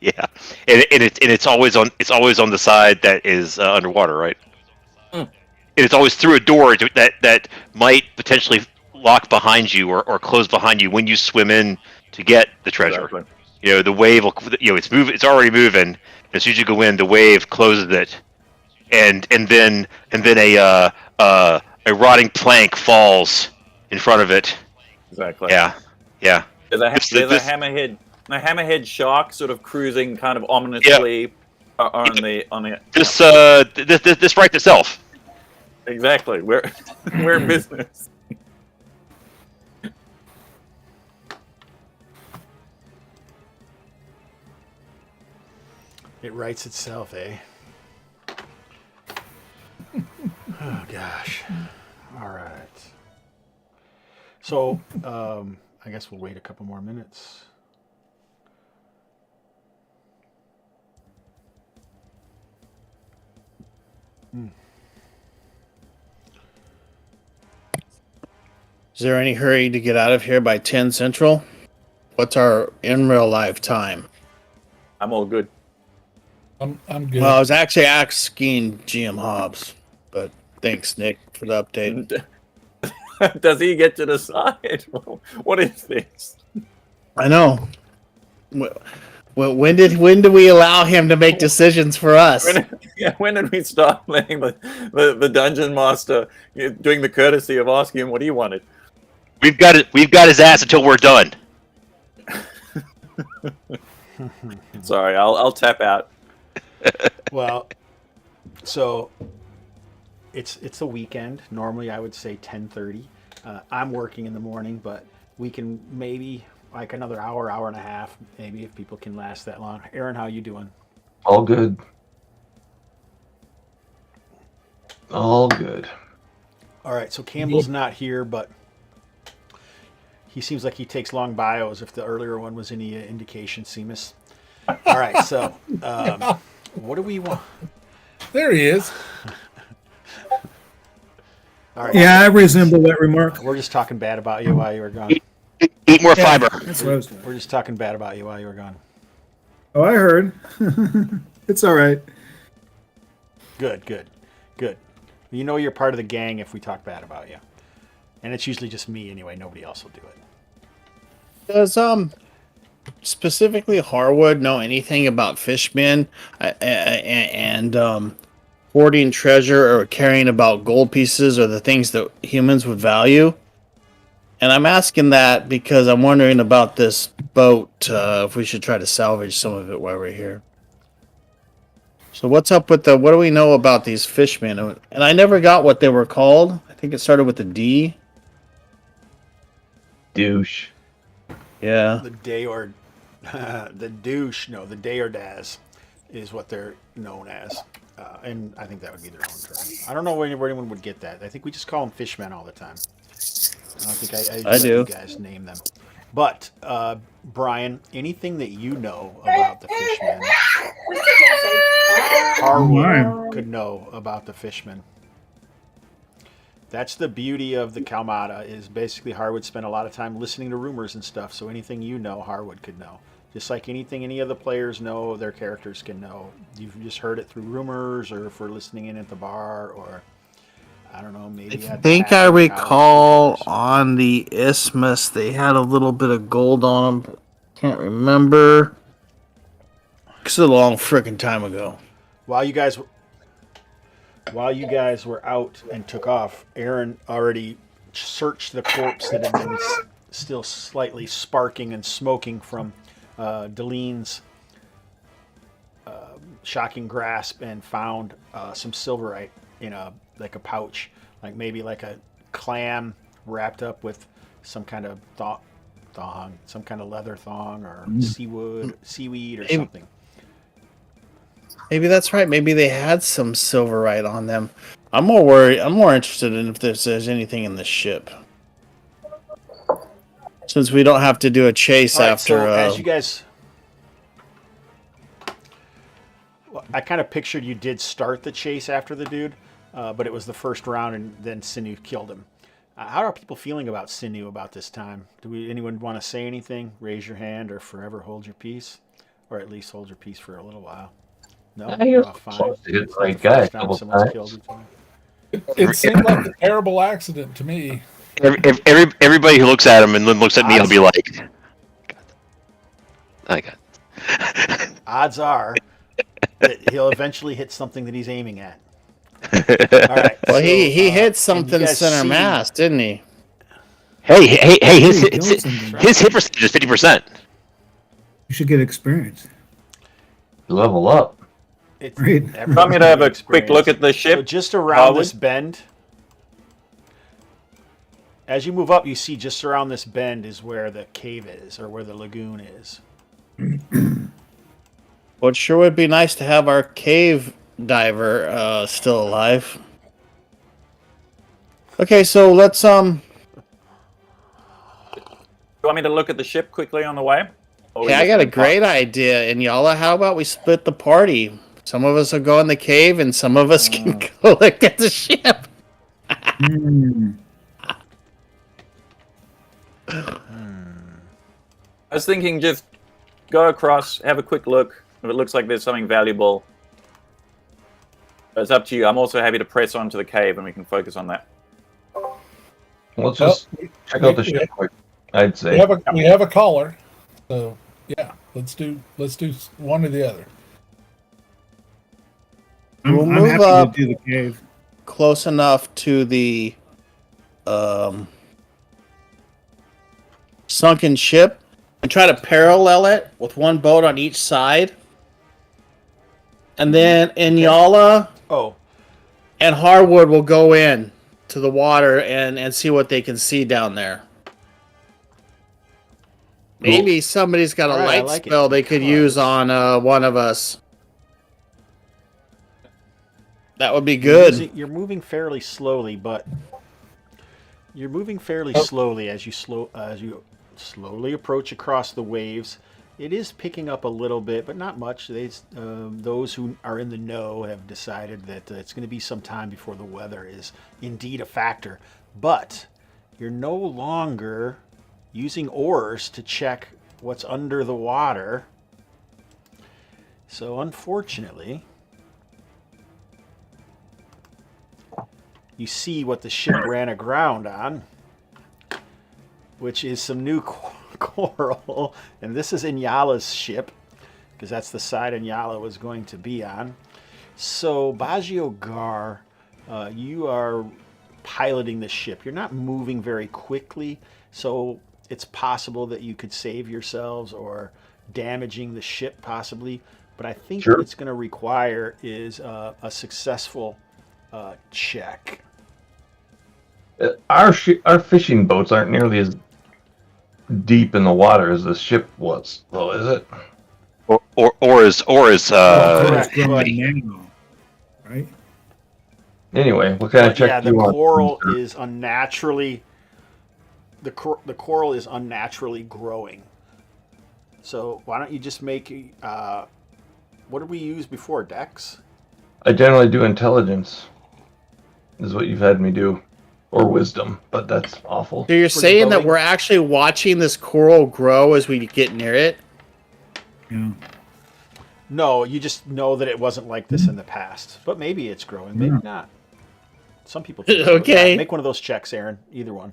Yeah, and it's always on the side that is underwater, right? Mm. And it's always through a door that might potentially lock behind you or close behind you when you swim in to get the treasure. Exactly. You know, the wave will, it's already moving. As soon as you go in, the wave closes it, and then a rotting plank falls in front of it. Exactly. Yeah. There's a hammerhead shark sort of cruising kind of ominously on the. This wrecked itself. Exactly. We're in business. It writes itself, eh? Oh, gosh. All right. So, I guess we'll wait a couple more minutes. Is there any hurry to get out of here by 10 Central? What's our in real life time? I'm all good. I'm good. Well, I was actually asking GM Hobbs, but thanks, Nick, for the update. Does he get to decide? What is this? I know. Well, when did we allow him to make decisions for us? When did we start letting the dungeon master doing the courtesy of asking him what he wanted? We've got his ass until we're done. Sorry, I'll tap out. Well, so it's the weekend. Normally, I would say 10:30. I'm working in the morning, but we can maybe like another hour and a half, maybe if people can last that long. Aaron, how you doing? All good. All good. All right, so Campbell's not here, but he seems like he takes long bios. If the earlier one was any indication, Seamus. All right, so what do we want? There he is. All right, Yeah, I resemble that remark. we're just talking bad about you while you were gone. Eat more fiber. That's what I was doing. We're just talking bad about you while you were gone. Oh, I heard. It's all right. Good. You know you're part of the gang if we talk bad about you. And it's usually just me anyway. Nobody else will do it. Does specifically Harwood know anything about fishmen and hoarding treasure or caring about gold pieces or the things that humans would value? And I'm asking that because I'm wondering about this boat, if we should try to salvage some of it while we're here. So what's up with what do we know about these fishmen? And I never got what they were called. I think it started with a D. Douche. Yeah. The douche, no, the Dayordaz is what they're known as. And I think that would be their own term. I don't know where anyone would get that. I think we just call them fishmen all the time. I don't think I do. You guys name them. But, Brian, anything that you know about the fishmen, Harwood could know about the fishmen. That's the beauty of the Kalmatta, is basically Harwood spent a lot of time listening to rumors and stuff, so anything you know, Harwood could know. Just like anything any of the players know, their characters can know. You've just heard it through rumors or for listening in at the bar or, I don't know, maybe... I think I recall on the Isthmus they had a little bit of gold on them. Can't remember. It's a long freaking time ago. While you guys were out and took off, Aaron already searched the corpse that had been still slightly sparking and smoking from Delene's shocking grasp and found some silverite in a pouch, like maybe like a clam wrapped up with some kind of thong, some kind of leather thong or seaweed or something. Maybe that's right. Maybe they had some silverite on them. I'm more worried. I'm more interested in if there's anything in the ship. Since we don't have to do a chase after. So as you guys, I kind of pictured you did start the chase after the dude, but it was the first round, and then Sinew killed him. How are people feeling about Sinew about this time? Anyone want to say anything? Raise your hand, or forever hold your peace, or at least hold your peace for a little while. No, fine. It's like guy a couple times. It seemed like a terrible accident to me. Everybody who looks at him and then looks at me will be like, I got. Odds are that he'll eventually hit something that he's aiming at. All right. Well, he hit something center mass, didn't he? Hey! His hit percentage is 50%. You should get experience. Level up. Right. Want me to have a quick look at the ship? So just around this bend, as you move up, you see just around this bend is where the cave is, or where the lagoon is. Well, it sure would be nice to have our cave diver still alive. Okay, so let's you want me to look at the ship quickly on the way? Yeah, I got a great idea. Inyala, how about we split the party? Some of us will go in the cave, and some of us can go look at the ship. I was thinking just go across, have a quick look. If it looks like there's something valuable, it's up to you. I'm also happy to press on to the cave and we can focus on that. Let's just check out the ship quick, I'd say. We have a caller, so yeah, let's do one or the other. We'll I'm move happy up to do the cave. close enough to the sunken ship and try to parallel it with one boat on each side. And then Inyala and Harwood will go in to the water and see what they can see down there. Maybe somebody's got a light spell they could use on one of us. That would be good. You're moving fairly slowly, but you're moving fairly slowly as you slowly approach across the waves. It is picking up a little bit, but not much. Those who are in the know have decided that it's going to be some time before the weather is indeed a factor. But you're no longer using oars to check what's under the water. So unfortunately, you see what the ship ran aground on, which is some new coral. And this is Inyala's ship, because that's the side Inyala was going to be on. So, Baggio Gar, you are piloting the ship. You're not moving very quickly, so it's possible that you could save yourselves or damaging the ship possibly. But I think what it's going to require is a successful check. Our fishing boats aren't nearly as deep in the water as the ship was, though, is it? Or is right? Anyway, what kind of check do you want? The coral is unnaturally. The coral is unnaturally growing. So why don't you just make? What did we use before? Dex? I generally do intelligence. Is what you've had me do. Or wisdom, but that's awful. So you're saying that we're actually watching this coral grow as we get near it? Yeah. No, you just know that it wasn't like this in the past. But maybe it's growing, maybe not. Some people think so. Okay. Yeah, make one of those checks, Aaron. Either one.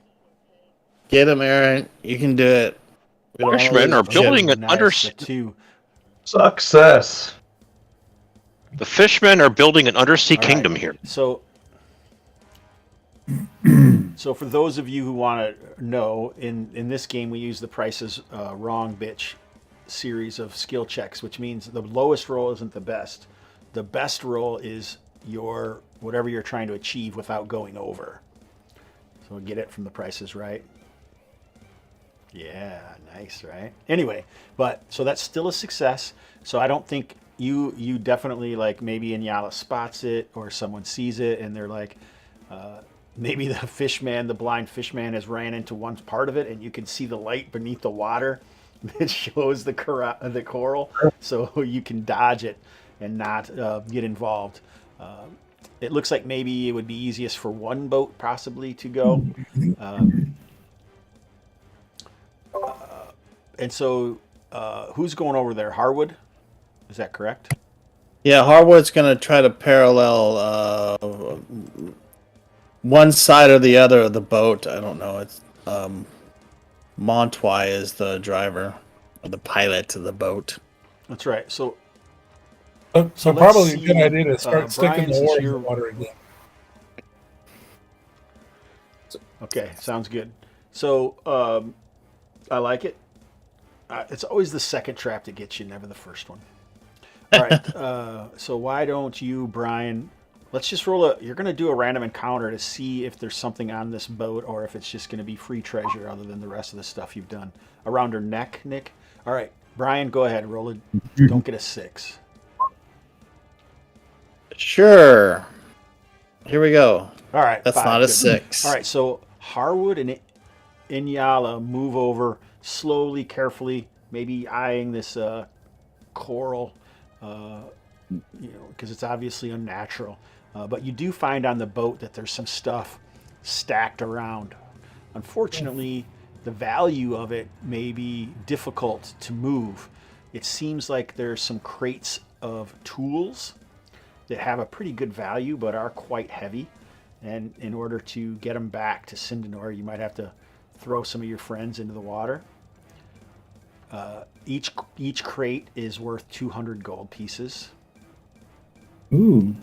Get him, Aaron. You can do it. Fishermen are building an Success. The fishmen are building an undersea kingdom here. So for those of you who want to know, in this game we use the Price is Wrong Bitch series of skill checks, which means the lowest roll isn't the best. The best roll is your whatever you're trying to achieve without going over. So we'll get it from the Price is Right. Yeah, nice, right? Anyway, but so that's still a success. So I don't think you definitely, like, maybe Inyala spots it or someone sees it and they're like, maybe the blind fishman has ran into one part of it and you can see the light beneath the water that shows the coral, so you can dodge it and not get involved. It looks like maybe it would be easiest for one boat possibly to go. And so who's going over there? Harwood? Is that correct? Yeah, Harwood's going to try to parallel one side or the other of the boat. I don't know. It's Montoy is the driver, or the pilot of the boat. That's right. So probably a good idea to start sticking the oar in the water again. Okay, sounds good. So I like it. It's always the second trap that gets you, never the first one. All right. So why don't you, Brian? Let's just roll you're going to do a random encounter to see if there's something on this boat or if it's just going to be free treasure other than the rest of the stuff you've done. Around her neck, Nick? All right. Brian, go ahead. Roll it. Don't get a 6. Sure. Here we go. All right. That's not a 6. All right. So Harwood and Inyala move over slowly, carefully, maybe eyeing this coral, because it's obviously unnatural. But you do find on the boat that there's some stuff stacked around. Unfortunately, the value of it may be difficult to move. It seems like there's some crates of tools that have a pretty good value but are quite heavy. And in order to get them back to Sindanor, you might have to throw some of your friends into the water. Each crate is worth 200 gold pieces. Ooh.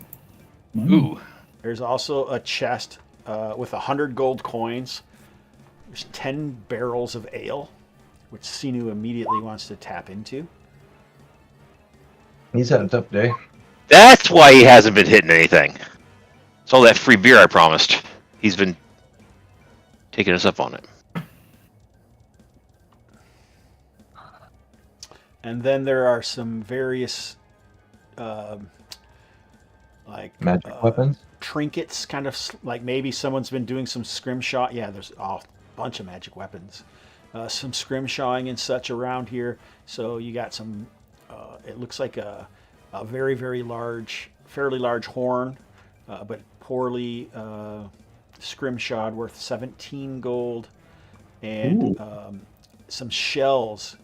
Money. Ooh. There's also a chest with 100 gold coins. There's 10 barrels of ale, which Sinu immediately wants to tap into. He's had a tough day. That's why he hasn't been hitting anything. It's all that free beer I promised. He's been taking us up on it. And then there are some various Magic weapons? trinkets, kind of like maybe someone's been doing some scrimshaw. Yeah, there's a bunch of magic weapons. Some scrimshawing and such around here. So you got some, it looks like a very, very large, fairly large horn, but poorly scrimshawed, worth 17 gold. And some shells.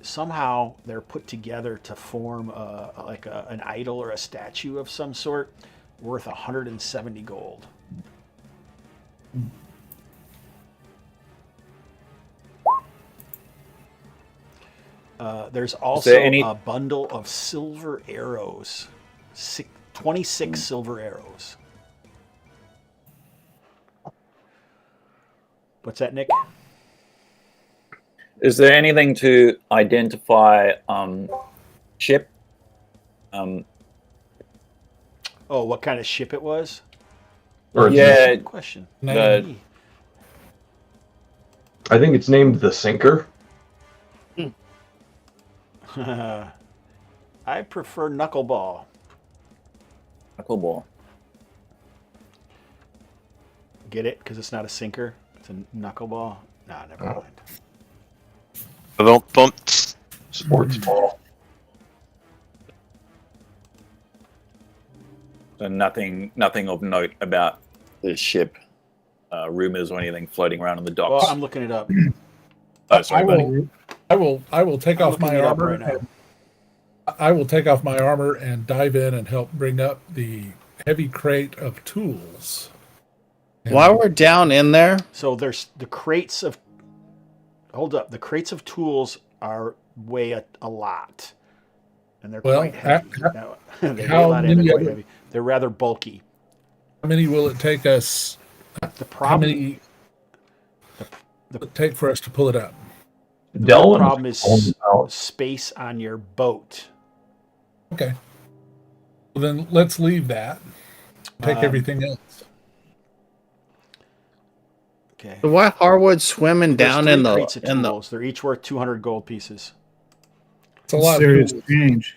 Somehow they're put together to form an idol or a statue of some sort, worth 170 gold. There's also a bundle of silver arrows, 26 silver arrows. What's that, Nick? Is there anything to identify ship? Oh, what kind of ship it was? Yeah, Good question. the- I think it's named the Sinker. I prefer knuckleball. Knuckleball. Get it? Because it's not a sinker. It's a knuckleball. Nah, never mind. Sports ball. So nothing of note about the ship, rumors or anything floating around on the docks. Well, I'm looking it up. Oh, sorry, buddy. I will take off my armor. right now. I will take off my armor and dive in and help bring up the heavy crate of tools. While we're down in there, So there's the crates of. Hold up. The crates of tools weigh a lot, and they're Well, quite heavy. They weigh a how lot and many they're quite of- heavy. They're rather bulky. How many will it take us? The How problem. many will it take for us to pull it up? The Delwyn problem was is calling out. space on your boat. Okay. Well, then let's leave that. Take everything else. Okay. so why Harwood swimming There's down three in crates of the tools. They're each worth 200 gold pieces. It's a lot. Serious Of change.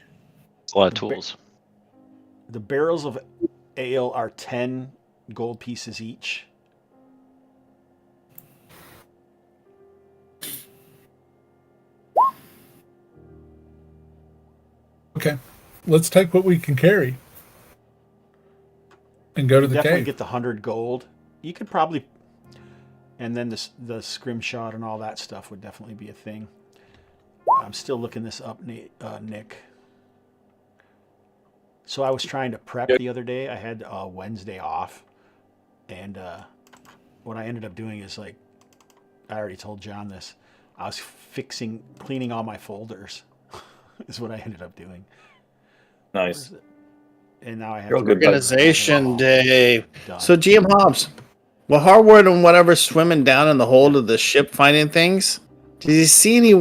It's a lot of tools. The barrels of ale are 10 gold pieces each. Okay. Let's take what we can carry and go to the Definitely cave. get the 100 gold. You could probably, and then the scrimshot and all that stuff would definitely be a thing. I'm still looking this up, Nick. So I was trying to prep the other day. I had Wednesday off, and what I ended up doing is I already told John this. I was cleaning all my folders. Is what I ended up doing. Nice. And now I have Real to good organization day. Done. So GM Hobbs, well, Harwood and whatever swimming down in the hold of the ship finding things. Did you see any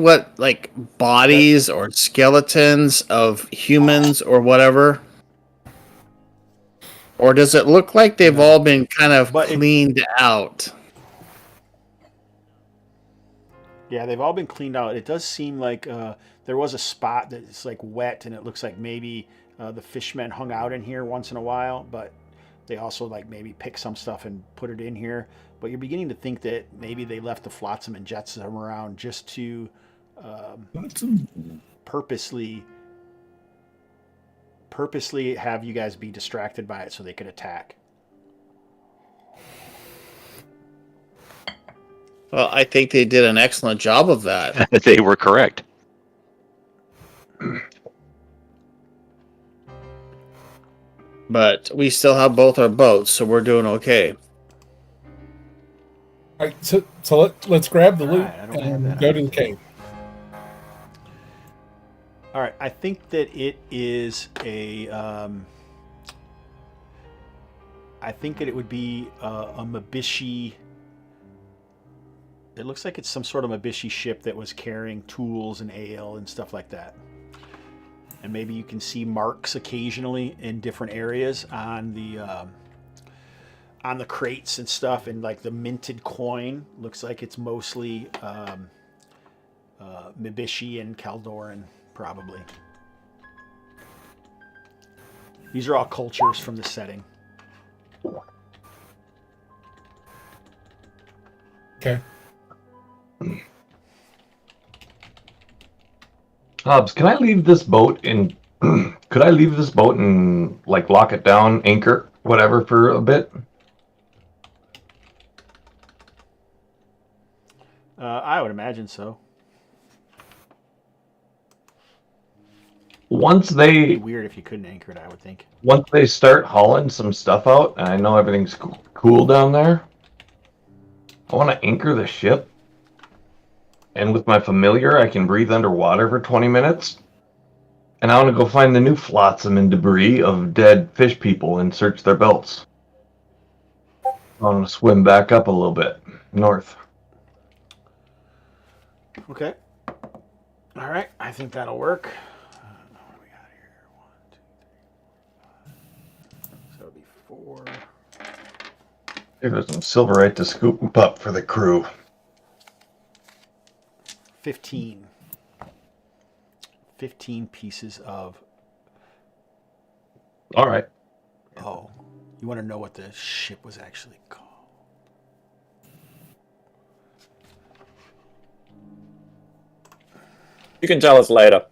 bodies or skeletons of humans or whatever? Or does it look like they've all been kind of cleaned out? Yeah, they've all been cleaned out. It does seem like there was a spot that's wet, and it looks like maybe the fishmen hung out in here once in a while, but they also maybe pick some stuff and put it in here. but you're beginning to think that maybe they left the flotsam and jetsam around just to purposely have you guys be distracted by it so they could attack. Well, I think they did an excellent job of that. They were correct. But we still have both our boats, so we're doing okay. All right, so let's grab the loot Right, I don't have and that go on. to the cave. All right, I think that it is a. I think that it would be a Mabishi. It looks like it's some sort of Mabishi ship that was carrying tools and ale and stuff like that. And maybe you can see marks occasionally in different areas on the crates and stuff, and like the minted coin looks like it's mostly Mabishi and Caldoran, probably. These are all cultures from the setting. Okay. Hobbs, can I leave this boat in? Could I leave this boat and like lock it down, anchor, whatever, for a bit? I would imagine so. Once It'd be they weird if you couldn't anchor it, I would think. once they start hauling some stuff out, and I know everything's cool down there, I want to anchor the ship. And with my familiar, I can breathe underwater for 20 minutes. And I want to go find the new flotsam and debris of dead fish people and search their belts. I want to swim back up a little bit, north. Okay. All right, I think that'll work. What do we got here? 1, 2, 3, 4, 5. So it'll be 4. There's some silverite to scoop up for the crew. 15. 15 pieces of. All right. Oh, you want to know what the ship was actually called? You can tell us later.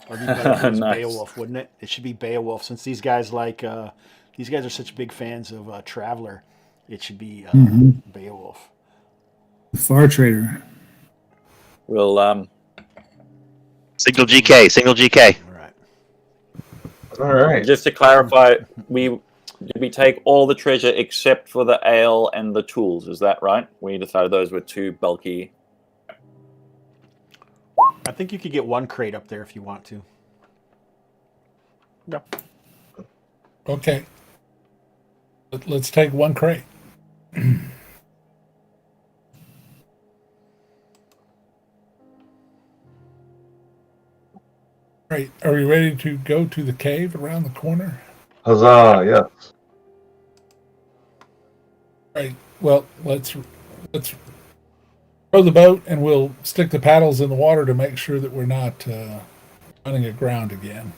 Or be better if it was Nice. Beowulf, wouldn't it? It should be Beowulf, since these guys these guys are such big fans of Traveler. It should be Beowulf. Far Trader. We'll Signal GK. Signal GK. All right. All right. just to clarify, did we take all the treasure except for the ale and the tools? Is that right? We decided those were too bulky. I think you could get one crate up there if you want to. Okay. Let's take one crate. Right. Are we ready to go to the cave around the corner? Huzzah! Yes. Right. Well, let's row the boat, and we'll stick the paddles in the water to make sure that we're not running aground again.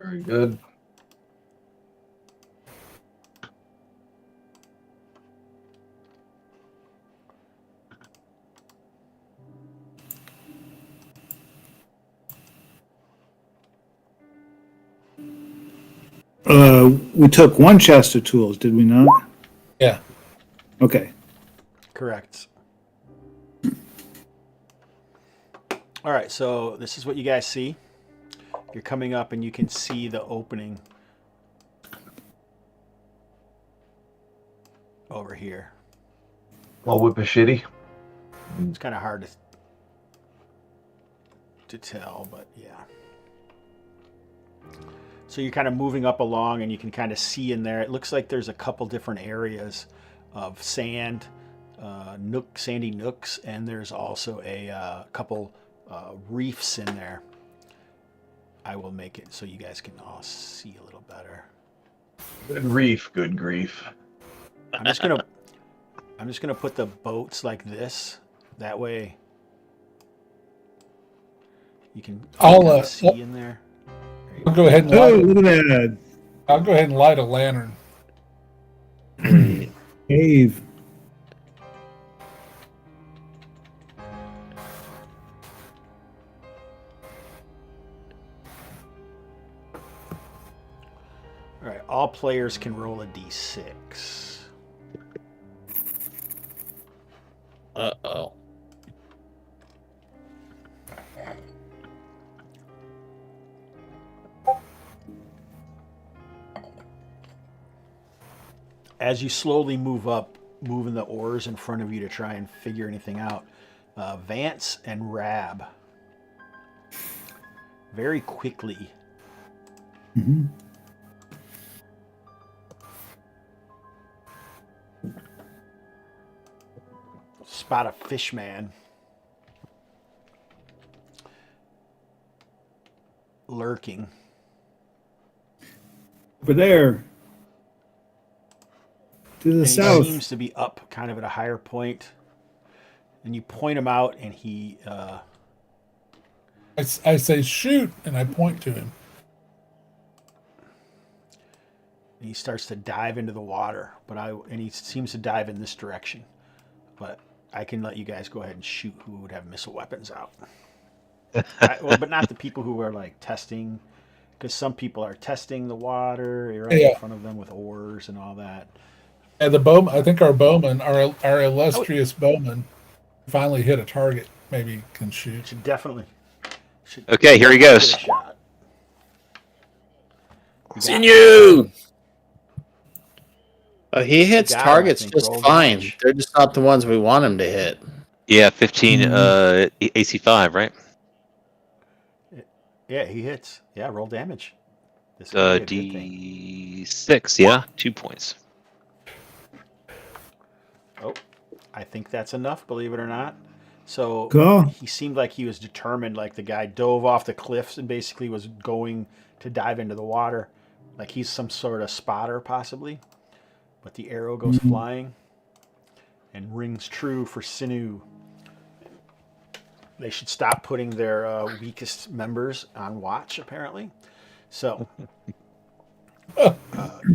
Very good. We took one chest of tools, did we not? Yeah. Okay. Correct. All right, so this is what you guys see. You're coming up and you can see the opening over here. I'll whip a shitty. It's kind of hard to tell, but yeah. So you're kind of moving up along and you can kind of see in there. It looks like there's a couple different areas of sand, sandy nooks, and there's also a couple reefs in there. I will make it so you guys can all see a little better. Good grief, good grief. I'm just gonna put the boats like this. That way, you can see in there. I'll go ahead and Oh, light. look at that I'll go ahead and light a lantern. cave. All right, all players can roll a d6. Uh-oh. As you slowly move up, moving the oars in front of you to try and figure anything out, Vance and Rab very quickly spot a fishman lurking Over there. To the and south. he seems to be up kind of at a higher point, and you point him out and he I say shoot, and I point to him. he starts to dive into the water, and he seems to dive in this direction, but I can let you guys go ahead and shoot who would have missile weapons out. But not the people who are like testing, because some people are testing the water right in front of them with oars and all that. And the bowman, I think our bowman, our illustrious bowman, finally hit a target. Maybe can shoot. Should definitely. Okay, here he goes. Sinew! He hits Got him, targets I think. just Roll fine. damage. They're just not the ones we want him to hit. Yeah, 15 AC 5, right? Yeah, he hits. Yeah, roll damage. This could be a good thing. D6, yeah, 2 points. Oh, I think that's enough, believe it or not. So Cool. he seemed like he was determined, like the guy dove off the cliffs and basically was going to dive into the water. Like he's some sort of spotter, possibly. But the arrow goes flying and rings true for Sinew. They should stop putting their weakest members on watch, apparently. So,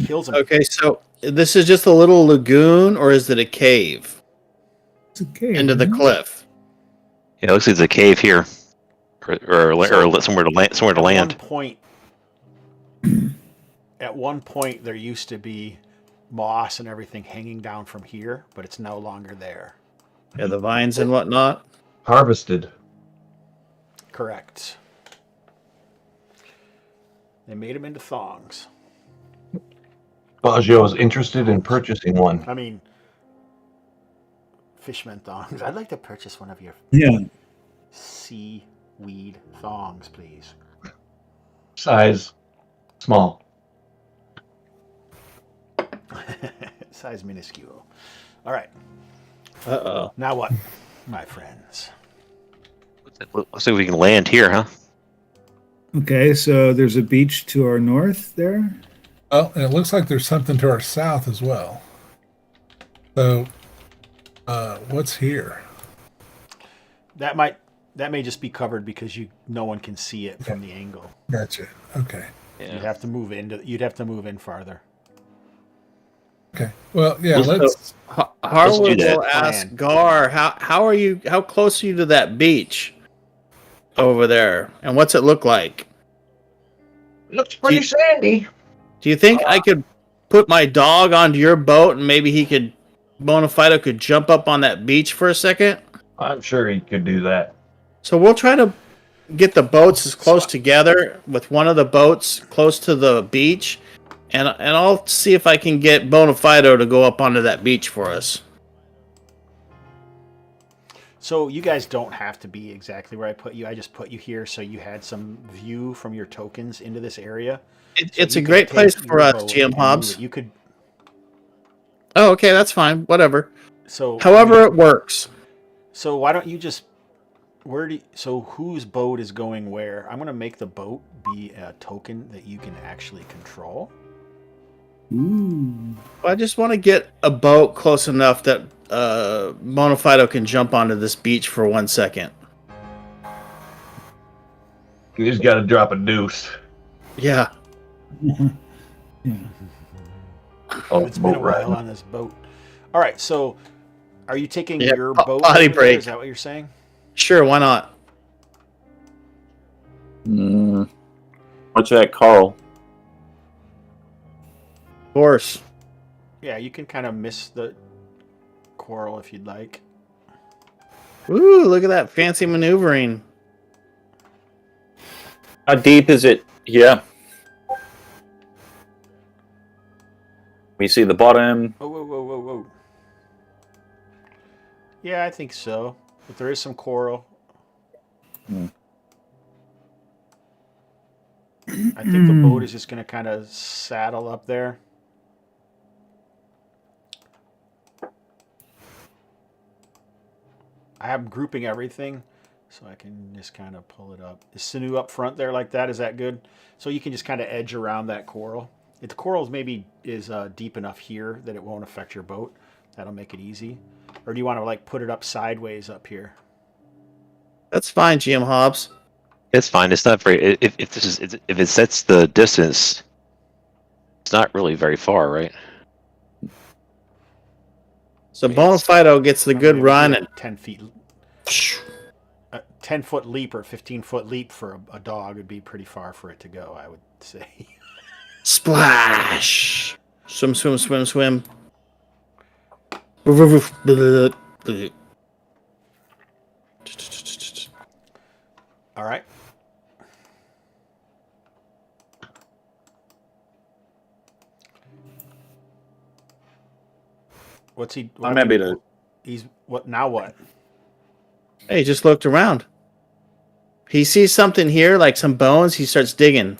kills him. Okay, so this is just a little lagoon, or is it a cave? It's a cave. Into the cliff. Yeah, it looks like it's a cave here. Or somewhere to land. Somewhere to land. At one point, there used to be moss and everything hanging down from here, but it's no longer there. Yeah, the vines and whatnot. Harvested. Correct. They made them into thongs. Baggio is interested in purchasing one. I mean, fishmen thongs. I'd like to purchase one of your seaweed thongs, please. Size small. Size minuscule. All right. Uh-oh. Now what, my friends? Looks like we can land here, huh? Okay, so there's a beach to our north there. Oh, and it looks like there's something to our south as well. So, what's here? That may just be covered because no one can see it from the angle. Gotcha. Okay. Yeah. You'd have to move in farther. Okay. Well, yeah. So, Harwood do that. will ask Gar, how close are you to that beach over there, and what's it look like? Looks pretty sandy. Do you think I could put my dog onto your boat and maybe Bonafido could jump up on that beach for a second? I'm sure he could do that. So we'll try to get the boats as close together, with one of the boats close to the beach, and I'll see if I can get Bonafido to go up onto that beach for us. So you guys don't have to be exactly where I put you. I just put you here so you had some view from your tokens into this area. It's a great place for us, GM Hobbs. You could. Oh, okay, that's fine. Whatever. So however it works. So why don't you just so whose boat is going where? I'm going to make the boat be a token that you can actually control. Ooh. I just want to get a boat close enough that Bonafido can jump onto this beach for 1 second. You just got to drop a deuce. Yeah. Yeah. Oh, It's been a boat while ride. on this boat. All right, so are you taking Yeah, your boat body over there? break. Is that what you're saying? Sure, why not? What's that, Coral? Of course. Yeah, you can kind of miss the coral if you'd like. Ooh, look at that fancy maneuvering. How deep is it? Yeah. We see the bottom. Whoa, whoa, whoa, whoa, whoa. Yeah, I think so. But there is some coral. I think the boat is just going to kind of saddle up there. I am grouping everything, so I can just kind of pull it up. Is Sinu up front there like that? Is that good? So you can just kind of edge around that coral. If the coral maybe is deep enough here that it won't affect your boat, that'll make it easy. Or do you want to like put it up sideways up here? That's fine, GM Hobbs. It's fine. It's not very. If it sets the distance, it's not really very far, right? So Bonafido gets the good run and 10 feet. A 10-foot leap or 15-foot leap for a dog would be pretty far for it to go, I would say. splash. Swim, swim, swim, swim. Woof, woof, woof. All right. What's he? I'm happy to. He's what now? What? Hey, he just looked around. He sees something here, like some bones. He starts digging.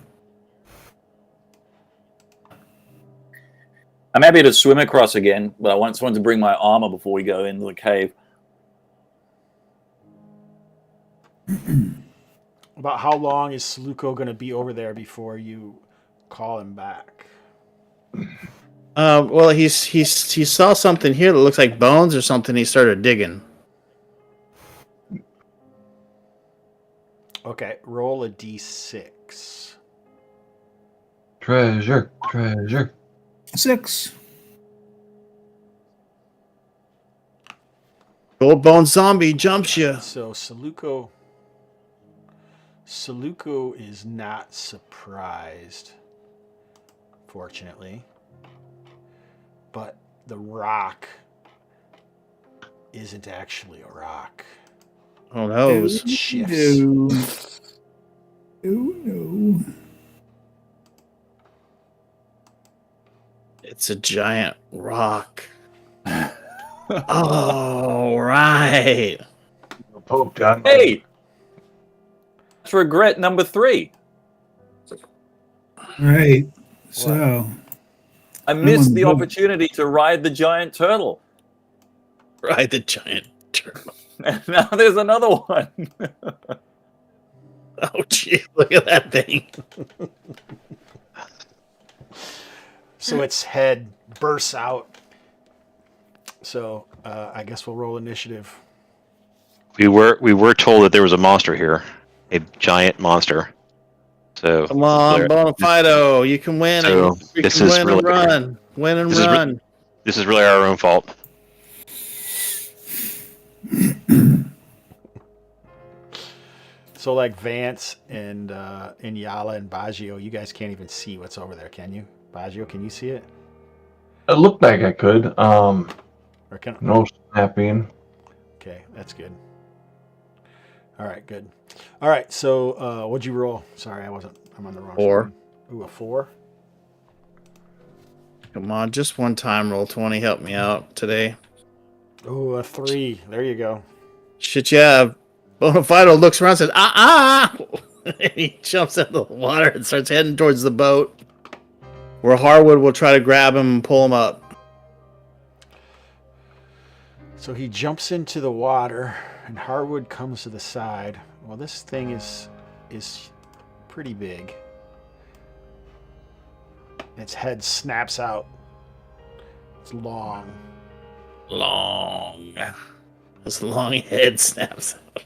I'm happy to swim across again, but I want someone to bring my armor before we go into the cave. About how long is Saluko going to be over there before you call him back? Well, he saw something here that looks like bones or something. He started digging. Okay, roll a d6. Treasure, treasure. 6. Gold bone zombie jumps you. So Saluko is not surprised, fortunately. But the rock isn't actually a rock. Oh no! It shifts. No. It's a giant rock. Oh right. Poke John. Hey! That's regret number 3. Right. So I missed the good. opportunity to ride the giant turtle. Right, the giant turtle. And now there's another one. Oh gee, look at that thing. So its head bursts out. So I guess we'll roll initiative. We were told that there was a monster here, a giant monster. So Come on, Bonafido, you can win. So You this can is win really- and run. Win and this is run. this is really our own fault. So like Vance and Inyala and Baggio, you guys can't even see what's over there, can you? Baggio, can you see it? It looked like I could. Or can No snapping. Okay, that's good. All right, good. All right, so what'd you roll? Sorry, I'm on the wrong 4. screen. Ooh, a 4? Come on, just one time. Roll 20. Help me out today. Ooh, a 3. There you go. Shit, yeah. Bonafido looks around and says, ah! And he jumps out of the water and starts heading towards the boat, where Harwood will try to grab him and pull him up. So he jumps into the water, and Harwood comes to the side. Well, this thing is pretty big. Its head snaps out. It's long. Long. This long head snaps out.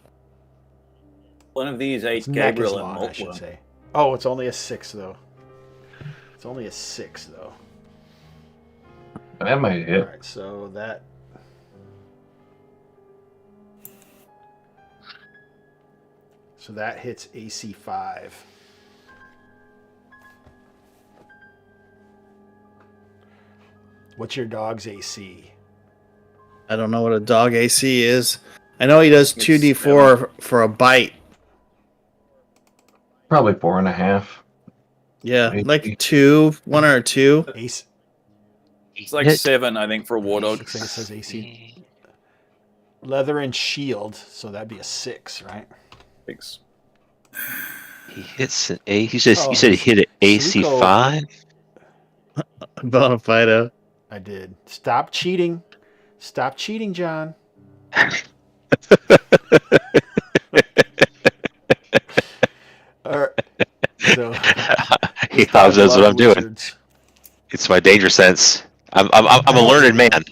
One of these ate Its neck is Gabriel and long, I should Moltworm. say. Oh, it's only a 6, though. It's only a 6, though. That might hit. All right, so that... So that hits AC 5. What's your dog's AC? I don't know what a dog AC is. I know he does 2d4 for a bite. Probably 4.5. Yeah, Maybe. like 2, 1 or 2. AC. It's like 7, I think, for a war dog. Looks like it says AC. Leather and shield, so that'd be a 6, right? 6. He hits an A. You said he hit an AC Saluko- 5. Bonafido. I did. Stop cheating. Stop cheating, John. All right. So, He knows what I'm doing. It's my danger sense. I'm a learned man.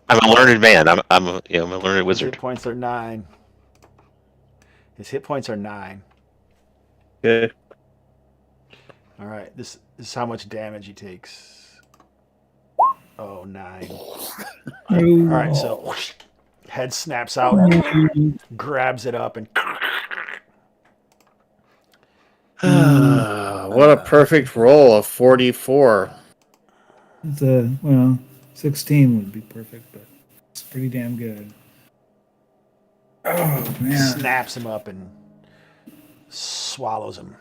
I'm a learned man. I'm a learned His wizard. hit points are 9. His hit points are 9. Okay. All right. This is how much damage he takes. Oh, 9. All right. So whoosh, head snaps out, grabs it up, and What a perfect roll of 44. It's well, 16 would be perfect, but it's pretty damn good. Oh man! snaps him up and swallows him.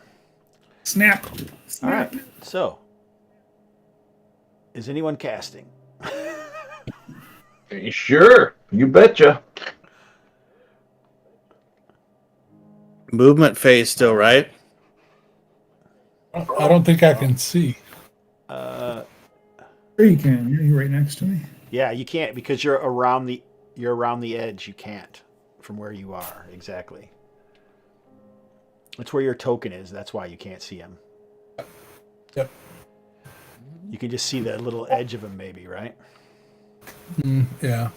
Snap! All Snap! right. So, is anyone casting? Sure, you betcha. Movement phase still, right? I don't think I can see. Sure you can. You're right next to me. Yeah, you can't because you're around the edge. You can't from where you are exactly. That's where your token is. That's why you can't see him. Yep. You can just see the little edge of him, maybe, right? Yeah,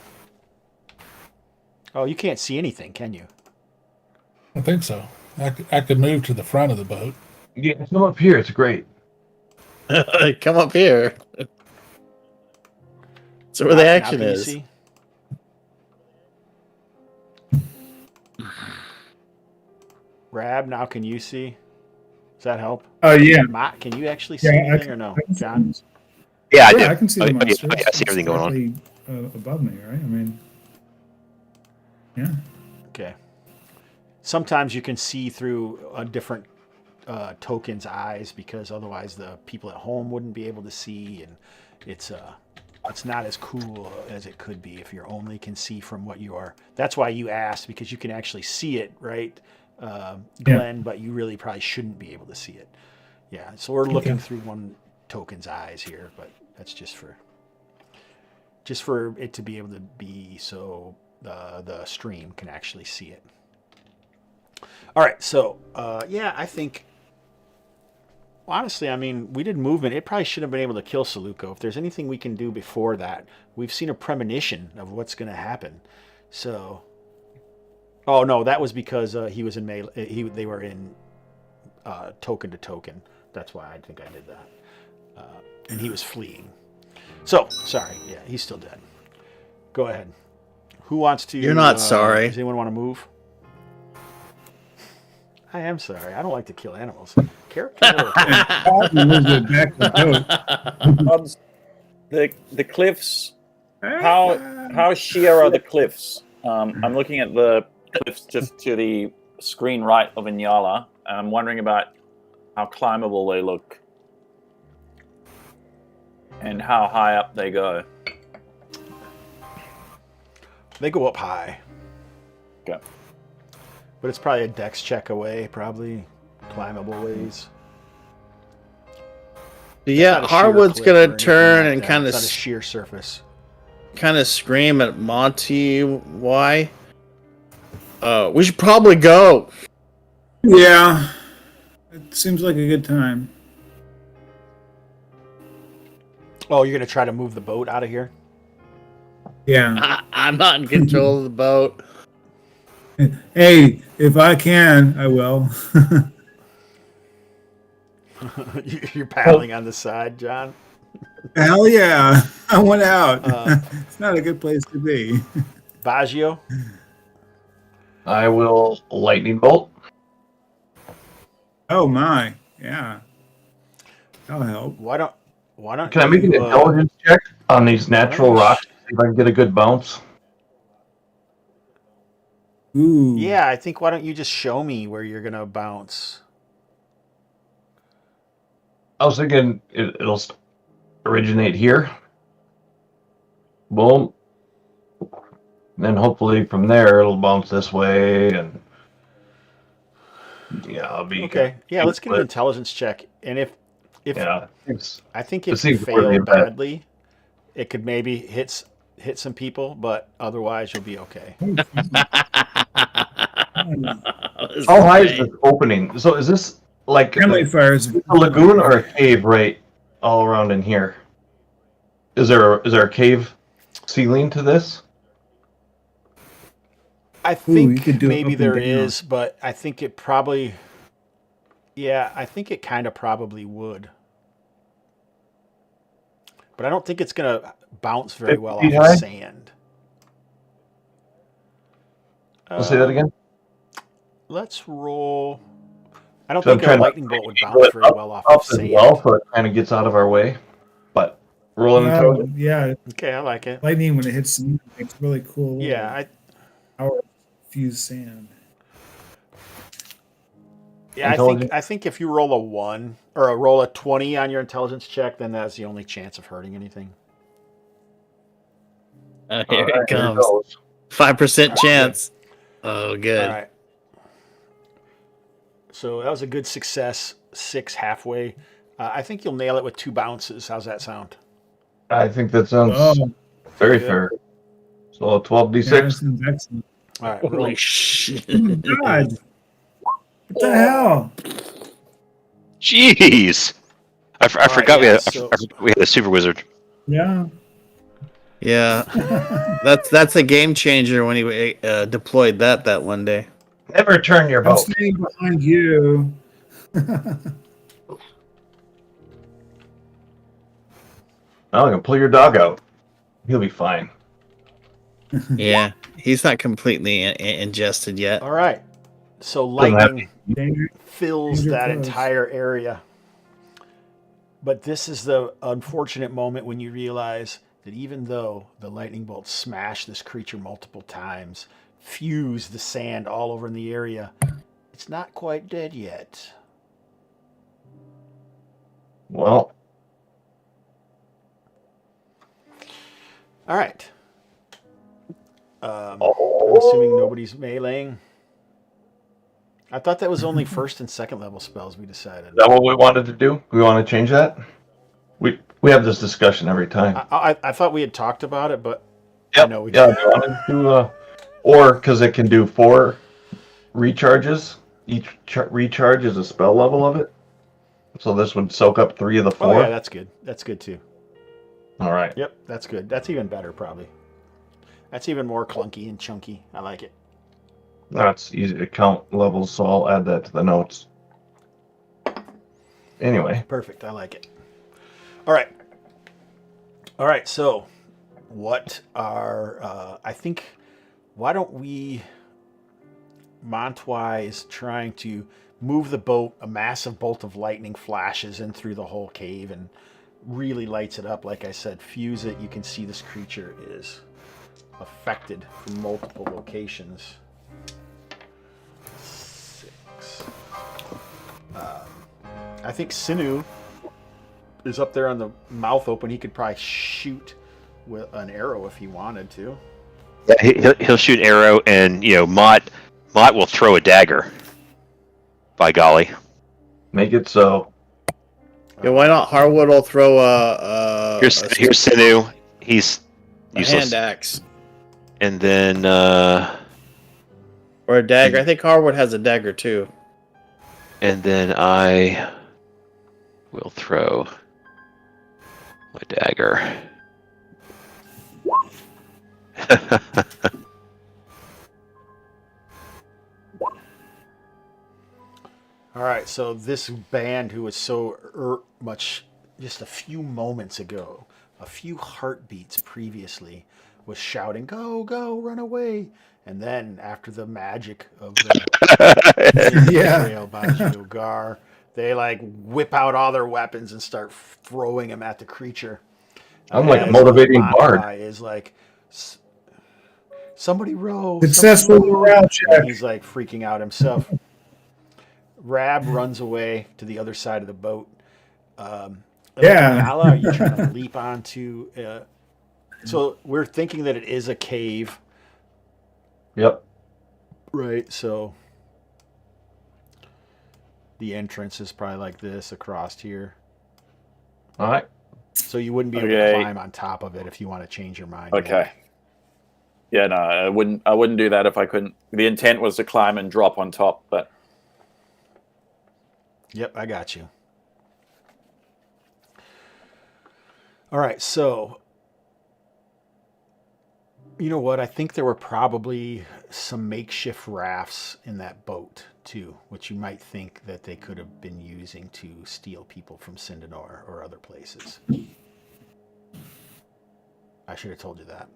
Oh, you can't see anything, can you? I think so. I could move to the front of the boat. Yeah, come up here. It's great. Come up here. So where the Now action can you is. see? Rab, now can you see? Does that help? Oh yeah. Matt, can you actually see Yeah, anything or no? John? Yeah, I Yeah, do. I can see the monsters. I see everything going on. on. Above me, right? I mean, yeah. Okay. Sometimes you can see through a different token's eyes because otherwise the people at home wouldn't be able to see, and it's not as cool as it could be if you only can see from what you are. That's why you asked, because you can actually see it, right, Glenn? But you really probably shouldn't be able to see it. Yeah. So we're looking through one token's eyes here, but that's just for it to be able to be so the stream can actually see it. All right, so yeah, I think honestly, I mean, we did movement. It probably should have been able to kill Saluko. If there's anything we can do before that, we've seen a premonition of what's going to happen. So, oh no, that was because he was in melee. They were in token to token. That's why I think I did that. And he was fleeing. So sorry, yeah, he's still dead. Go ahead. Who wants to? You're not sorry. Does anyone want to move? I am sorry. I don't like to kill animals. The cliffs. How sheer are the cliffs? I'm looking at the cliffs just to the screen right of Inyala, and I'm wondering about how climbable they look and how high up they go. They go up high. Okay. But it's probably a dex check away, probably climbable ways. Yeah, Harwood's gonna turn and kind of it's not a sheer surface. Kind of scream at Monty. Why? We should probably go. Yeah. It seems like a good time. Oh, you're gonna try to move the boat out of here? Yeah. I'm not in control of the boat. Hey, if I can, I will. You're paddling on the side, John. Hell yeah. I went out. Uh, It's not a good place to be. Baggio. I will lightning bolt. Oh my. Yeah. That'll help. Why don't Can I make an you, intelligence check on these natural you rocks? See if I can get a good bounce. Ooh. Yeah, I think why don't you just show me where you're gonna bounce? I was thinking it'll originate here. Boom. And then hopefully from there it'll bounce this way, and yeah, I'll be Okay. Yeah, let's get an but, intelligence check. And if yeah. I think it if you seems worthy fail of that. badly, it could maybe hit some people, but otherwise you'll be okay. How high is this opening? So is this like Friendly fires. a lagoon or a cave right all around in here? Is there a cave ceiling to this? I you think could do it maybe up and there down. is, but I think it probably. Yeah, I think it kind of probably would. But I don't think it's going to bounce very 50 well feet off high? of sand. Let's say that again. Let's roll. I don't So I'm think a trying to lightning bolt would bounce very well off Up of as sand. well, so it kind of gets out of our way. But rolling intelligence. Yeah, Okay, I like it. lightning when it hits sand makes really cool. Yeah, Power fused sand. Intelligence. I think if you roll a 1 or roll a 20 on your intelligence check, then that's the only chance of hurting anything. Here All right, it here comes. goes. 5% chance. Oh, good. All right. So that was a good success. 6 halfway. I think you'll nail it with 2 bounces. How's that sound? I think that sounds Oh, very Good. fair. So yeah, 12d6. that sounds excellent. All right. roll. Holy shit. Oh my God. What the hell? Jeez. I right, forgot yeah, we had a super wizard. Yeah. Yeah, that's a game changer when he deployed that one day. Never turn your I'm boat. standing behind you. Well, I can pull your dog out. He'll be fine. Yeah, he's not completely ingested yet. All right. So Doesn't have lightning Danger. fills Danger that close. entire area. But this is the unfortunate moment when you realize that even though the lightning bolt smashed this creature multiple times, fused the sand all over in the area, it's not quite dead yet. Well, All right. I'm assuming nobody's meleeing. I thought that was only first and second level spells we decided. is that what we wanted to do? We want to change that? We have this discussion every time. I thought we had talked about it, but Yep. know we Yeah, did. we wanted to or because it can do 4 recharges. Each recharge is a spell level of it. So this would soak up 3 of the 4. Oh yeah, that's good. That's good too. All right. Yep, that's good. That's even better probably. That's even more clunky and chunky. I like it. That's easy to count levels, so I'll add that to the notes. Anyway, Perfect. I like it. All right. All right. So, what are I think? Why don't we? Montois is trying to move the boat. A massive bolt of lightning flashes in through the whole cave and really lights it up. Like I said, fuse it. You can see this creature is affected from multiple locations. 6. I think Sinu is up there on the mouth open. He could probably shoot with an arrow if he wanted to. Yeah, he'll shoot an arrow, and Mott will throw a dagger. By golly. make it so. Yeah, why not? Harwood will throw a Here's Sinu. He's a useless. hand axe And then or a dagger. I think Harwood has a dagger too. I will throw My dagger. All right, so this band who was so much just a few moments ago, a few heartbeats previously, was shouting, "Go, go, run away!" And then after the magic of the Yeah. trail by Geogar, they like whip out all their weapons and start throwing them at the creature. I'm like a As, motivating bard. Montai is like, somebody row, Successful somebody row." morale check. And he's like freaking out himself. Rab runs away to the other side of the boat. Yeah. Yala, are you trying to leap onto? So we're thinking that it is a cave, Yep. right? So the entrance is probably like this across here. All right. So you wouldn't be able to climb on top of it if you want to change your mind. Okay. Yeah, no, I wouldn't do that if I couldn't. The intent was to climb and drop on top, but Yep, I got you. All right, so you know what? I think there were probably some makeshift rafts in that boat too, which you might think that they could have been using to steal people from Sindanor or other places. I should have told you that.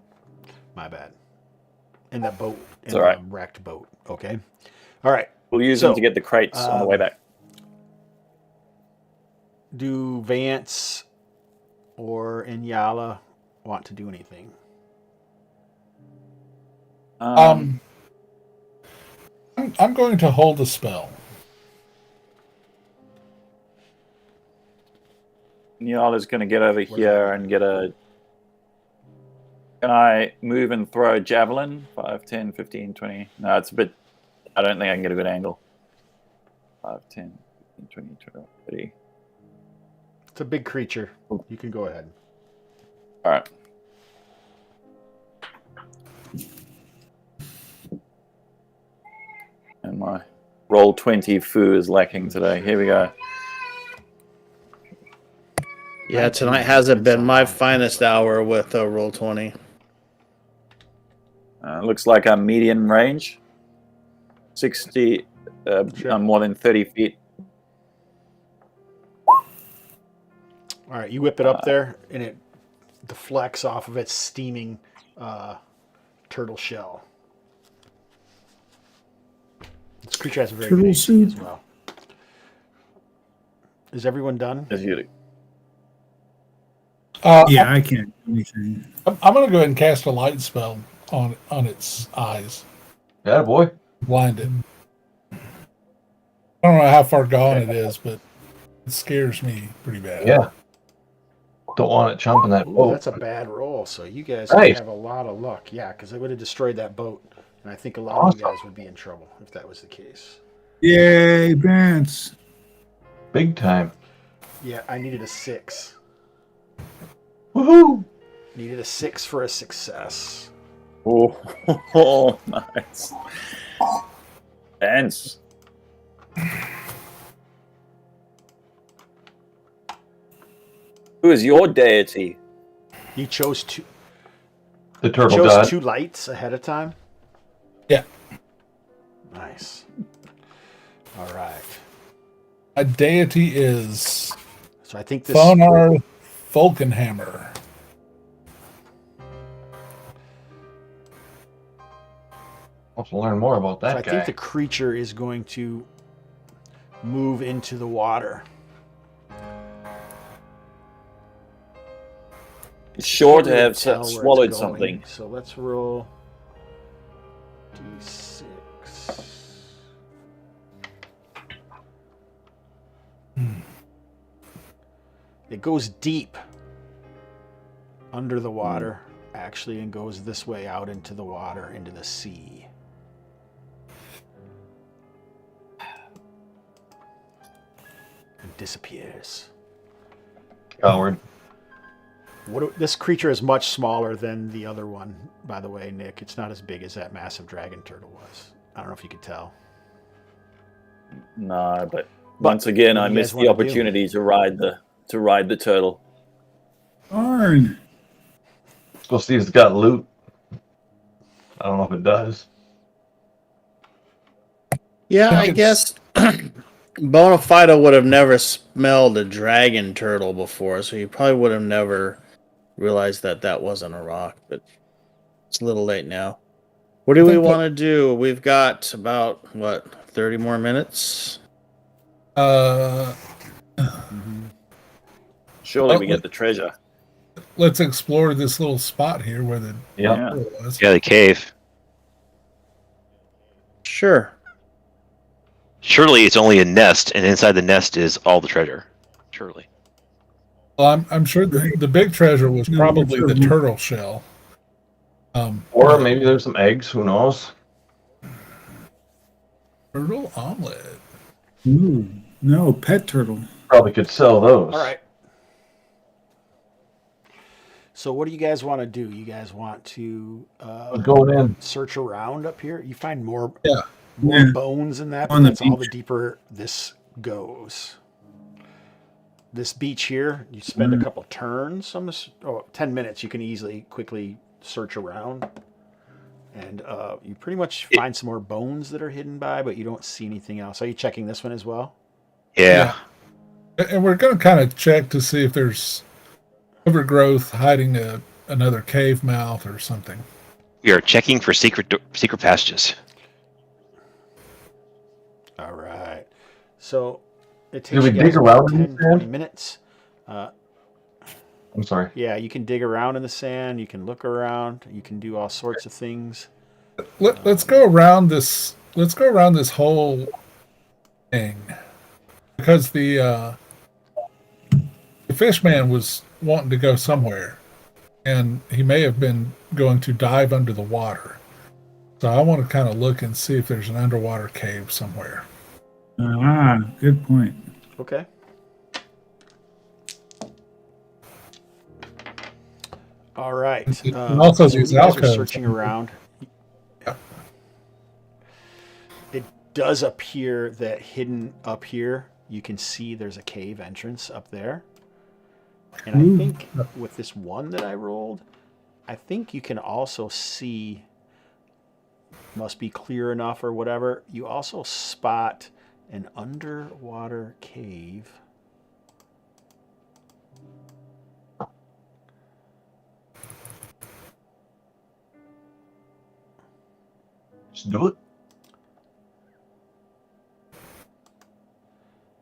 My bad. In that boat, in the wrecked boat. Okay. All right. we'll use them to get the crates on the way back. Do Vance or Inyala want to do anything? I'm going to hold a spell. Nyala's going to get over here and get a... Can I move and throw a javelin? 5, 10, 15, 20. No, it's a bit... I don't think I can get a good angle. 5, 10, 15, 20, 20, 30. It's a big creature. You can go ahead. All right. And my roll 20 foo is lacking today. Here we go. Yeah, tonight hasn't been my finest hour with roll 20. Looks like I'm medium range. 60, more than 30 feet. All right, you whip it up there, and it deflects off of its steaming turtle shell. This creature has a very good AC as well. Is everyone done? As you do. Yeah, I can't do anything. I'm going to go ahead and cast a light spell on its eyes. Yeah, boy. Blind it. I don't know how far gone it is, but it scares me pretty bad. Yeah. Don't want it chomping that boat. That's a bad roll, so you guys Nice. have a lot of luck. Yeah, because it would have destroyed that boat. And I think a lot of you guys would be in trouble if that was the case. Yay, Vance. Big time. Yeah, I needed a 6. Woohoo! Needed a 6 for a success. Oh, nice. Dance. Who is your deity? You chose two. The turtle chose god. 2 lights ahead of time. Yeah. Nice. All right. A deity is So I think this. Fonar Vulcanhammer. Wants to learn more about that So I guy. think the creature is going to move into the water. It's sure to Can't really have tell where it's swallowed going. something. So let's roll d6. It goes deep under the water, actually, and goes this way out into the water, into the sea. And disappears. Coward. This creature is much smaller than the other one, by the way, Nick. It's not as big as that massive dragon turtle was. I don't know if you could tell. No, but once again, what I do you missed guys the wanna do? opportunity to ride the turtle. Darn. Let's go see if it's got loot. I don't know if it does. Yeah, I guess Bonafide would have never smelled a dragon turtle before, so he probably would have never realized that that wasn't a rock. But it's a little late now. What do we want to do? We've got about, 30 more minutes? Surely we get the treasure. Let's explore this little spot here where the Yeah. was. Yeah, the cave. Sure. Surely it's only a nest, and inside the nest is all the treasure. Surely. Well, I'm sure the big treasure was probably the turtle shell. Or maybe there's some eggs. Who knows? Turtle omelet. Ooh, no, pet turtle. Probably could sell those. All right. So what do you guys want to do? You guys want to Going in. search around up here? You find more Yeah. bones in that, but On the that's all the beach. deeper this goes. This beach here, you spend a couple turns on this. 10 minutes, you can quickly search around. And you pretty much find some more bones that are hidden by, but you don't see anything else. Are you checking this one as well? Yeah. And we're going to kind of check to see if there's overgrowth hiding another cave mouth or something. We are checking for secret passages. All right. So it Did takes we you guys dig about around in 10, the 20 sand? minutes. I'm sorry. Yeah, you can dig around in the sand. You can look around. You can do all sorts of things. Let's go around this. Let's go around this whole thing because the fish man was wanting to go somewhere, and he may have been going to dive under the water. So I want to kind of look and see if there's an underwater cave somewhere. Ah, good point. Okay. All right. And also so these you guys are alcoves. searching around. Yeah. It does appear that hidden up here, you can see there's a cave entrance up there. And I think with this one that I rolled, I think you can also see, must be clear enough or whatever, you also spot an underwater cave. Just do it.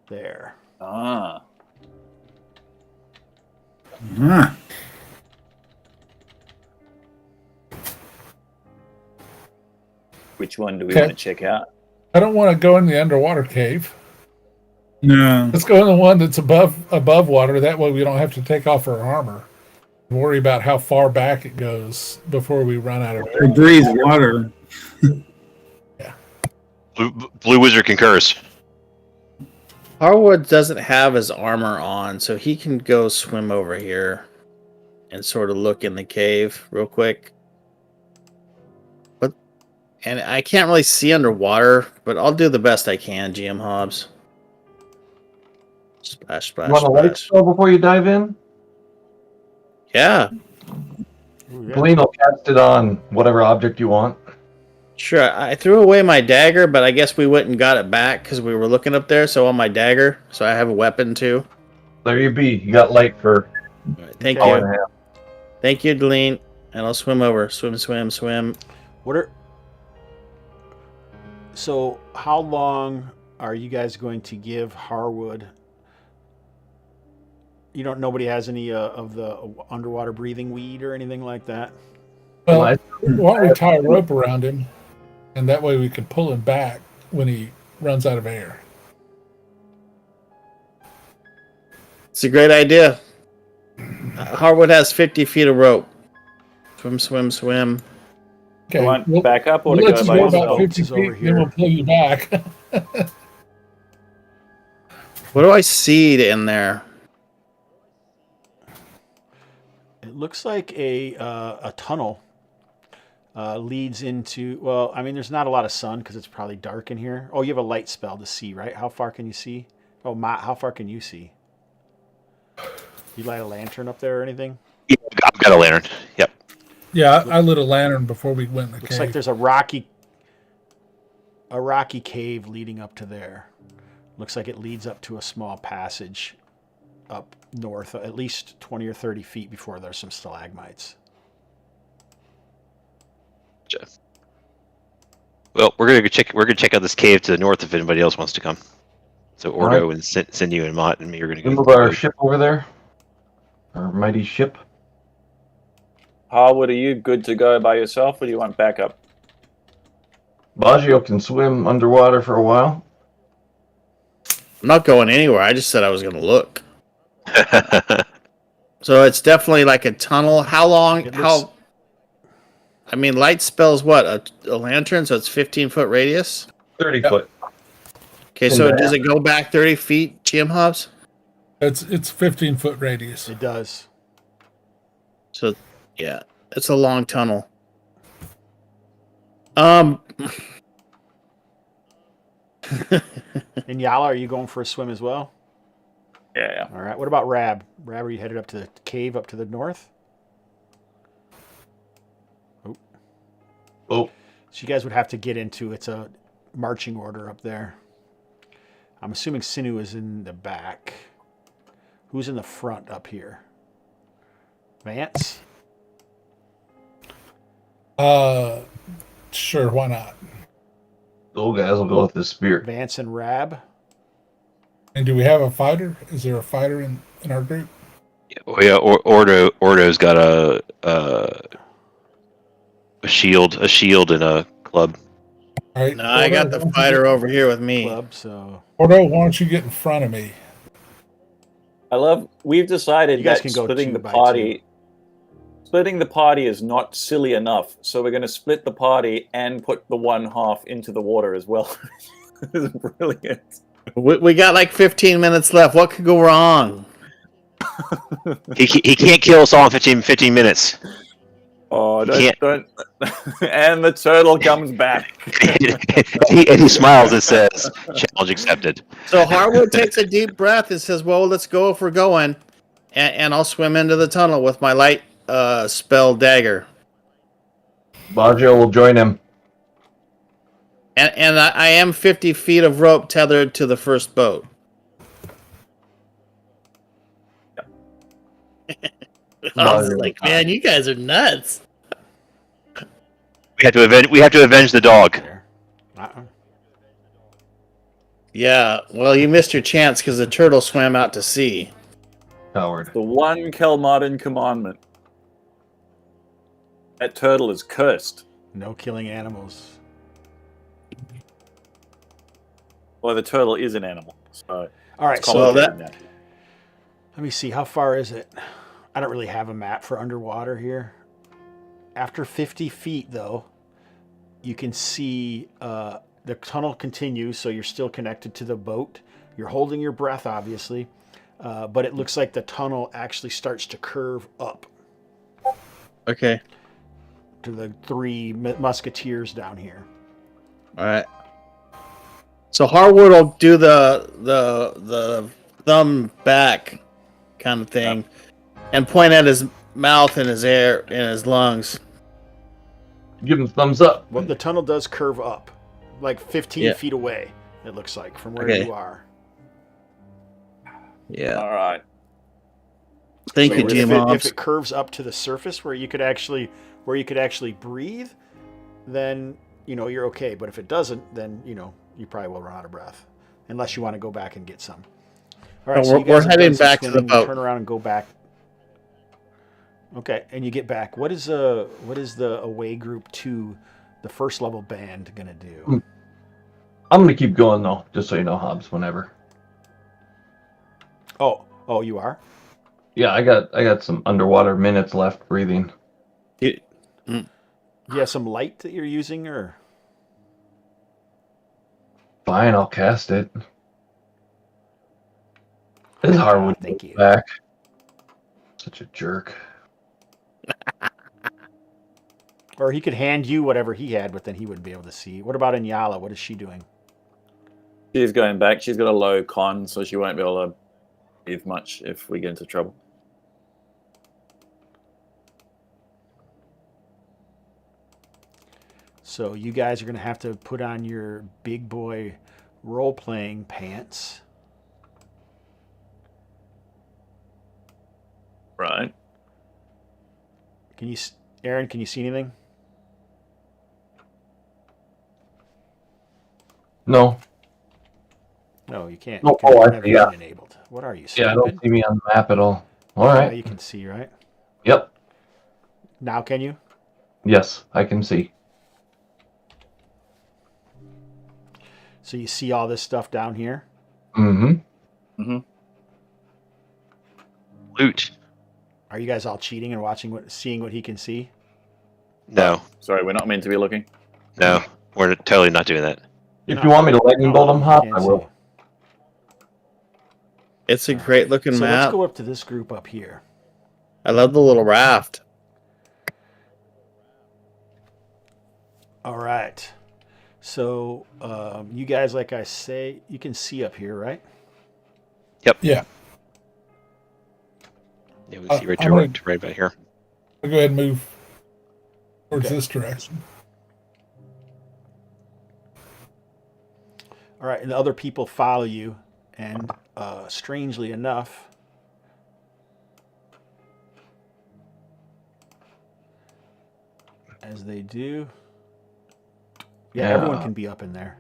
There. Ah. Ah, Which one do we Okay. want to check out? I don't want to go in the underwater cave. no. Let's go in the one that's above water. That way we don't have to take off our armor. Worry about how far back it goes before we run out of air. It breathes water. Blue Wizard concurs. Harwood doesn't have his armor on, so he can go swim over here and sort of look in the cave real quick. And I can't really see underwater, but I'll do the best I can, GM Hobbs. Splash, splash, You want a light splash. spell before you dive in? Yeah, Glean will cast it on whatever object you want. sure. I threw away my dagger, but I guess we went and got it back because we were looking up there. So on my dagger, so I have a weapon too. There you be. You got light for All right, thank hour you. and a half. Thank you, Deline. And I'll swim over. Swim, swim, swim. So how long are you guys going to give Harwood? Nobody has any of the underwater breathing weed or anything like that? Well, Light. why don't we tie a rope around him, and that way we can pull him back when he runs out of air. It's a great idea. Harwood has 50 feet of rope. Swim, swim, swim. Okay, You want we'll, back up or we'll to let go you by go yourself? about 50 Is over feet, here. then we'll pull you back. What do I see in there? It looks like a tunnel leads into. Well, I mean, there's not a lot of sun because it's probably dark in here. Oh, you have a light spell to see, right? How far can you see? Oh, Matt, how far can you see? You light a lantern up there or anything? Yeah, I've got a lantern. Yep. Yeah, I lit a lantern before we went in the Looks cave. like there's a rocky cave leading up to there. Looks like it leads up to a small passage up north, at least 20 or 30 feet before there's some stalagmites. Well, we're gonna check out this cave to the north if anybody else wants to come. So Ordo and Cindy and Mott and me are gonna go. We move our ship over there. Our mighty ship. Harwood, are you good to go by yourself, or do you want backup? Baggio can swim underwater for a while. I'm not going anywhere. I just said I was going to look. So it's definitely like a tunnel. How long? I mean, light spells what? A lantern, so it's 15-foot radius? 30 foot. Okay, so does it go back 30 feet, Jim Hobbs? It's 15-foot radius. It does. So, yeah, it's a long tunnel. And Yala, are you going for a swim as well? Yeah. All right. What about Rab? Rab, are you headed up to the cave up to the north? Oh. So you guys would have to get into it's a marching order up there. I'm assuming Sinu is in the back. Who's in the front up here? Vance? Sure, why not? The old guys will go with the spear. Vance and Rab? And do we have a fighter? Is there a fighter in our group? Yeah, Ordo's got a shield and a club. All right. No, I got the fighter over here with me. Club, so Ordo, why don't you get in front of me? We've decided You guys that can go splitting 2 the by party. Splitting the party is not silly enough, so we're going to split the party and put the one half into the water as well. It's brilliant. We got like 15 minutes left. What could go wrong? He can't kill us all in 15 minutes. Oh, don't. And the turtle comes back. and he smiles and says, "Challenge accepted." So Harwood takes a deep breath and says, well, let's go if we're going. And I'll swim into the tunnel with my light spell dagger. Baggio will join him. And I am 50 feet of rope tethered to the first boat. I was like, man, you guys are nuts. We have to avenge the dog. Yeah, well, you missed your chance because the turtle swam out to sea. Coward. The one Kalmatta commandment. That turtle is cursed. no killing animals. Well, the turtle is an animal. So All right, it's so complicated now. let me see. How far is it? I don't really have a map for underwater here. After 50 feet, though, you can see the tunnel continues, so you're still connected to the boat. You're holding your breath, obviously, but it looks like the tunnel actually starts to curve up Okay. to the 3 musketeers down here. All right. So Harwood will do the thumb back kind of thing, and point at his mouth and his air and his lungs. Give him thumbs up. Well, the tunnel does curve up, like 15 Yeah. feet away. It looks like from where Okay. you are. Yeah. All right. Thank So you, if Jim it, if Hobbs. it curves up to the surface where you could actually breathe, then you're okay. But if it doesn't, then you probably will run out of breath, unless you want to go back and get some. All right, No, so we're you guys have heading done some back to the swimming. boat. Turn around and go back. Okay, and you get back. What is the away group 2, the first level band gonna do? I'm gonna keep going though, just so you know, Hobbs. Whenever. Oh, you are. Yeah, I got some underwater minutes left breathing. You have some light that you're using, or Fine, I'll cast it. It's Harwood. thank you. Back. Such a jerk. Or he could hand you whatever he had, but then he wouldn't be able to see. What about Inyala? What is she doing? She's going back. She's got a low con, so she won't be able to breathe much if we get into trouble. So you guys are going to have to put on your big boy role-playing pants. Right. Can you, Aaron? Can you see anything? No. No, you can't. No, You can't I have see, vision yeah. enabled. What are you, Yeah, I stupid? don't see me on the map at all. All Now right. you can see, right? Yep. Now can you? Yes, I can see. So you see all this stuff down here? Mm-hmm. Loot. Are you guys all cheating and seeing what he can see? No, Sorry, we're not meant to be looking. no, we're totally not doing that. If you want me to lightning bolt them, Hop, can't I will. It's a great looking So map. let's go up to this group up here. I love the little raft. All right. So you guys, like I say, you can see up here, right? Yeah. Yeah, we see right I'm to gonna- right about here. I'll go ahead and move towards Okay. this direction. All right, and the other people follow you, and strangely enough, as they do, yeah, everyone can be up in there.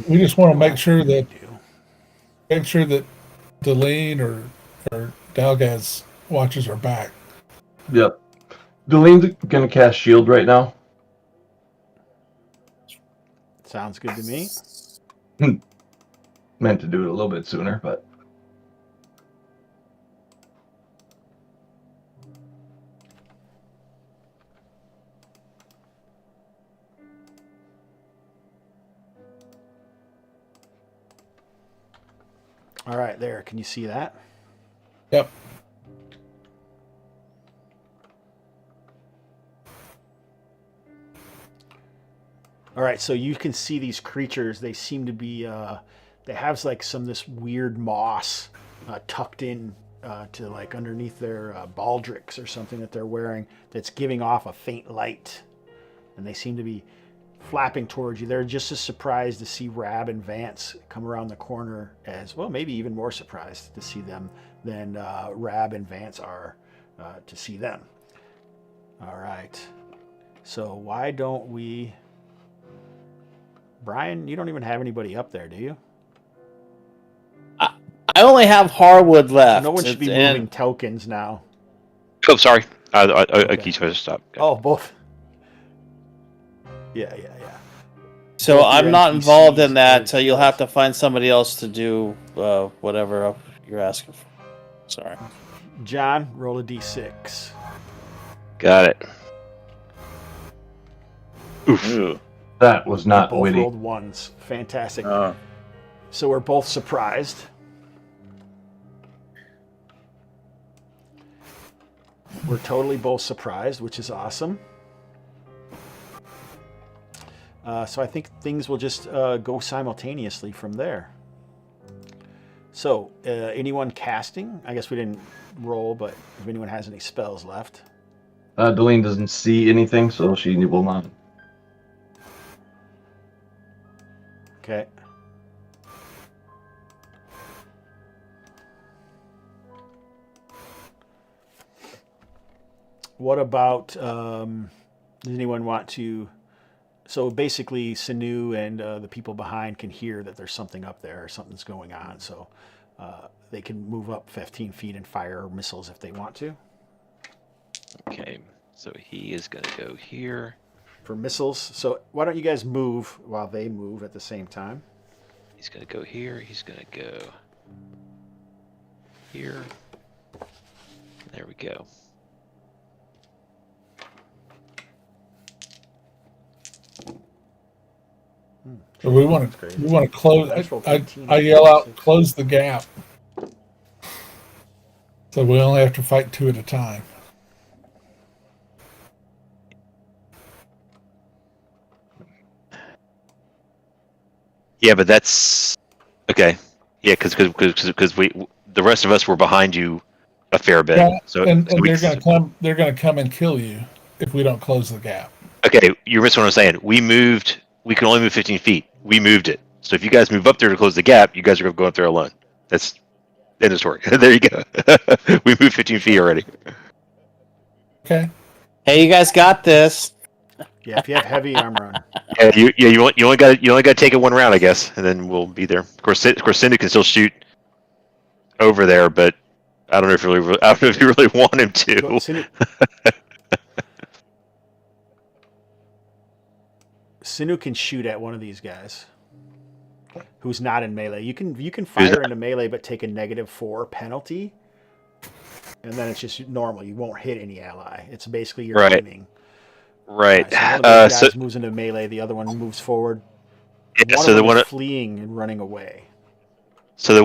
We just want to make sure that Deline or Dalgaz watches our back. Yep. Delene's gonna cast shield right now. Sounds good to me. Meant to do it a little bit sooner, but All right, there. Can you see that? Yep. All right, so you can see these creatures. They seem to be, they have like this weird moss tucked in to like underneath their baldricks or something that they're wearing that's giving off a faint light. And they seem to be flapping towards you. They're just as surprised to see Rab and Vance come around the corner as, well, maybe even more surprised to see them than Rab and Vance are to see them. All right. So why don't we... Brian, you don't even have anybody up there, do you? I only have Harwood left. No one should be moving tokens now. Oh, sorry. I Okay. keep supposed to stop. Okay. Oh, both. Yeah. So Both your I'm not NPCs involved in that, are so you'll have to find somebody else to do whatever you're asking for. Sorry. John, roll a d6. Got it. Ooh. that was not Both witty. rolled ones. Fantastic. Oh. So we're both surprised. We're totally both surprised, which is awesome. So I think things will just go simultaneously from there. So anyone casting? I guess we didn't roll, but if anyone has any spells left. Delene doesn't see anything, so she will not. Okay. What about, does anyone want to, so basically Sanu and the people behind can hear that there's something up there, or something's going on, so they can move up 15 feet and fire missiles if they want to. Okay, so he is going to go here. For missiles, so why don't you guys move while they move at the same time? He's going to go here. He's going to go here. There we go. So we want to close. I yell out, close the gap. So we only have to fight 2 at a time. Yeah, but that's okay. Yeah, because the rest of us were behind you a fair bit. Yeah, So and so we, they're gonna come. They're gonna come and kill you if we don't close the gap. okay, you're missing what I'm saying. We moved. We can only move 15 feet. We moved it. So if you guys move up there to close the gap, you guys are going to go up there alone. That's end of story. There you go. We moved 15 feet already. Okay. Hey, you guys got this. Yeah, if you have heavy armor on. Yeah, you only got to take it one round, I guess, and then we'll be there. Of course, Cindy can still shoot over there, but I don't know if you really want him to. Sinu can shoot at one of these guys who's not in melee. You can fire into melee but take a -4 penalty, and then it's just normal. You won't hit any ally. It's basically your aiming. Right. So one of those guys moves into melee. The other one moves forward. Yeah, one so of them the one is fleeing and running away. So the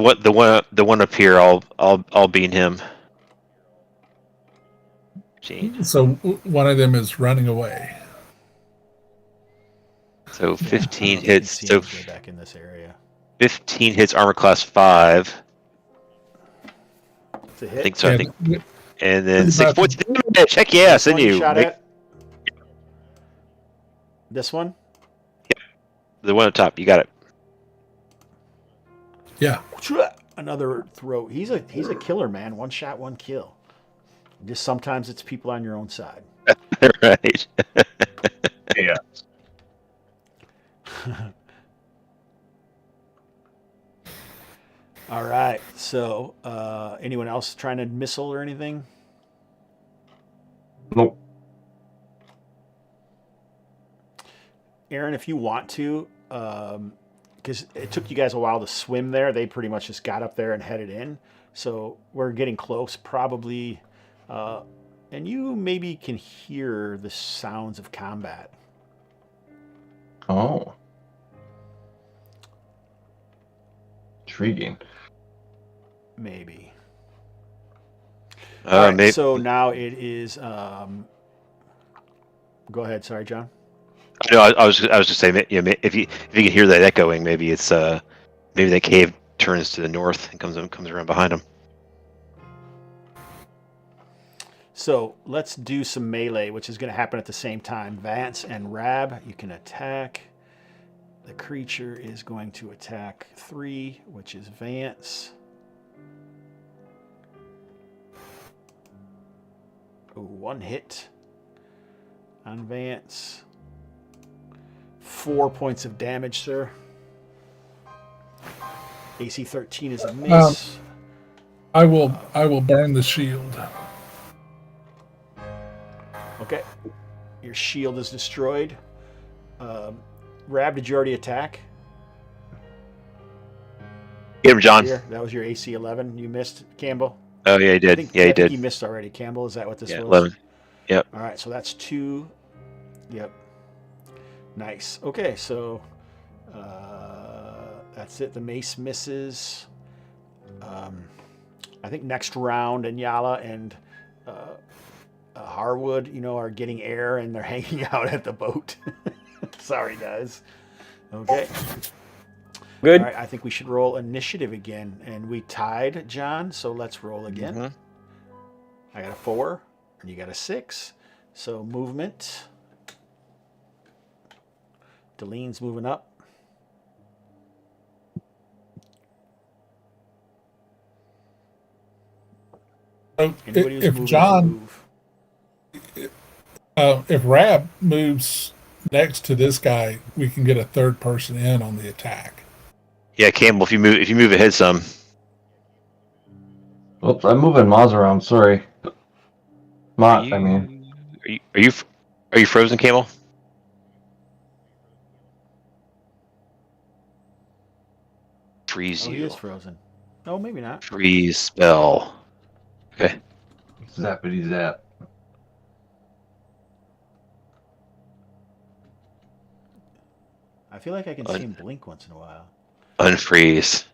one up here, I'll beat him. Gene. So one of them is running away. So 15 hits. So back in this area. 15 hits, armor class 5. It's a hit. I think so. I think. And then 6 points of damage. Heck yeah, send you. This one? Yep. The one up top. You got it. Yeah. Another throw. He's a killer, man. One shot, one kill. Just sometimes it's people on your own side. Right. Yeah. All right. So, anyone else trying to missile or anything? Nope. Aaron, if you want to, because it took you guys a while to swim there, they pretty much just got up there and headed in. So we're getting close, probably, and you maybe can hear the sounds of combat. Oh. Intriguing. Maybe. Right, maybe. So now it is. Go ahead. Sorry, John. No, I was just saying. You know, if you can hear that echoing, maybe it's maybe that cave turns to the north and comes around behind them. So let's do some melee, which is going to happen at the same time. Vance and Rab, you can attack. The creature is going to attack 3, which is Vance. Oh, 1 hit on Vance. 4 points of damage, sir. AC 13 is a miss. I will burn the shield. Okay. Your shield is destroyed. Rab, did you already attack? Get him, John. That was your AC 11. You missed, Campbell. Oh yeah, he did. I did. think he missed already. Campbell, is that what this was? 11. Yep. All right, so that's 2. Yep. Nice. Okay, so that's it. The mace misses. I think next round, Inyala and Harwood, are getting air and they're hanging out at the boat. Sorry, guys. Okay. Good. All right, I think we should roll initiative again. And we tied, John, so let's roll again. Mm-hmm. I got a 4, and you got a 6. So movement. Delene's moving up. So if Rab moves next to this guy, we can get a third person in on the attack. Yeah, Campbell, if you move ahead some. Oops, I'm moving Maz around. Sorry. Are you frozen, Campbell? Freeze you. You. He is frozen. No, maybe not. Freeze spell. Okay. Zappity zap. I feel like I can see him blink once in a while. Unfreeze.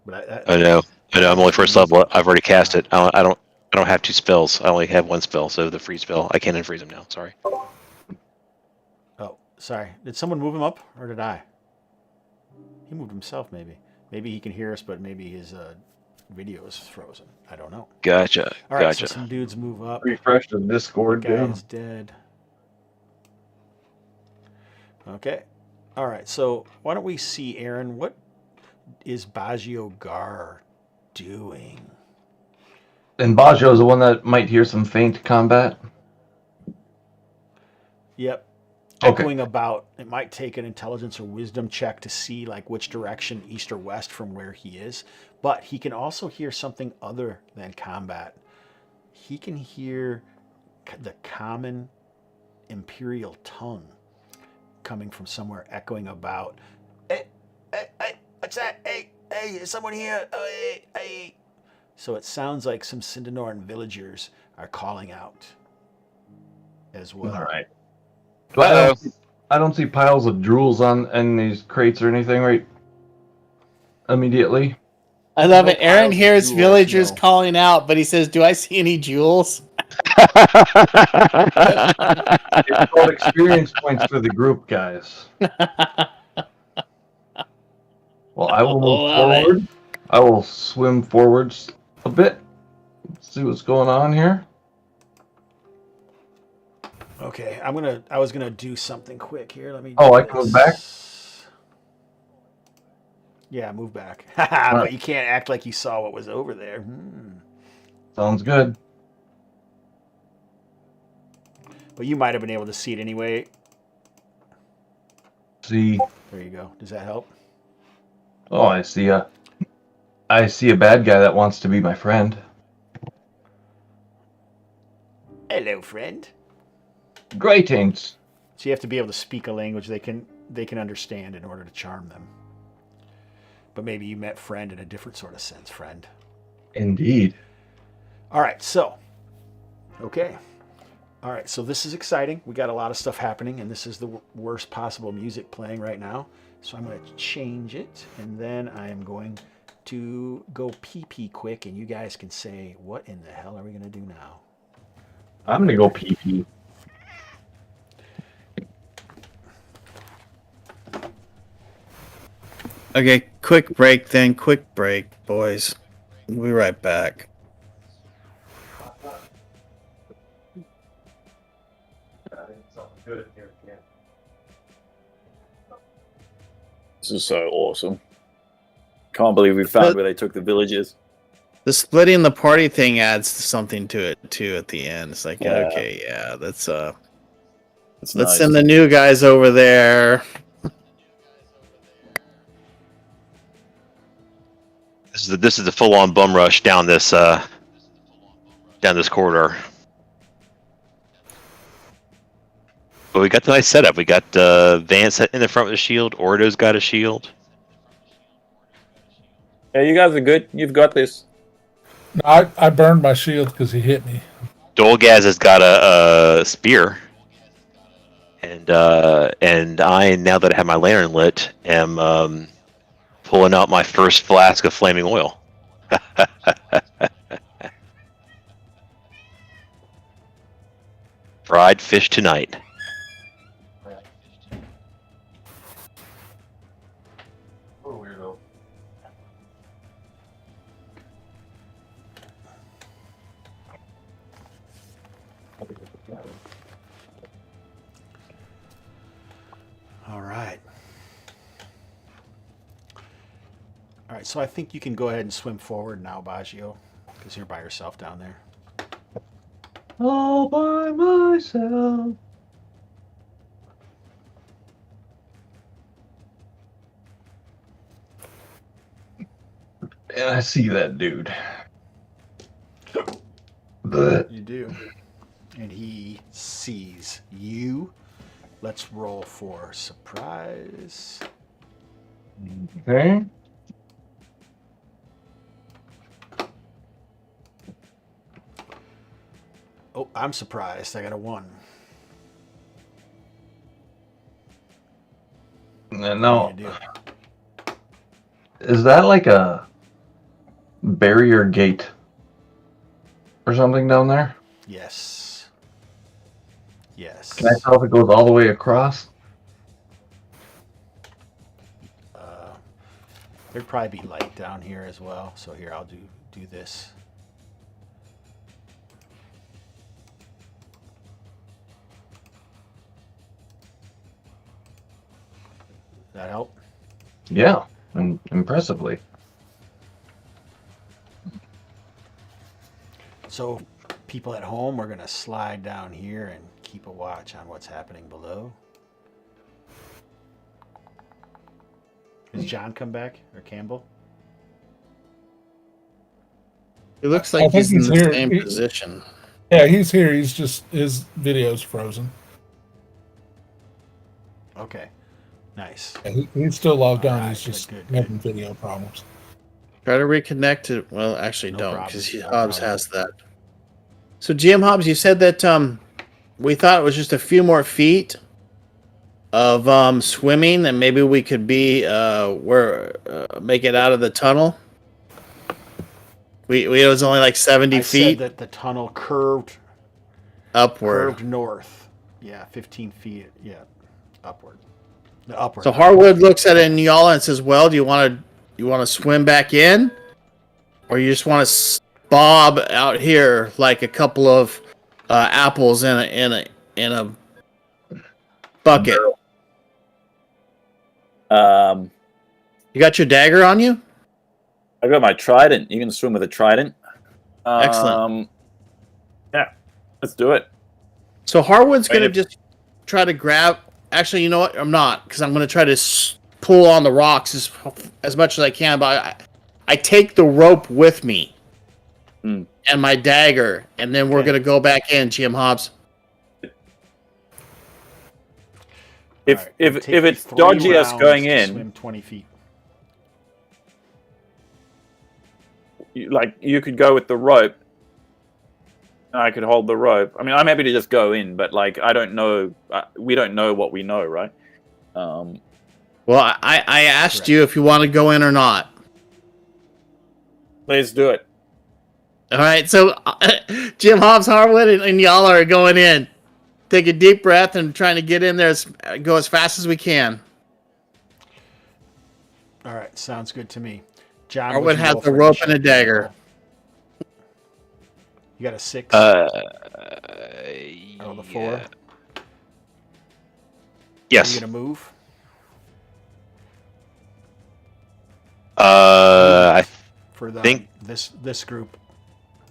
But I know. I'm only first level. I've already cast it. I don't have 2 spells. I only have 1 spell. So the freeze spell, I can't unfreeze him now. Sorry. Oh, sorry. Did someone move him up, or did I? He moved himself, maybe. Maybe he can hear us, but maybe his video is frozen. I don't know. Gotcha. All right, Gotcha. so some dudes move up. Refresh the That Discord. guy Yeah. is dead. Okay. All right, so why don't we see, Aaron, what is Baggio Gar doing? And Bajo's the one that might hear some faint combat. Yep. Okay. Echoing about. It might take an intelligence or wisdom check to see like which direction, east or west, from where he is. But he can also hear something other than combat. He can hear the common imperial tongue coming from somewhere, echoing about. Hey, what's that? Hey, is someone here? Oh, hey. So it sounds like some Sindanoran villagers are calling out as well. All right. But I don't see piles of jewels in these crates or anything right immediately. I love No it. Aaron piles of hears jewels, villagers no. calling out, but he says, "Do I see any jewels?" It's called experience points for the group, guys. Well, I will move Love it. forward. I will swim forwards a bit. See what's going on here. Okay, I was gonna do something quick here. Let me. Oh, do I can move this. back? Yeah, move back. Right. But you can't act like you saw what was over there. Sounds good. But you might have been able to see it anyway. See. There you go. Does that help? Oh, I see a bad guy that wants to be my friend. Hello, friend. Greetings. So you have to be able to speak a language they can understand in order to charm them. But maybe you met friend in a different sort of sense, friend. Indeed. All right, so. Okay. All right, so this is exciting. We got a lot of stuff happening, and this is the worst possible music playing right now. So I'm going to change it, and then I am going to go pee-pee quick, and you guys can say, what in the hell are we going to do now? I'm going to go pee-pee. Okay, quick break then. Quick break, boys. We'll be right back. This is so awesome. Can't believe we found where they took the villages. The splitting the party thing adds something to it too at the end. It's like, Yeah. okay, yeah, let's Nice. send the new guys over there. This is the full on bum rush down this corridor. But we got the nice setup. We got Vance in the front with a shield. Ordo's got a shield. Yeah, you guys are good. You've got this. I burned my shield because he hit me. Dolgaz has got a spear, and I, now that I have my lantern lit, am pulling out my first flask of flaming oil. Fried fish tonight. Weirdo. All right. All right, so I think you can go ahead and swim forward now, Baggio, because you're by yourself down there. All by myself. And I see that dude. But You do. And he sees you. Let's roll for surprise. okay. Oh, I'm surprised. I got a 1. No, You do. is that like a barrier gate or something down there? Yes. Yes. Can I tell if it goes all the way across? There'd probably be light down here as well. So here, I'll do this. That help? Yeah, impressively. So people at home, we're going to slide down here and keep a watch on what's happening below. Has John come back, or Campbell? It looks I like think he's in he's the here. same position. Yeah, he's here. He's just, his video's frozen. Okay, nice. Yeah, he's still logged on. Alright, He's just good. having video problems. Try to reconnect to. Well, actually, No don't, problem, because no Hobbs problem. has that. So, GM Hobbs, you said that we thought it was just a few more feet of swimming, and maybe we could be make it out of the tunnel. It was only like 70 I feet said that the tunnel curved upward. north. Yeah, 15 feet. Yeah, upward. The upward. So Harwood looks at Inyala and says, "Well, do you want to swim back in, or you just want to bob out here like a couple of apples in a bucket? You got your dagger on you? I got my trident. You can swim with a trident. Excellent. Yeah, let's do it. So Harwood's going to If- just try to grab. Actually, you know what? I'm not, because I'm going to try to pull on the rocks as much as I can. But I take the rope with me and my dagger, and then we're going to go back in, Jim Hobbs. If Alright, if take it's 3 dodgy us rounds going to in, swim 20 feet. you could go with the rope. I could hold the rope. I mean, I'm happy to just go in, but like I don't know. We don't know what we know, right? Well, I asked you if you want to go in or not. Let's do it. All right, so Jim Hobbs, Harwood, and y'all are going in. Take a deep breath and trying to get in there, go as fast as we can. All right, sounds good to me. John, Harwood what'd you has roll the for rope and a initiative? dagger. You got a 6? I rolled a 4. Yeah. Are Yes. you gonna move? I For the think- this group.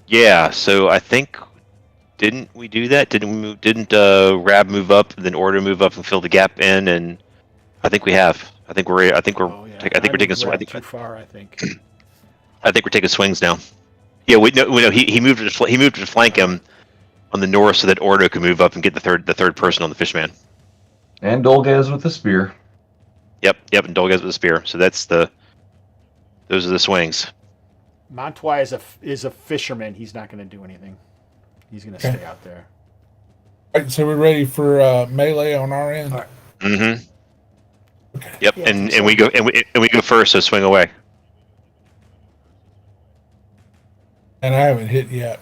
yeah. So I think didn't we do that? Didn't Rab move up, and then Order move up and fill the gap in? And I think we have. I think we're. Oh, yeah. I think we're taking. moved I Rab think. too far. I think. I think we're taking swings now. Yeah, we know. He moved to flank him on the north so that Ordo could move up and get the third person on the fishman. And Dolgaz with the spear. Yep, and Dolgaz with the spear. So those are the swings. Montoy is a fisherman. He's not going to do anything. He's going to stay out there. All right, so we're ready for melee on our end. All right. Mm-hmm. Okay. Yep, Yeah, and so- we go first. So swing away. And I haven't hit yet.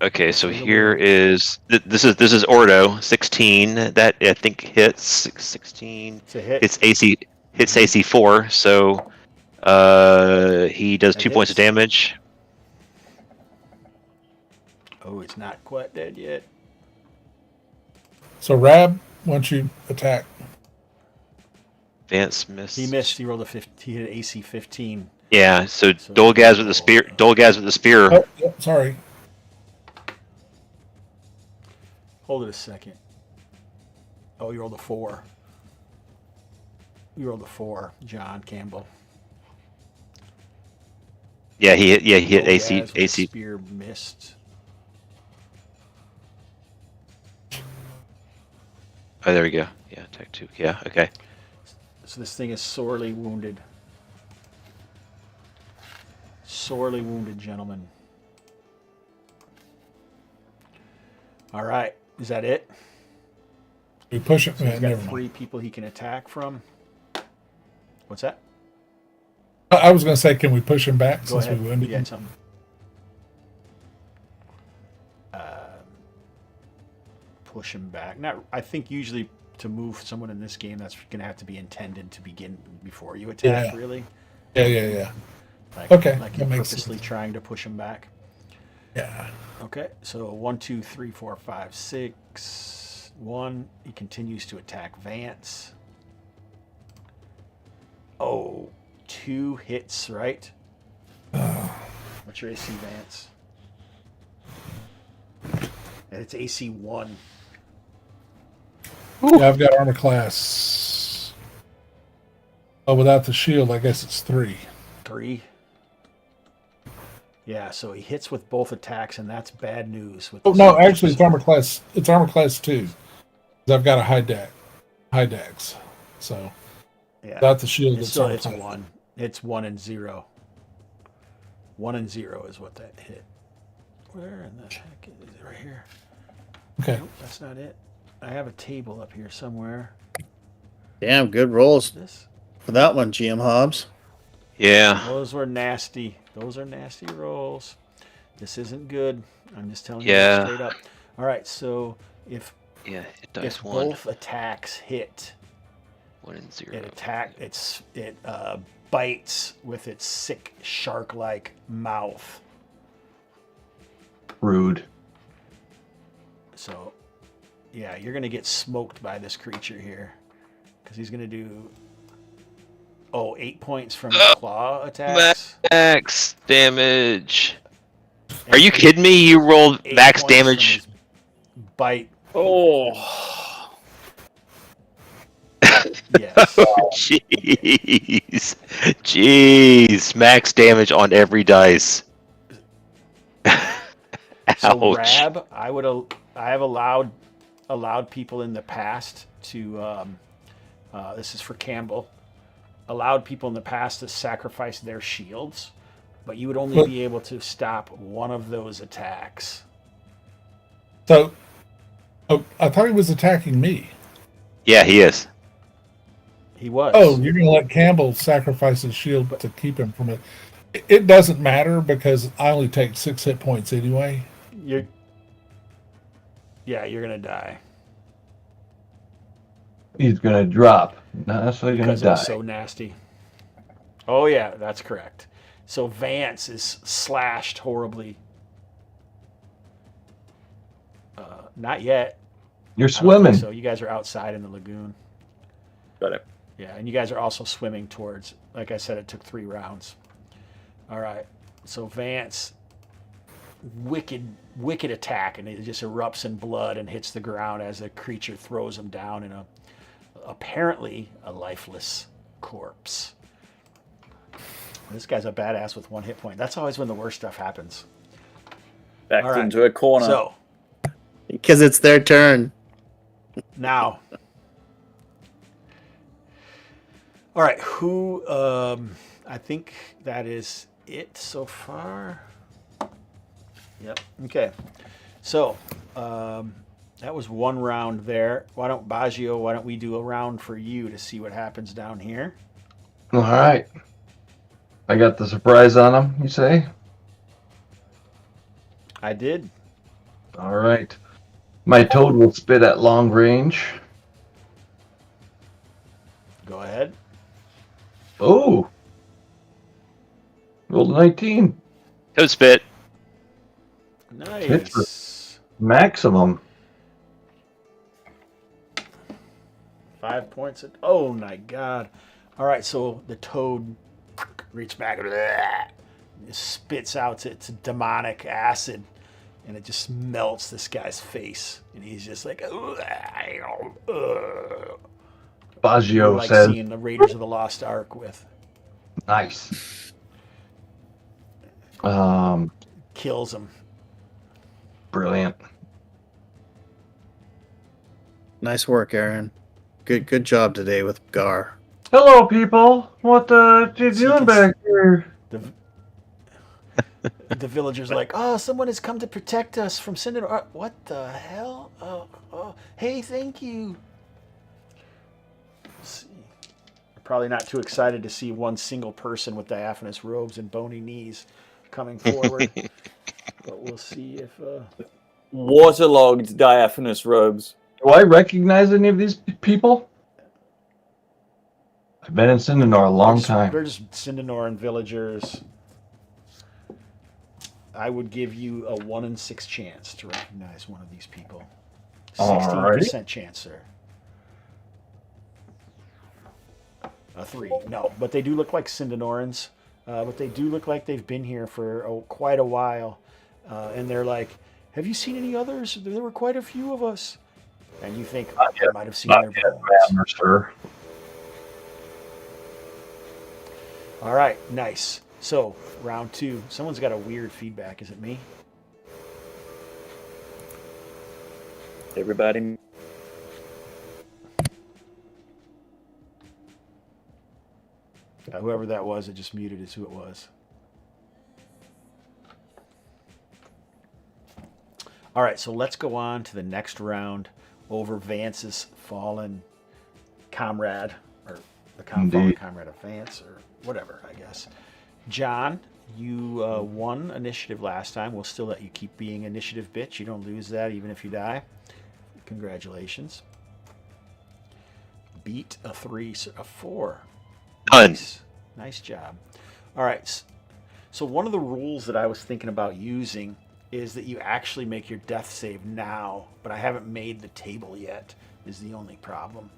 Okay, so here is this is Ordo 16. That I think hits 16. It's a hit. It's AC 4. So he does That 2 points of hits. damage. Oh, it's not quite dead yet. So Rab, once you attack. Vance missed. He missed. He rolled a 15. He hit AC 15. Yeah, so So- Dolgaz with the spear. Dolgaz with the spear. Oh, yep, sorry. Hold it a second. Oh, you rolled a 4. You rolled a 4, John Campbell. Yeah, he hit Dolgaz AC with the AC. Spear missed. Oh, there we go. Yeah, attack 2. Yeah, okay. So this thing is sorely wounded. Sorely wounded, gentlemen. All right. Is that it? We push it. So he's got Never 3 mind. people he can attack from. What's that? I was going to say, can we push him back Go since ahead. we wounded You him? had something. Push him back. Not. I think usually to move someone in this game, that's going to have to be intended to begin before you attack. Yeah. Really. Yeah. Like, Okay, like that you're makes purposely sense. trying to push him back. Yeah. Okay, so 1, 2, 3, 4, 5, 6. 1. He continues to attack Vance. Oh, 2 hits, right? What's your AC, Vance? And it's AC 1. Yeah, I've got armor class. Oh, without the shield, I guess it's 3. 3. Yeah, so he hits with both attacks, and that's bad news. With Oh this no, creature. actually, it's armor class. It's armor class 2. 'Cause I've got a high dex. So Yeah, without the shield, it's it's still armor it's class. 1. It's 1 and 0. 1 and 0 is what that hit. Where in the heck is it? Right here. Okay. Nope, that's not it. I have a table up here somewhere. Damn, good rolls This. for that one, GM Hobbs. Yeah. Those were nasty. Those are nasty rolls. This isn't good. I'm just telling you Yeah. straight up. All right, so if Yeah. It if dice 1. both attacks hit, 1 and 0. it bites with its sick shark-like mouth. Rude. So, yeah, you're gonna get smoked by this creature here, because he's gonna do 8 points from his claw attacks. Max damage. and Are you 8 kidding me? You rolled 8 max points from damage. his bite. Oh, Yes. Jeez. Jeez. Max damage on every dice. So Ouch. Rab, I have allowed people in the past to this is for Campbell, allowed people in the past to sacrifice their shields, but you would only be able to stop one of those attacks. So, I thought he was attacking me. Yeah, he is. He was. Oh, you're going to let Campbell sacrifice his shield to keep him from it. It doesn't matter because I only take 6 hit points anyway. You're gonna die He's gonna drop. Not necessarily gonna because it die. was so nasty. Oh yeah, that's correct. So Vance is slashed horribly. Not yet. You're I don't swimming. think so you guys are outside in the lagoon. got it. Yeah, and you guys are also swimming towards. Like I said, it took 3 rounds. All right, so Vance, wicked attack, and it just erupts in blood and hits the ground as the creature throws him down in apparently a lifeless corpse. This guy's a badass with 1 hit point. That's always when the worst stuff happens. Backed All right. into a corner. So Because it's their turn. now, all right, who? I think that is it so far. Yep. Okay. So that was 1 round there. Why don't we do a round for you to see what happens down here? All right. I got the surprise on him, you say? I did. All right. My toad will spit at long range. Go ahead. Oh. Rolled a 19. Toad spit. Nice. Maximum. 5 points. Oh my god. All right, so the toad reaches back and it spits out its demonic acid, and it just melts this guy's face, and he's just like, Baggio like says, seeing the Raiders of the Lost Ark with. nice. Kills him. Brilliant. Nice work, Aaron. Good job today with Gar. Hello, people. What you doing back here? The villagers are like, oh, someone has come to protect us from Cinder. What the hell? Oh, hey, thank you. Let's see. They're probably not too excited to see one single person with diaphanous robes and bony knees coming forward. But we'll see if. Waterlogged diaphanous robes. Do I recognize any of these people? I've been in Sindanor a long time. They're just Sindanoran villagers. I would give you a 1 in 6 chance to recognize one of these people. 16% chance, sir. A 3. No, but they do look like Sindanorans. But they do look like they've been here for quite a while. And they're like, have you seen any others? There were quite a few of us. And you think, I might have seen their bones. Sir. All right, nice. So, round 2. Someone's got a weird feedback. Is it me? Everybody. Whoever that was, it just muted is who it was. All right, so let's go on to the next round over Vance's fallen comrade, or the fallen comrade of Vance, or whatever, I guess. John, you won initiative last time. We'll still let you keep being initiative, bitch. You don't lose that even if you die. Congratulations. Beat a 3, a 4. Nice job. All right. So one of the rules that I was thinking about using is that you actually make your death save now, but I haven't made the table yet, is the only problem.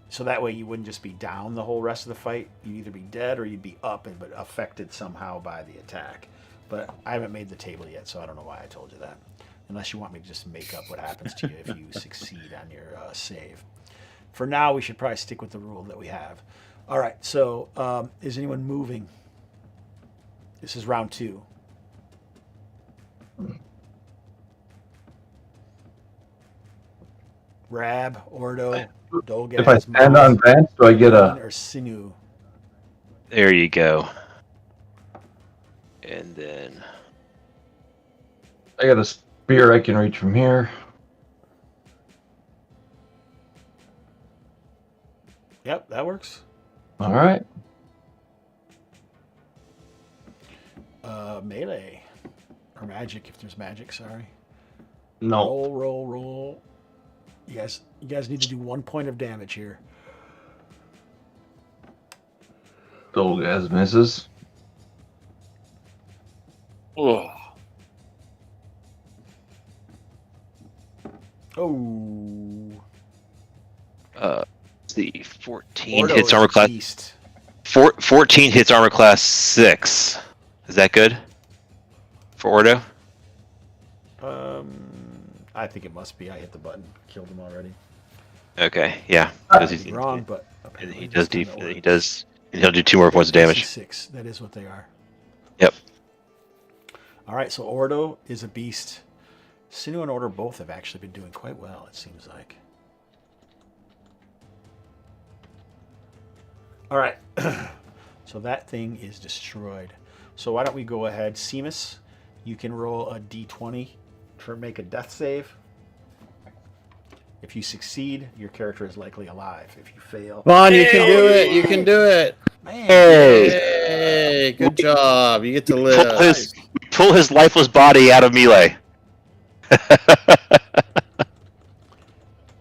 So that way you wouldn't just be down the whole rest of the fight. You'd either be dead or you'd be up but affected somehow by the attack. But I haven't made the table yet, so I don't know why I told you that. Unless you want me to just make up what happens to you if you succeed on your save. For now, we should probably stick with the rule that we have. All right, so is anyone moving? This is round 2. Rab, Ordo, Dolgaz. If I stand on Vance, do I get a... Or Sinew? There you go. And then... I got a spear I can reach from here. Yep, that works. All right. Melee. Or magic, if there's magic, sorry. No. Roll. You guys need to do 1 point of damage here. Dolgaz misses. Oh. The 14 Ordo hits is armor a class. beast. 14 hits armor class 6. Is that good for Ordo? I think it must be. I hit the button. Killed him already. Okay, yeah. He's wrong, but He does. And he'll do 2 more points of damage. 6. That is what they are. Yep. All right, so Ordo is a beast. Sinew and Ordo both have actually been doing quite well, it seems like. All right. So that thing is destroyed. So why don't we go ahead. Seamus, you can roll a d20 to make a death save. If you succeed, your character is likely alive. If you fail... Come on, you can do it. You can do it. Man. Hey, good job. You get to live. Pull his lifeless body out of melee. I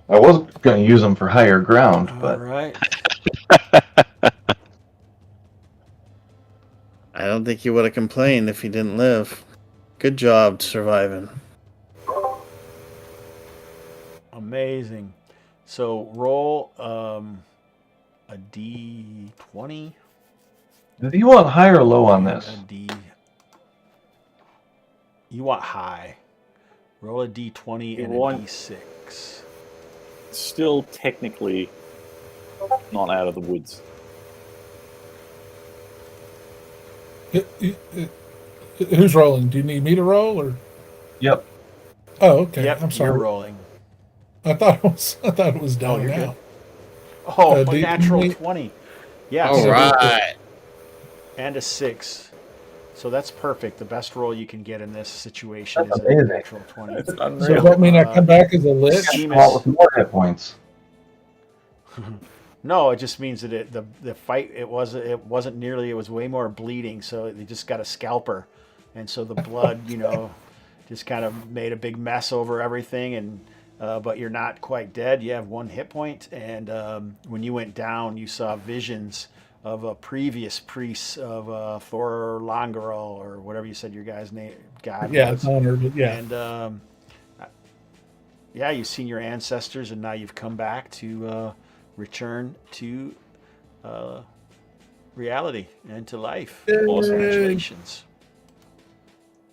was going to use them for higher ground, but... All right. I don't think you would have complained if you didn't live. Good job surviving. Amazing. So roll a d20. Do you want high or low on this? You want high. Roll a d20 and a d6. Still technically not out of the woods. Who's rolling? Do you need me to roll or? Yep. Oh, okay. Yep, I'm sorry. you're rolling. I thought it was down you're now. Good. Oh, a natural 20. Yeah. All right. And a 6. So that's perfect. The best roll you can get in this situation That's is amazing. a natural 20. That's So unreal. does that mean I come back as a lich? Well, with more hit points. No, it just means that the fight it wasn't nearly. It was way more bleeding. So they just got a scalper, and so the blood, just kind of made a big mess over everything. And but you're not quite dead. You have 1 hit point, and when you went down, you saw visions of a previous priest of Thor Longarol, or whatever you said your guy's name, god Yeah, was. it's honored. Yeah. And yeah, you've seen your ancestors, and now you've come back to return to reality and to life. Awesome. Congratulations.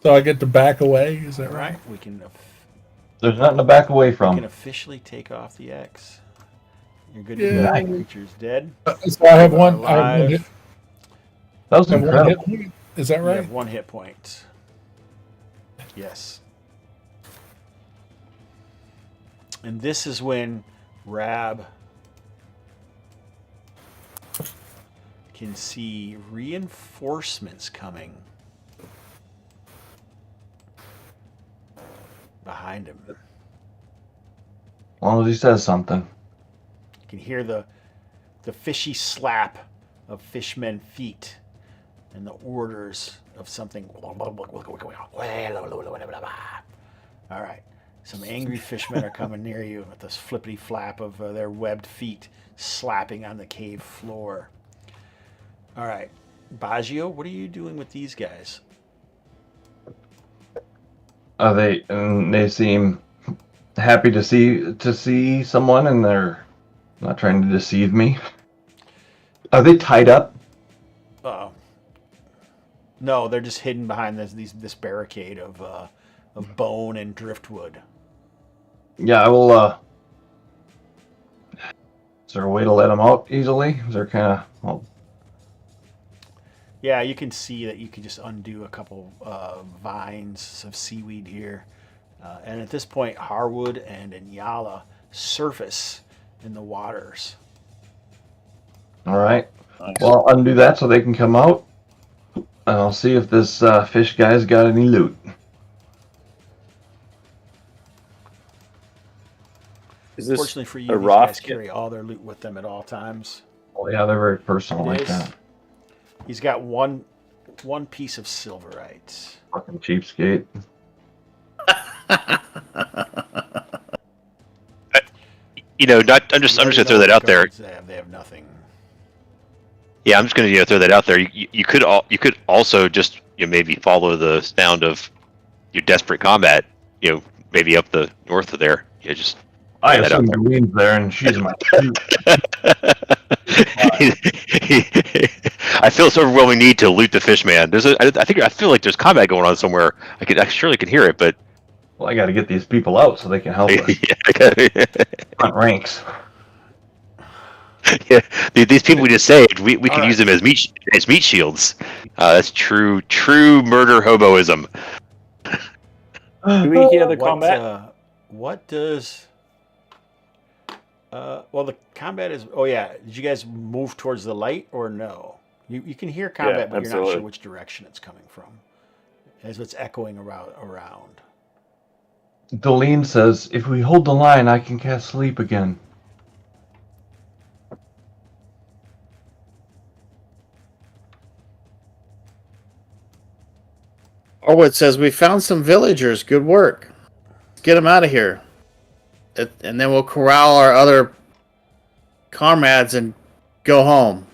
So I get to back away. Is that All right? right, we can There's nothing to back away we from. can officially take off the X. You're good to Yeah. go. Creature's dead. So I have You are one. I have one alive. hit, That was I have one incredible. hit point. Is that You right? have 1 hit point. Yes. And this is when Rab can see reinforcements coming behind him. As long as he says something. You can hear the fishy slap of fishmen feet and the orders of something. All right. Some angry fishmen are coming near you with this flippity flap of their webbed feet slapping on the cave floor. All right. Baggio, what are you doing with these guys? They seem happy to see someone, and they're not trying to deceive me. Are they tied up? Uh-oh. No, they're just hidden behind this barricade of bone and driftwood. Yeah, I will. Is there a way to let them out easily? Is there kind of? Yeah, you can see that you can just undo a couple vines of seaweed here. And at this point, Harwood and Inyala surface in the waters. All right. Well, I'll undo that so they can come out. And I'll see if this fish guy's got any loot. Is this Fortunately for you, a these guys raft? carry all their loot with them at all times. Well, yeah, they're very personal It like is. that. He's got one piece of silverite. Fucking cheapskate. I'm just gonna throw that out there. They have nothing. Yeah, I'm just gonna throw that out there. You could also just maybe follow the sound of your desperate combat. Maybe up the north of there. Just I that out assume there. Doreen's there, and she's my. I feel this overwhelming need to loot the fish man. I feel like there's combat going on somewhere. I surely can hear it, but Well, I got to get these people out so they can help us. Front ranks. Yeah, these people we just saved, we can right. use them as meat shields. That's true murder hoboism. Do we hear the combat? What does? Well, the combat is. Oh yeah, did you guys move towards the light or no? You can hear combat, but you're not absolutely. sure which direction it's coming from, as it's echoing around. Dolene says, if we hold the line, I can cast sleep again. Orwood says, we found some villagers. Good work. Let's get them out of here. And then we'll corral our other comrades and go home.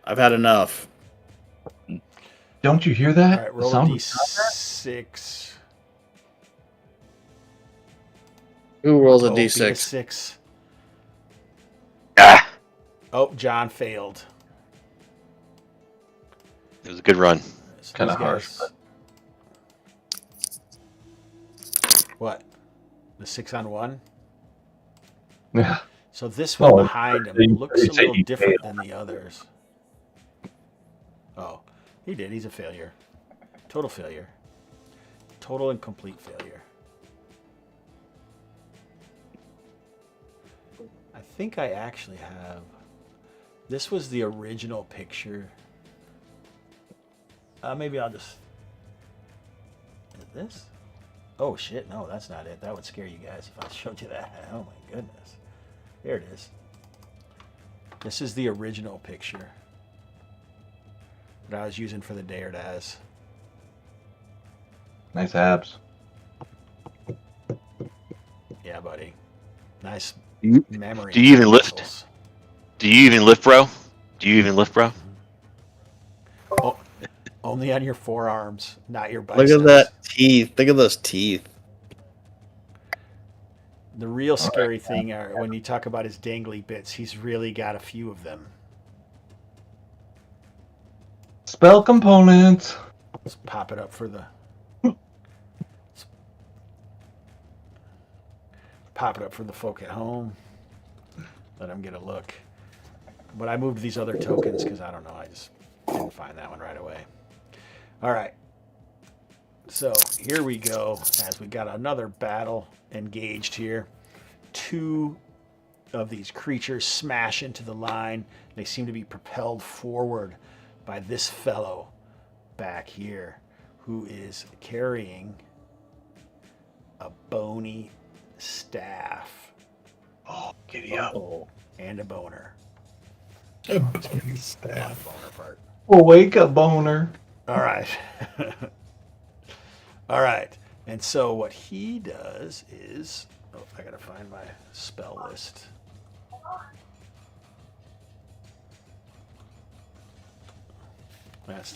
I've had enough. Don't you hear All that? right, roll a Sound of d6. Who rolls a Oh, beat d6? 6. Ah, Oh, John failed. it was a good run. So Kinda these harsh, guys- What? The 6 on 1? Yeah. So this one Oh, behind him you- looks you a say little you different failed. than the others. Oh, he did. He's a failure. Total failure. Total and complete failure. I think I actually have. This was the original picture. Maybe I'll just. Is it this? Oh shit! No, that's not it. That would scare you guys if I showed you that. Oh my goodness. There it is. This is the original picture that I was using for the Dare Daz. Nice abs. Yeah, buddy. Nice You- memory. Do you even lift? muscles. Do you even lift, bro? Do you even lift, bro? Oh, only on your forearms, not your Look biceps. at that teeth. Look at those teeth. The real scary thing are when you talk about his dangly bits, he's really got a few of them. Spell components. Let's pop it up for the. Pop it up for the folk at home. Let them get a look. But I moved these other tokens because I don't know. I just didn't find that one right away. All right. So here we go as we got another battle engaged here. Two of these creatures smash into the line. They seem to be propelled forward by this fellow back here who is carrying a bony staff. Oh, giddy up. And a boner. A bony staff. Boner part. Wake up, boner. All right. All right. And so what he does is, I got to find my spell list.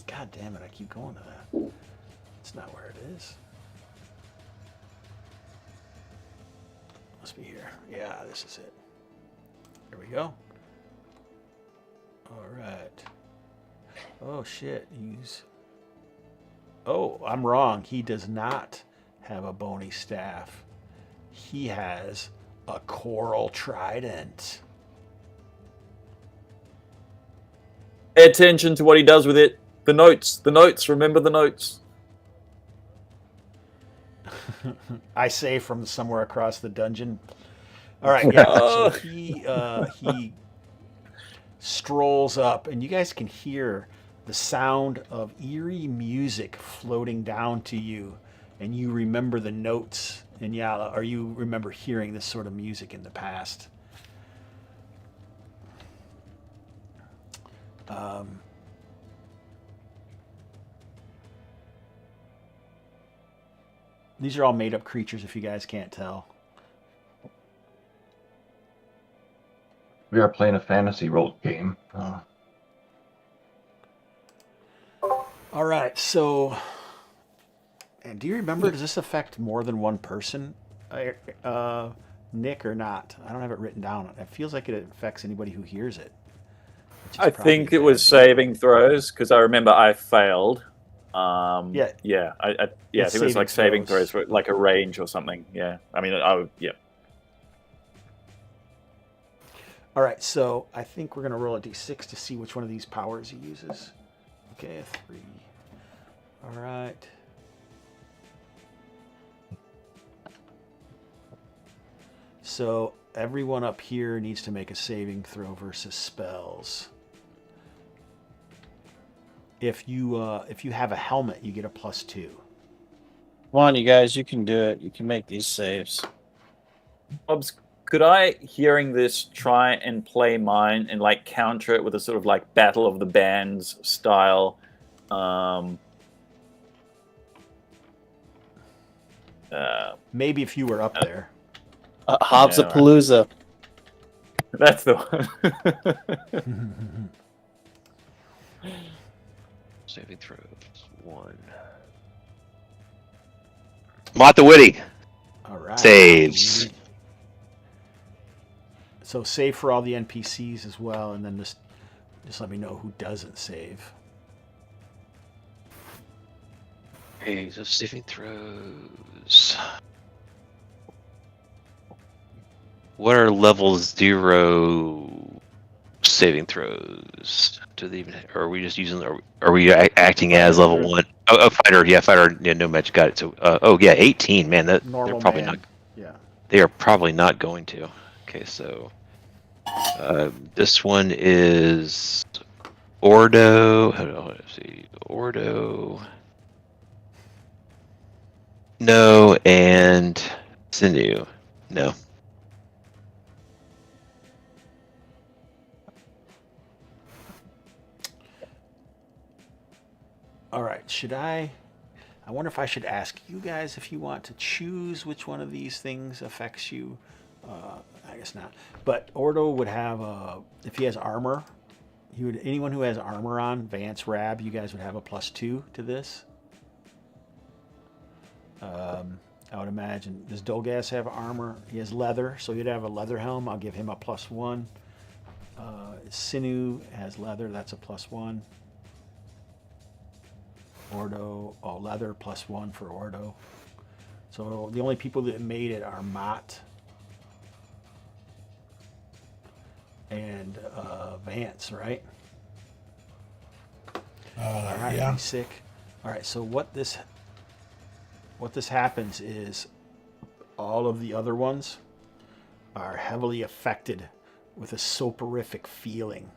God damn it, I keep going to that. It's not where it is. Must be here. Yeah, this is it. Here we go. All right. Oh, shit. Oh, I'm wrong. He does not have a bony staff. He has a coral trident. Pay attention to what he does with it. The notes. Remember the notes. I say from somewhere across the dungeon. All right, yeah. So he strolls up, and you guys can hear the sound of eerie music floating down to you, and you remember the notes, Inyala, or you remember hearing this sort of music in the past. These are all made-up creatures, if you guys can't tell. We are playing a fantasy role game. All right, so, and do you remember, does this affect more than one person, Nick, or not? I don't have it written down. It feels like it affects anybody who hears it. I think it was saving throws because I remember I failed. I think it was like saving throws for like a range or something. Yeah, I mean, yeah. All right, so I think we're gonna roll a d6 to see which one of these powers he uses. Okay, a 3. All right. So everyone up here needs to make a saving throw versus spells. If you have a helmet, you get a +2. Come on, you guys, you can do it. You can make these saves. Bobs, could I, hearing this, try and play mine and like counter it with a sort of like Battle of the Bands style? Maybe if you were up there. Hobbs-a-palooza. That's the one. Saving throws. 1. Mott the Witty. All right. Saves. So save for all the NPCs as well, and then just let me know who doesn't save. Okay, so saving throws. What are level 0 saving throws? Do they even? Or are we just using? Are we acting as level 1? Oh, fighter. Yeah, fighter. Yeah, no match. Got it. So, 18. Man, they're probably not. Yeah. They are probably not going to. Okay, so this one is Ordo. Let's see, Ordo. No, and Sinew. No. All right. I wonder if I should ask you guys if you want to choose which one of these things affects you, I guess not. But Ordo would have if he has armor, anyone who has armor on, Vance, Rab, you guys would have a +2 to this. I would imagine. Does Dolgas have armor? He has leather, so he'd have a leather helm. I'll give him a +1. Sinu has leather. That's a +1. Ordo, leather +1 for Ordo. So the only people that made it are Mott and Vance, right? All right, yeah. Sick. All right, so what this happens is all of the other ones are heavily affected with a soporific feeling.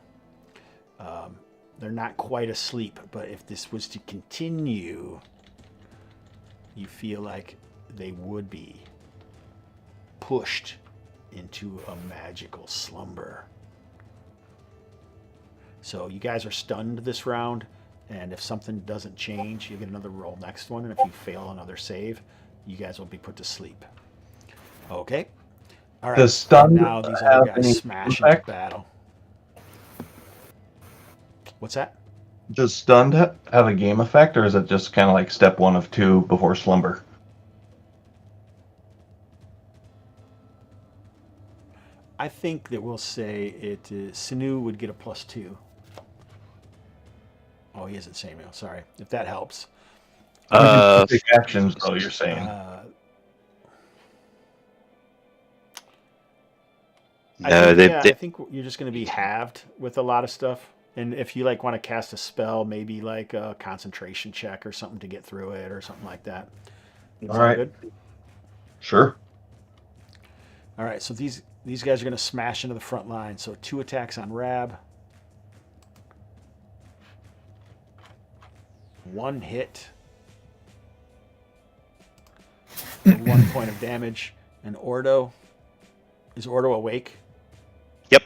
They're not quite asleep, but if this was to continue, you feel like they would be pushed into a magical slumber. So you guys are stunned this round, and if something doesn't change, you get another roll next one, and if you fail another save, you guys will be put to sleep. Okay? All right. Does stun now these have other any guys smash into effect? battle. What's that? Does stunned have a game effect, or is it just kind of like step 1 of 2 before slumber? I think that we'll say it is, Sinu would get a +2. Oh, he isn't Samuel. Sorry. If that helps. Specific actions, though, you're saying. I think you're just going to be halved with a lot of stuff. And if you want to cast a spell, maybe like a concentration check or something to get through it or something like that. Is All right. Good? Sure. All right. So these guys are going to smash into the front line. So 2 attacks on Rab. 1 hit. 1 point of damage. And Ordo. Is Ordo awake? Yep.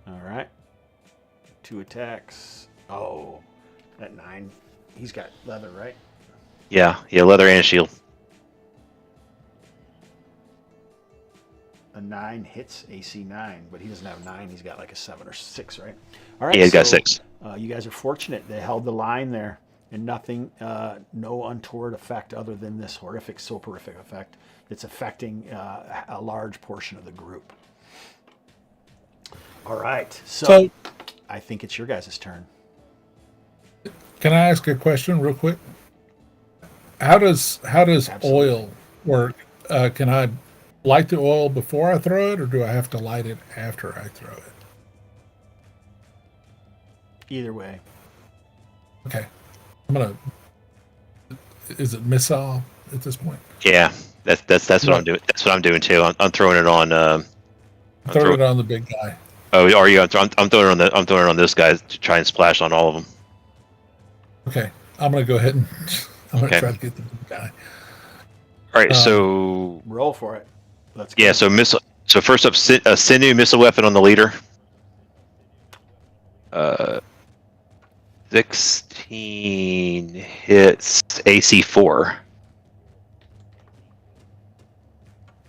All right. 2 attacks. Oh, that 9. He's got leather, right? Yeah, leather and shield. A 9 hits AC 9, but he doesn't have 9. He's got like a 7 or 6, right? All right. Yeah, he's got 6. You guys are fortunate. They held the line there, and nothing, no untoward effect other than this horrific, soporific effect that's affecting a large portion of the group. All right. So I think it's your guys' turn. Can I ask a question real quick? How does Absolutely. oil work? Can I light the oil before I throw it, or do I have to light it after I throw it? Either way. Okay. Is it missile at this point? Yeah, that's what I'm doing. That's what I'm doing too. I'm throwing it on. Throw it on the big guy. Oh, are you? I'm throwing it on this guy to try and splash on all of them. Okay, I'm gonna go ahead and I'm gonna Okay. try to get the big guy. All right, so Roll for it. Let's go. yeah, so missile. So first up, Sinu missile weapon on the leader. 16 hits AC 4.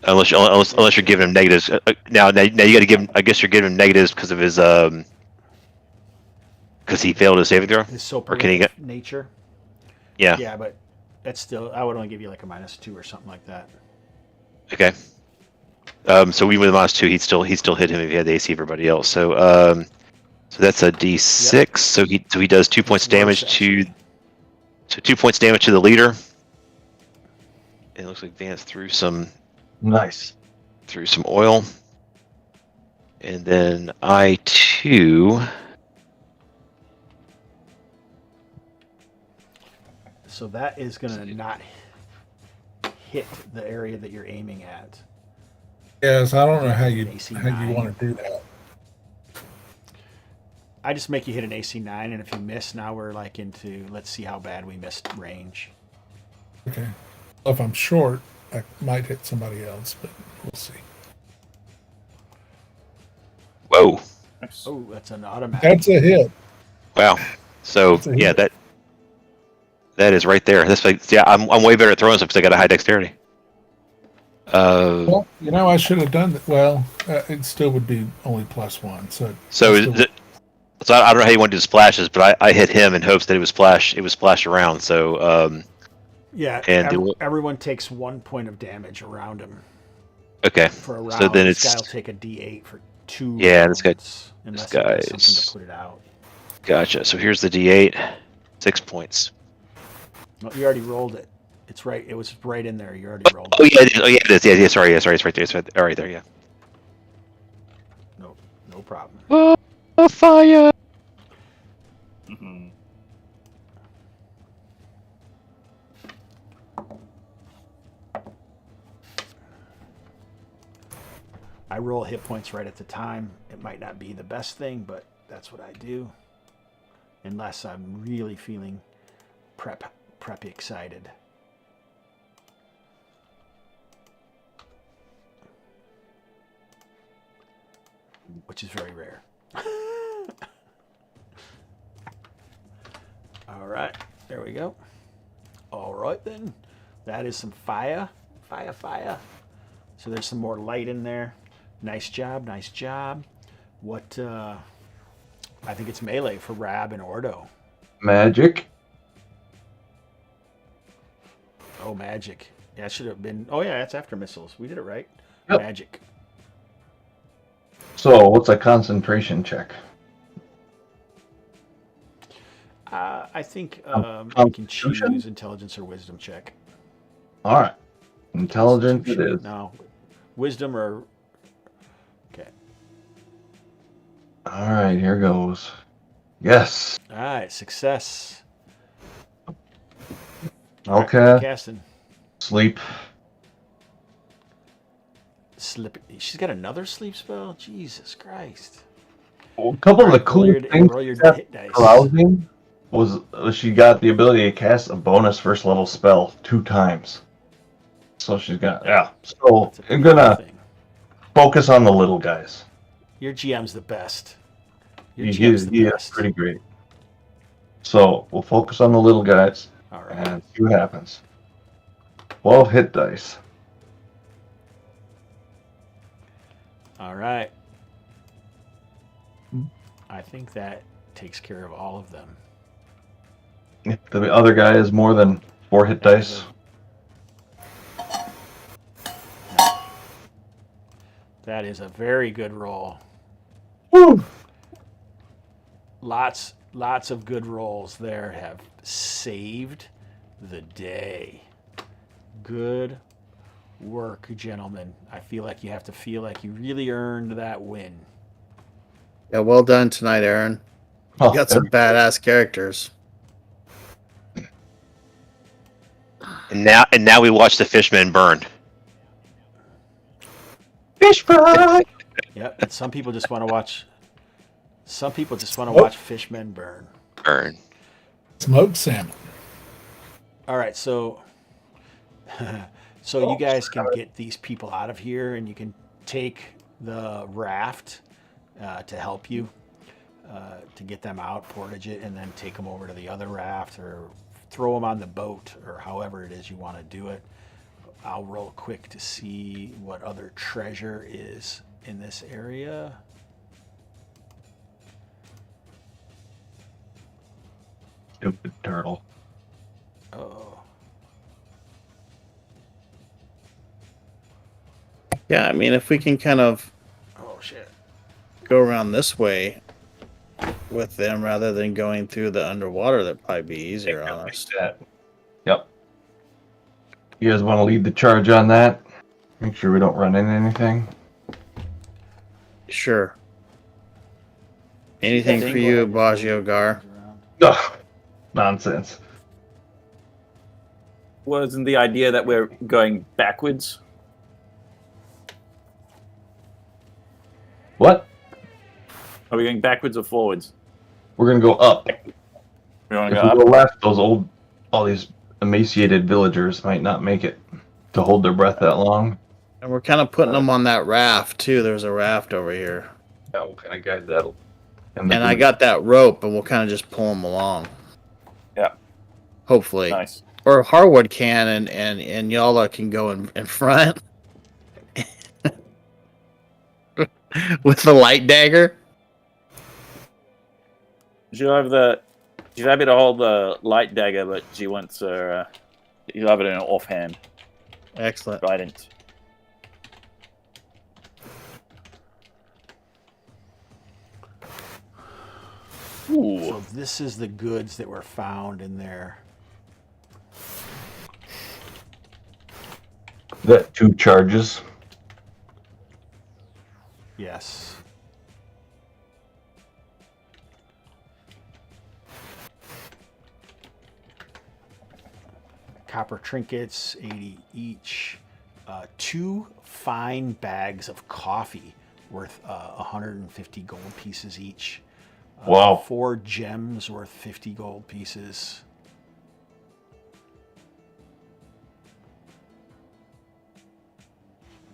Unless you're giving him negatives. Now you got to give him. I guess you're giving him negatives because of his because he failed his saving throw. His Or can he soporific get? nature. Yeah. Yeah, but that's still, I would only give you like a -2 or something like that. Okay. So even with a -2, he'd still hit him if he had the AC of everybody else. So so that's a D6. Yep. So he does 2 points It's worse, damage actually. to 2 points damage to the leader. It looks like Vance threw some Nice. oil, and then I too. So that is going to not hit the area that you're aiming at. Yes, I don't know how you AC want 9. to do that. I just make you hit an AC 9, and if you miss, now we're like into, let's see how bad we missed range. Okay. Well, if I'm short, I might hit somebody else, but we'll see. Whoa! Oh, that's an automatic. That's a hit. Wow. So That's a yeah, hit. that is right there. That's like, yeah, I'm way better at throwing stuff because I got a high dexterity. Well, I should have done that. Well, it still would be only +1. So I don't know how you want to do splashes, but I hit him in hopes that it was splash around. So yeah, and everyone takes 1 point of damage around him. Okay. For a round. So then this it's guy will take a D8 for 2 yeah. rounds, unless he does something to put it out. Gotcha. So here's the D8, 6 points. No, you already rolled it. It's right. It was right in there. You already rolled it. Oh yeah, it is. Yeah. Sorry. It's right there. It's right there. Yeah. No problem. Oh, fire! Mhm. I roll hit points right at the time. It might not be the best thing, but that's what I do. Unless I'm really feeling preppy excited. Which is very rare. All right, there we go. All right then, that is some fire. So there's some more light in there. Nice job. What, I think it's melee for Rab and Ordo. Magic. Oh, magic. Yeah, it should have been, oh yeah, that's after missiles. We did it right. Yep. Magic. So, what's a concentration check? I think you can choose intelligence or wisdom check. All right. Intelligence it is. No. Wisdom or... Okay. All right, here goes. Yes. All right, success. Okay. Right, casting. Sleep. Slip. She's got another sleep spell? Jesus Christ. A couple of the cool things roll your that hit dice. Carousing was she got the ability to cast a bonus first level spell 2 times. So she's got So I'm gonna focus on the little guys. Your GM's the best. He is pretty great. So we'll focus on the little guys and see what happens. 12 hit dice. All right. I think that takes care of all of them. If the other guy is more than 4 hit dice. That is a very good roll. Woo! Lots of good rolls there have saved the day. Good work, gentlemen. I feel like you have to feel like you really earned that win. Yeah, well done tonight, Aaron. You got some badass characters. And now we watch the fishmen burn. Fish fry. Yep, and some people just want to watch. Some people just want to watch fishmen burn. Smoked salmon. All right, so you guys can get these people out of here, and you can take the raft to help you to get them out, portage it, and then take them over to the other raft, or throw them on the boat, or however it is you want to do it. I'll roll quick to see what other treasure is in this area. Stupid turtle. Oh. Yeah, I mean, if we can kind of go around this way with them rather than going through the underwater, that'd probably be easier on us. Yep. You guys want to lead the charge on that? Make sure we don't run into anything. Sure. Anything for you, Baggio Gar? Ugh, nonsense. Wasn't the idea that we're going backwards? What? Are we going backwards or forwards? We're gonna go up. We want If to go we up? go left, all these emaciated villagers might not make it to hold their breath that long. And we're kind of putting them on that raft, too. There's a raft over here. Yeah, what kind of guys that'll... And I got that rope, and we'll kind of just pull them along. Yeah. Hopefully. Nice. Or Harwood can, and Yala can go in front. With the light dagger? She'll have she's happy to hold the light dagger, but she wants her. She'll have it in an offhand Excellent. trident. Ooh. So this is the goods that were found in there. That 2 charges. Yes. Copper trinkets, 80 each. 2 fine bags of coffee worth 150 gold pieces each. Wow. 4 gems worth 50 gold pieces.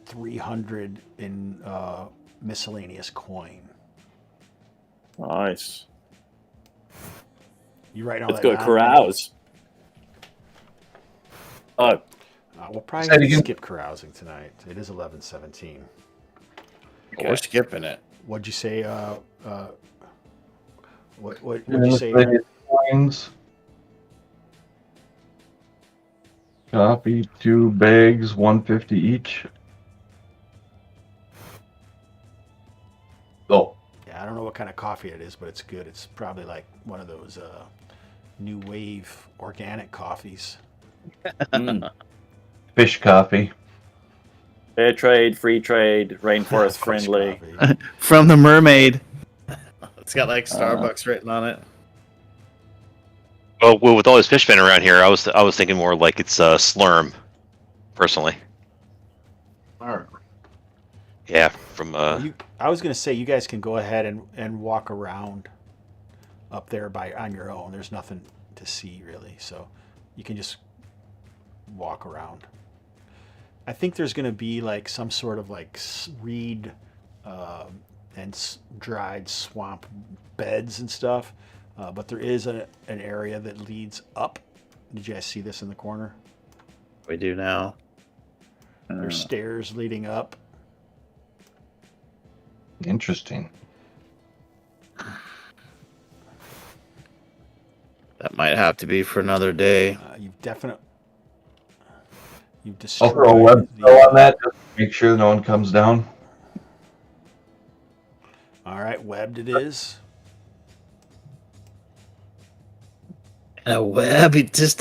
$300 in miscellaneous coin. Nice. You write all Let's that go down? carouse. Oh, We'll probably Say it again. skip carousing tonight. It is 11:17. okay. We're skipping it. What'd you say? What'd you say? Coins. Copy 2 bags, 150 each. Oh, Yeah, I don't know what kind of coffee it is, but it's good. It's probably like one of those new wave organic coffees. Mm. fish coffee. Fair trade, free trade, rainforest Fish friendly. coffee. From the mermaid. It's got like Starbucks written on it. Well, with all this fish fin around here, I was thinking more like it's slurm, personally. Yeah, from I was gonna say you guys can go ahead and walk around up there on your own. There's nothing to see really, so you can just walk around. I think there's gonna be like some sort of like reed and dried swamp beds and stuff, but there is an area that leads up. Did you guys see this in the corner? We do now. There's stairs leading up. Interesting. That might have to be for another day. You've I'll destroyed throw a web spell on that just to make sure no one comes down. All right, webbed it is. A web, just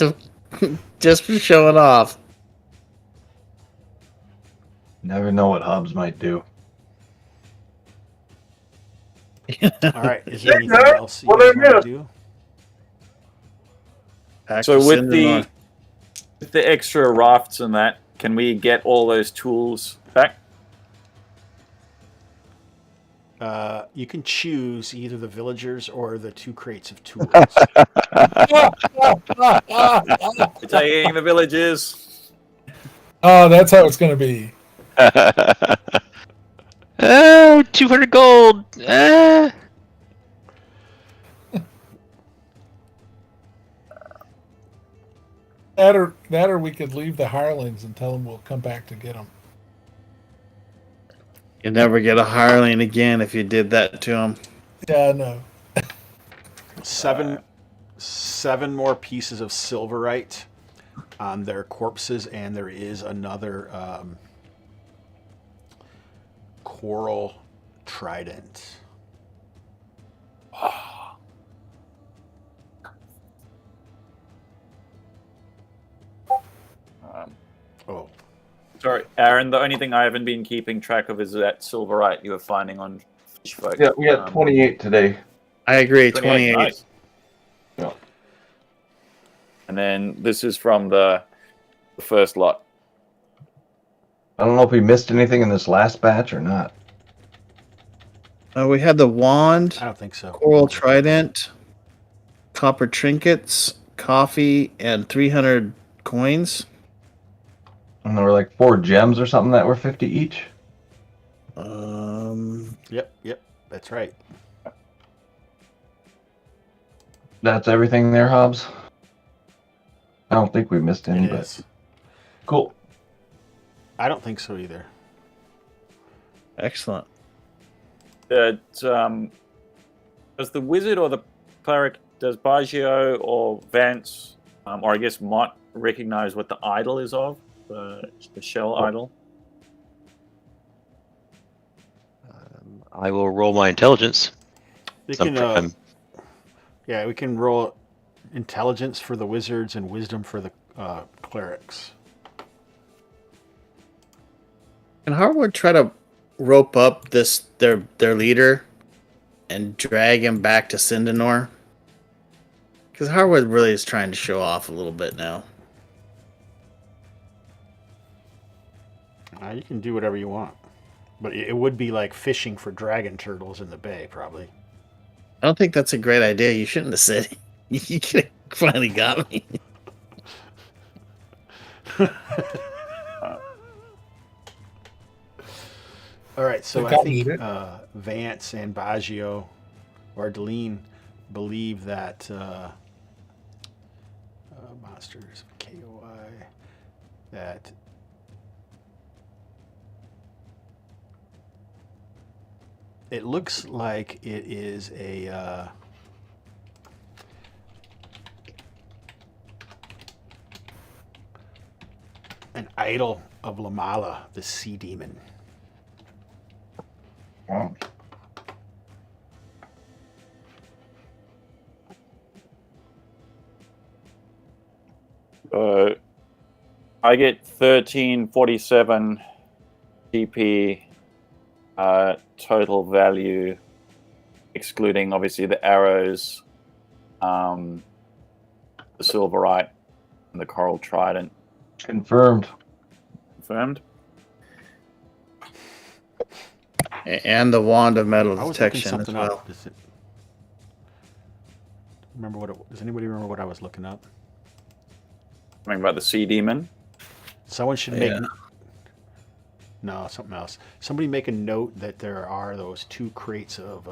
for showing off. Never know what Hobbs might do. All right, is there anything else you guys want to do? So with the extra rafts and that, can we get all those tools back? You can choose either the villagers or the 2 crates of tools. We're taking the villages. Oh, that's how it's going to be. oh, 200 gold. That or we could leave the hirelings and tell them we'll come back to get them. You'll never get a hireling again if you did that to him. Yeah, I know. 7 more pieces of silverite on their corpses, and there is another coral trident. Oh, Sorry, Aaron, the only thing I haven't been keeping track of is that silverite you were finding on fish folk. Yeah, we got 28 today. I agree, 28. Nice. Yeah. And then this is from the first lot. I don't know if we missed anything in this last batch or not. We had the wand, I don't think so. coral trident, copper trinkets, coffee, and 300 coins. And there were like 4 gems or something that were 50 each. Yep, that's right. That's everything there, Hobbs. I don't think we missed any, It but is. cool. I don't think so either. Excellent. that does the wizard or the cleric, does Baggio or Vance, or I guess Mott, recognize what the idol is of? The shell idol? I will roll my intelligence. We can, yeah, we can roll intelligence for the wizards and wisdom for the clerics. Can Harwood try to rope up their leader and drag him back to Sindanor? Because Harwood really is trying to show off a little bit now. You can do whatever you want. But it would be like fishing for dragon turtles in the bay, probably. I don't think that's a great idea. You shouldn't have said it. You could have finally got me. All right, so I think Vance and Baggio or Deline believe that monsters KOI that it looks like it is a an idol of Lamala, the sea demon. I get 1347 GP total value, excluding obviously the arrows, the silverite, and the coral trident. Confirmed. Confirmed. And the wand of metal detection as well. Up. Does anybody remember what I was looking up? Something about the sea demon. Someone should make. No, something else. Somebody make a note that there are those 2 crates of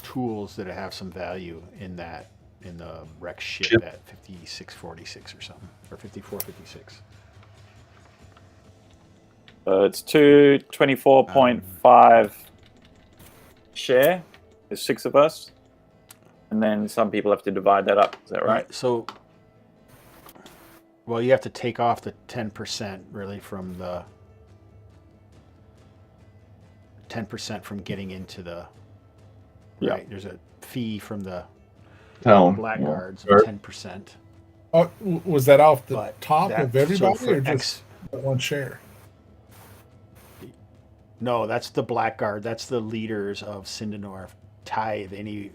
tools that have some value in the wreck ship at 5646 or something, or 5456. It's 224.5 share. There's 6 of us, and then some people have to divide that up. Is that right? So, well, you have to take off the 10% really from the 10% from getting into the. Right. Yeah. There's a fee from the blackguards of 10%. Oh, was that off the top of everybody, or just one share? No, that's the blackguard. That's the leaders of Sindanor. Tithe any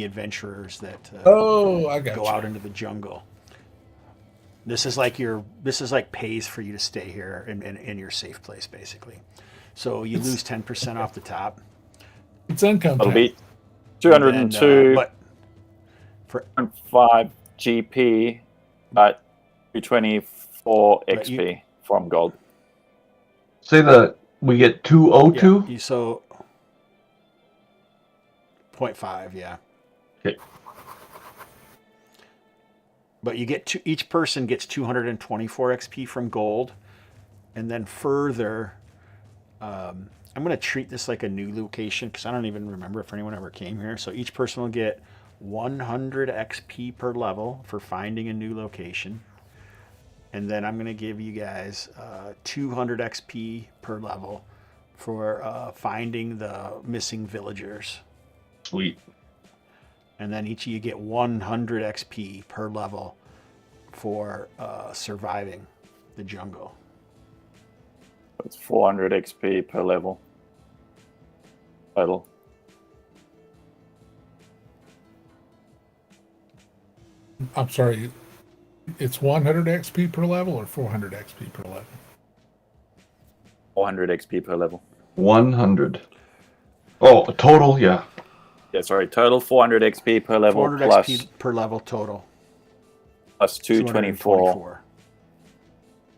adventurers that go out into the jungle. This is like pays for you to stay here in your safe place, basically. So you lose 10% off the top. It's income. It'll be 202.5 GP at 224 XP from gold. Say that we get 202? Yeah, so 0.5, yeah. Okay. But you get each person gets 224 XP from gold, and then further, I'm going to treat this like a new location because I don't even remember if anyone ever came here. So each person will get 100 XP per level for finding a new location. And then I'm going to give you guys 200 XP per level for finding the missing villagers. Sweet. And then each of you get 100 XP per level for surviving the jungle. That's 400 XP per level. Total. I'm sorry. It's 100 XP per level or 400 XP per level? 400 XP per level. 100. Oh, total, yeah. Yeah, sorry. Total 400 XP per level 400 plus XP per level total. Plus 224.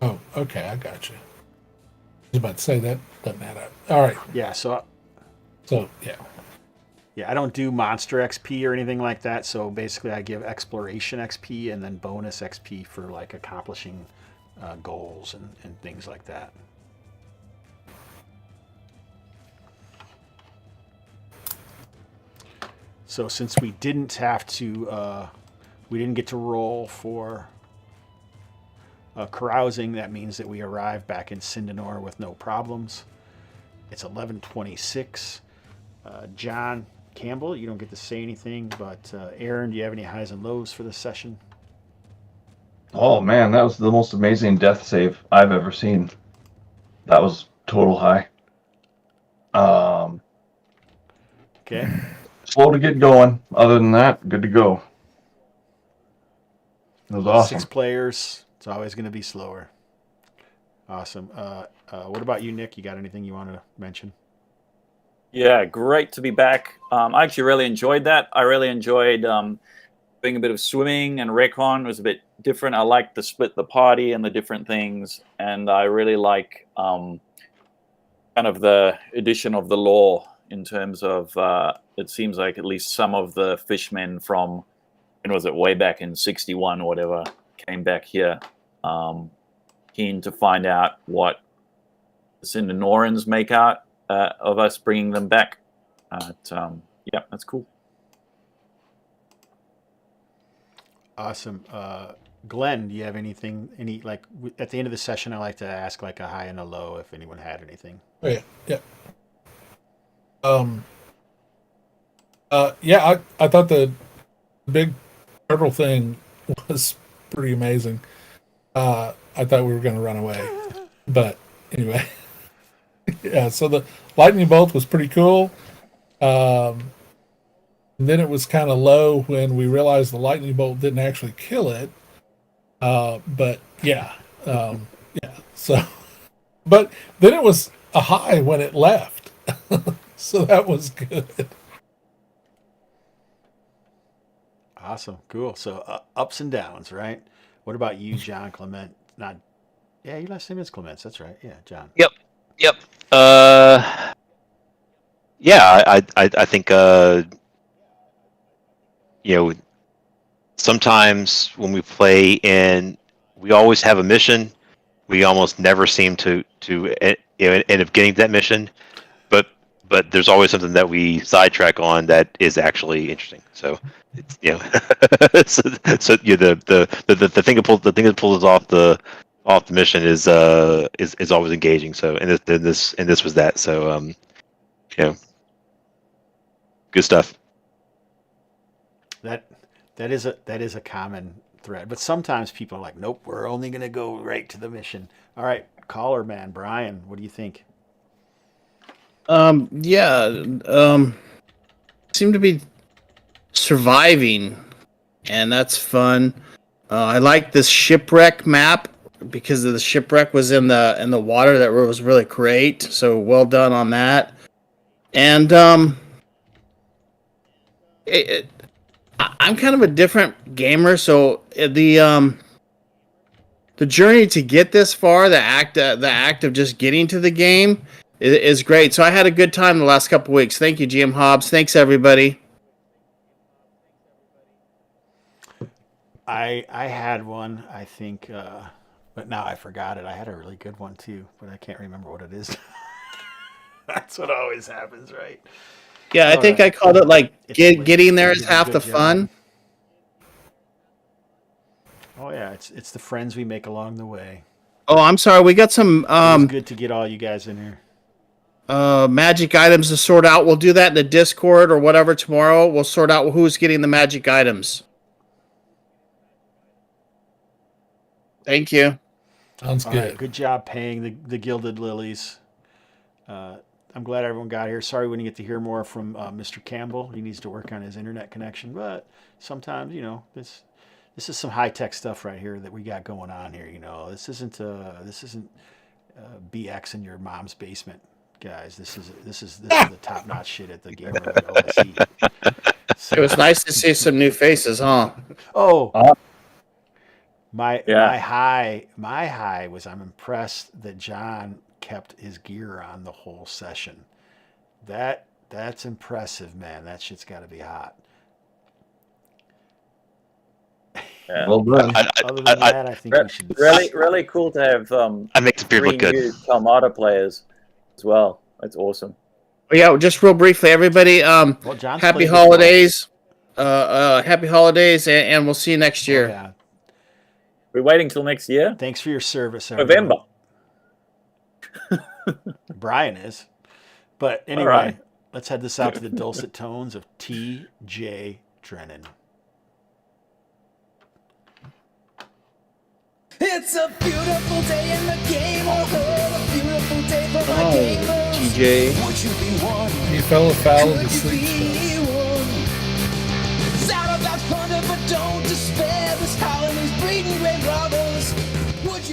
Oh, okay. I got you. I was about to say that doesn't add up. All right. Yeah, so yeah. Yeah, I don't do monster XP or anything like that. So basically, I give exploration XP and then bonus XP for like accomplishing goals and things like that. So since we didn't have to, we didn't get to roll for carousing, that means that we arrived back in Sindanor with no problems. It's 11:26. John Campbell, you don't get to say anything, but Aaron, do you have any highs and lows for this session? Oh man, that was the most amazing death save I've ever seen. That was total high. Okay. Slow to get going. Other than that, good to go. It was awesome. 6 players. It's always going to be slower. Awesome. What about you, Nick? You got anything you want to mention? Yeah, great to be back. I actually really enjoyed that. I really enjoyed doing a bit of swimming, and recon was a bit different. I liked the split the party and the different things, and I really like kind of the addition of the lore in terms of it seems like at least some of the fishmen from, when was it, way back in 61 or whatever, came back here. Keen to find out what the Sindanorans make out of us bringing them back. Yeah, that's cool. Awesome. Glenn, do you have anything, at the end of the session, I like to ask like a high and a low if anyone had anything. Oh, yeah. Yeah. I thought the big turtle thing was pretty amazing. I thought we were going to run away, but anyway. Yeah, so the lightning bolt was pretty cool. Then it was kind of low when we realized the lightning bolt didn't actually kill it. But yeah, yeah. So, but then it was a high when it left. So that was good. Awesome. Cool. So ups and downs, right? What about you, John Clement? Yeah, your last name is Clements. That's right. Yeah, John. Yep. Yeah, I think sometimes when we play and we always have a mission, we almost never seem to end up getting that mission, but there's always something that we sidetrack on that is actually interesting. So it's so the thing that pulls us off the mission is always engaging. So and this was that. So good stuff. That is a common thread, but sometimes people are like, nope, we're only going to go right to the mission. All right, caller man, Brian, what do you think? Seem to be surviving, and that's fun. I like this shipwreck map because the shipwreck was in the water. That was really great. So well done on that. And I'm kind of a different gamer, so the journey to get this far, the act of just getting to the game is great. So I had a good time the last couple weeks. Thank you, GM Hobbs. Thanks, everybody. I had one, I think, but now I forgot it. I had a really good one too, but I can't remember what it is. That's what always happens, right? Yeah, I think I called it like getting there is half the fun. Oh yeah, it's the friends we make along the way. Oh, I'm sorry. We got some It's good to get all you guys in here. Magic items to sort out. We'll do that in the Discord or whatever tomorrow. We'll sort out who's getting the magic items. Thank you. Sounds good. Right, good job paying the Gilded Lilies. I'm glad everyone got here. Sorry we didn't get to hear more from Mr. Campbell. He needs to work on his internet connection, but sometimes, this is some high-tech stuff right here that we got going on here. This isn't BX in your mom's basement, guys. This is the top-notch shit at the Gamer OSE. So, it was nice to see some new faces, huh? Oh, my high was I'm impressed that John kept his gear on the whole session. That's impressive, man. That shit's got to be hot. Yeah. Well done. Other than that, I think we should Really cool to have I make the beard three look good. new Kalmatta players as well. That's awesome. Yeah, just real briefly, everybody. John's Happy played holidays. Happy holidays, and we'll see you next year. Yeah. We're waiting till next year. Thanks for your service, everyone. November. Brian is. But anyway, right. Let's head this out to the dulcet tones of T.J. Drennan. It's a beautiful day in the game. Oh, a beautiful day for my gamers. TJ. Would you be one? He fell afoul of the Could you sleep spell. be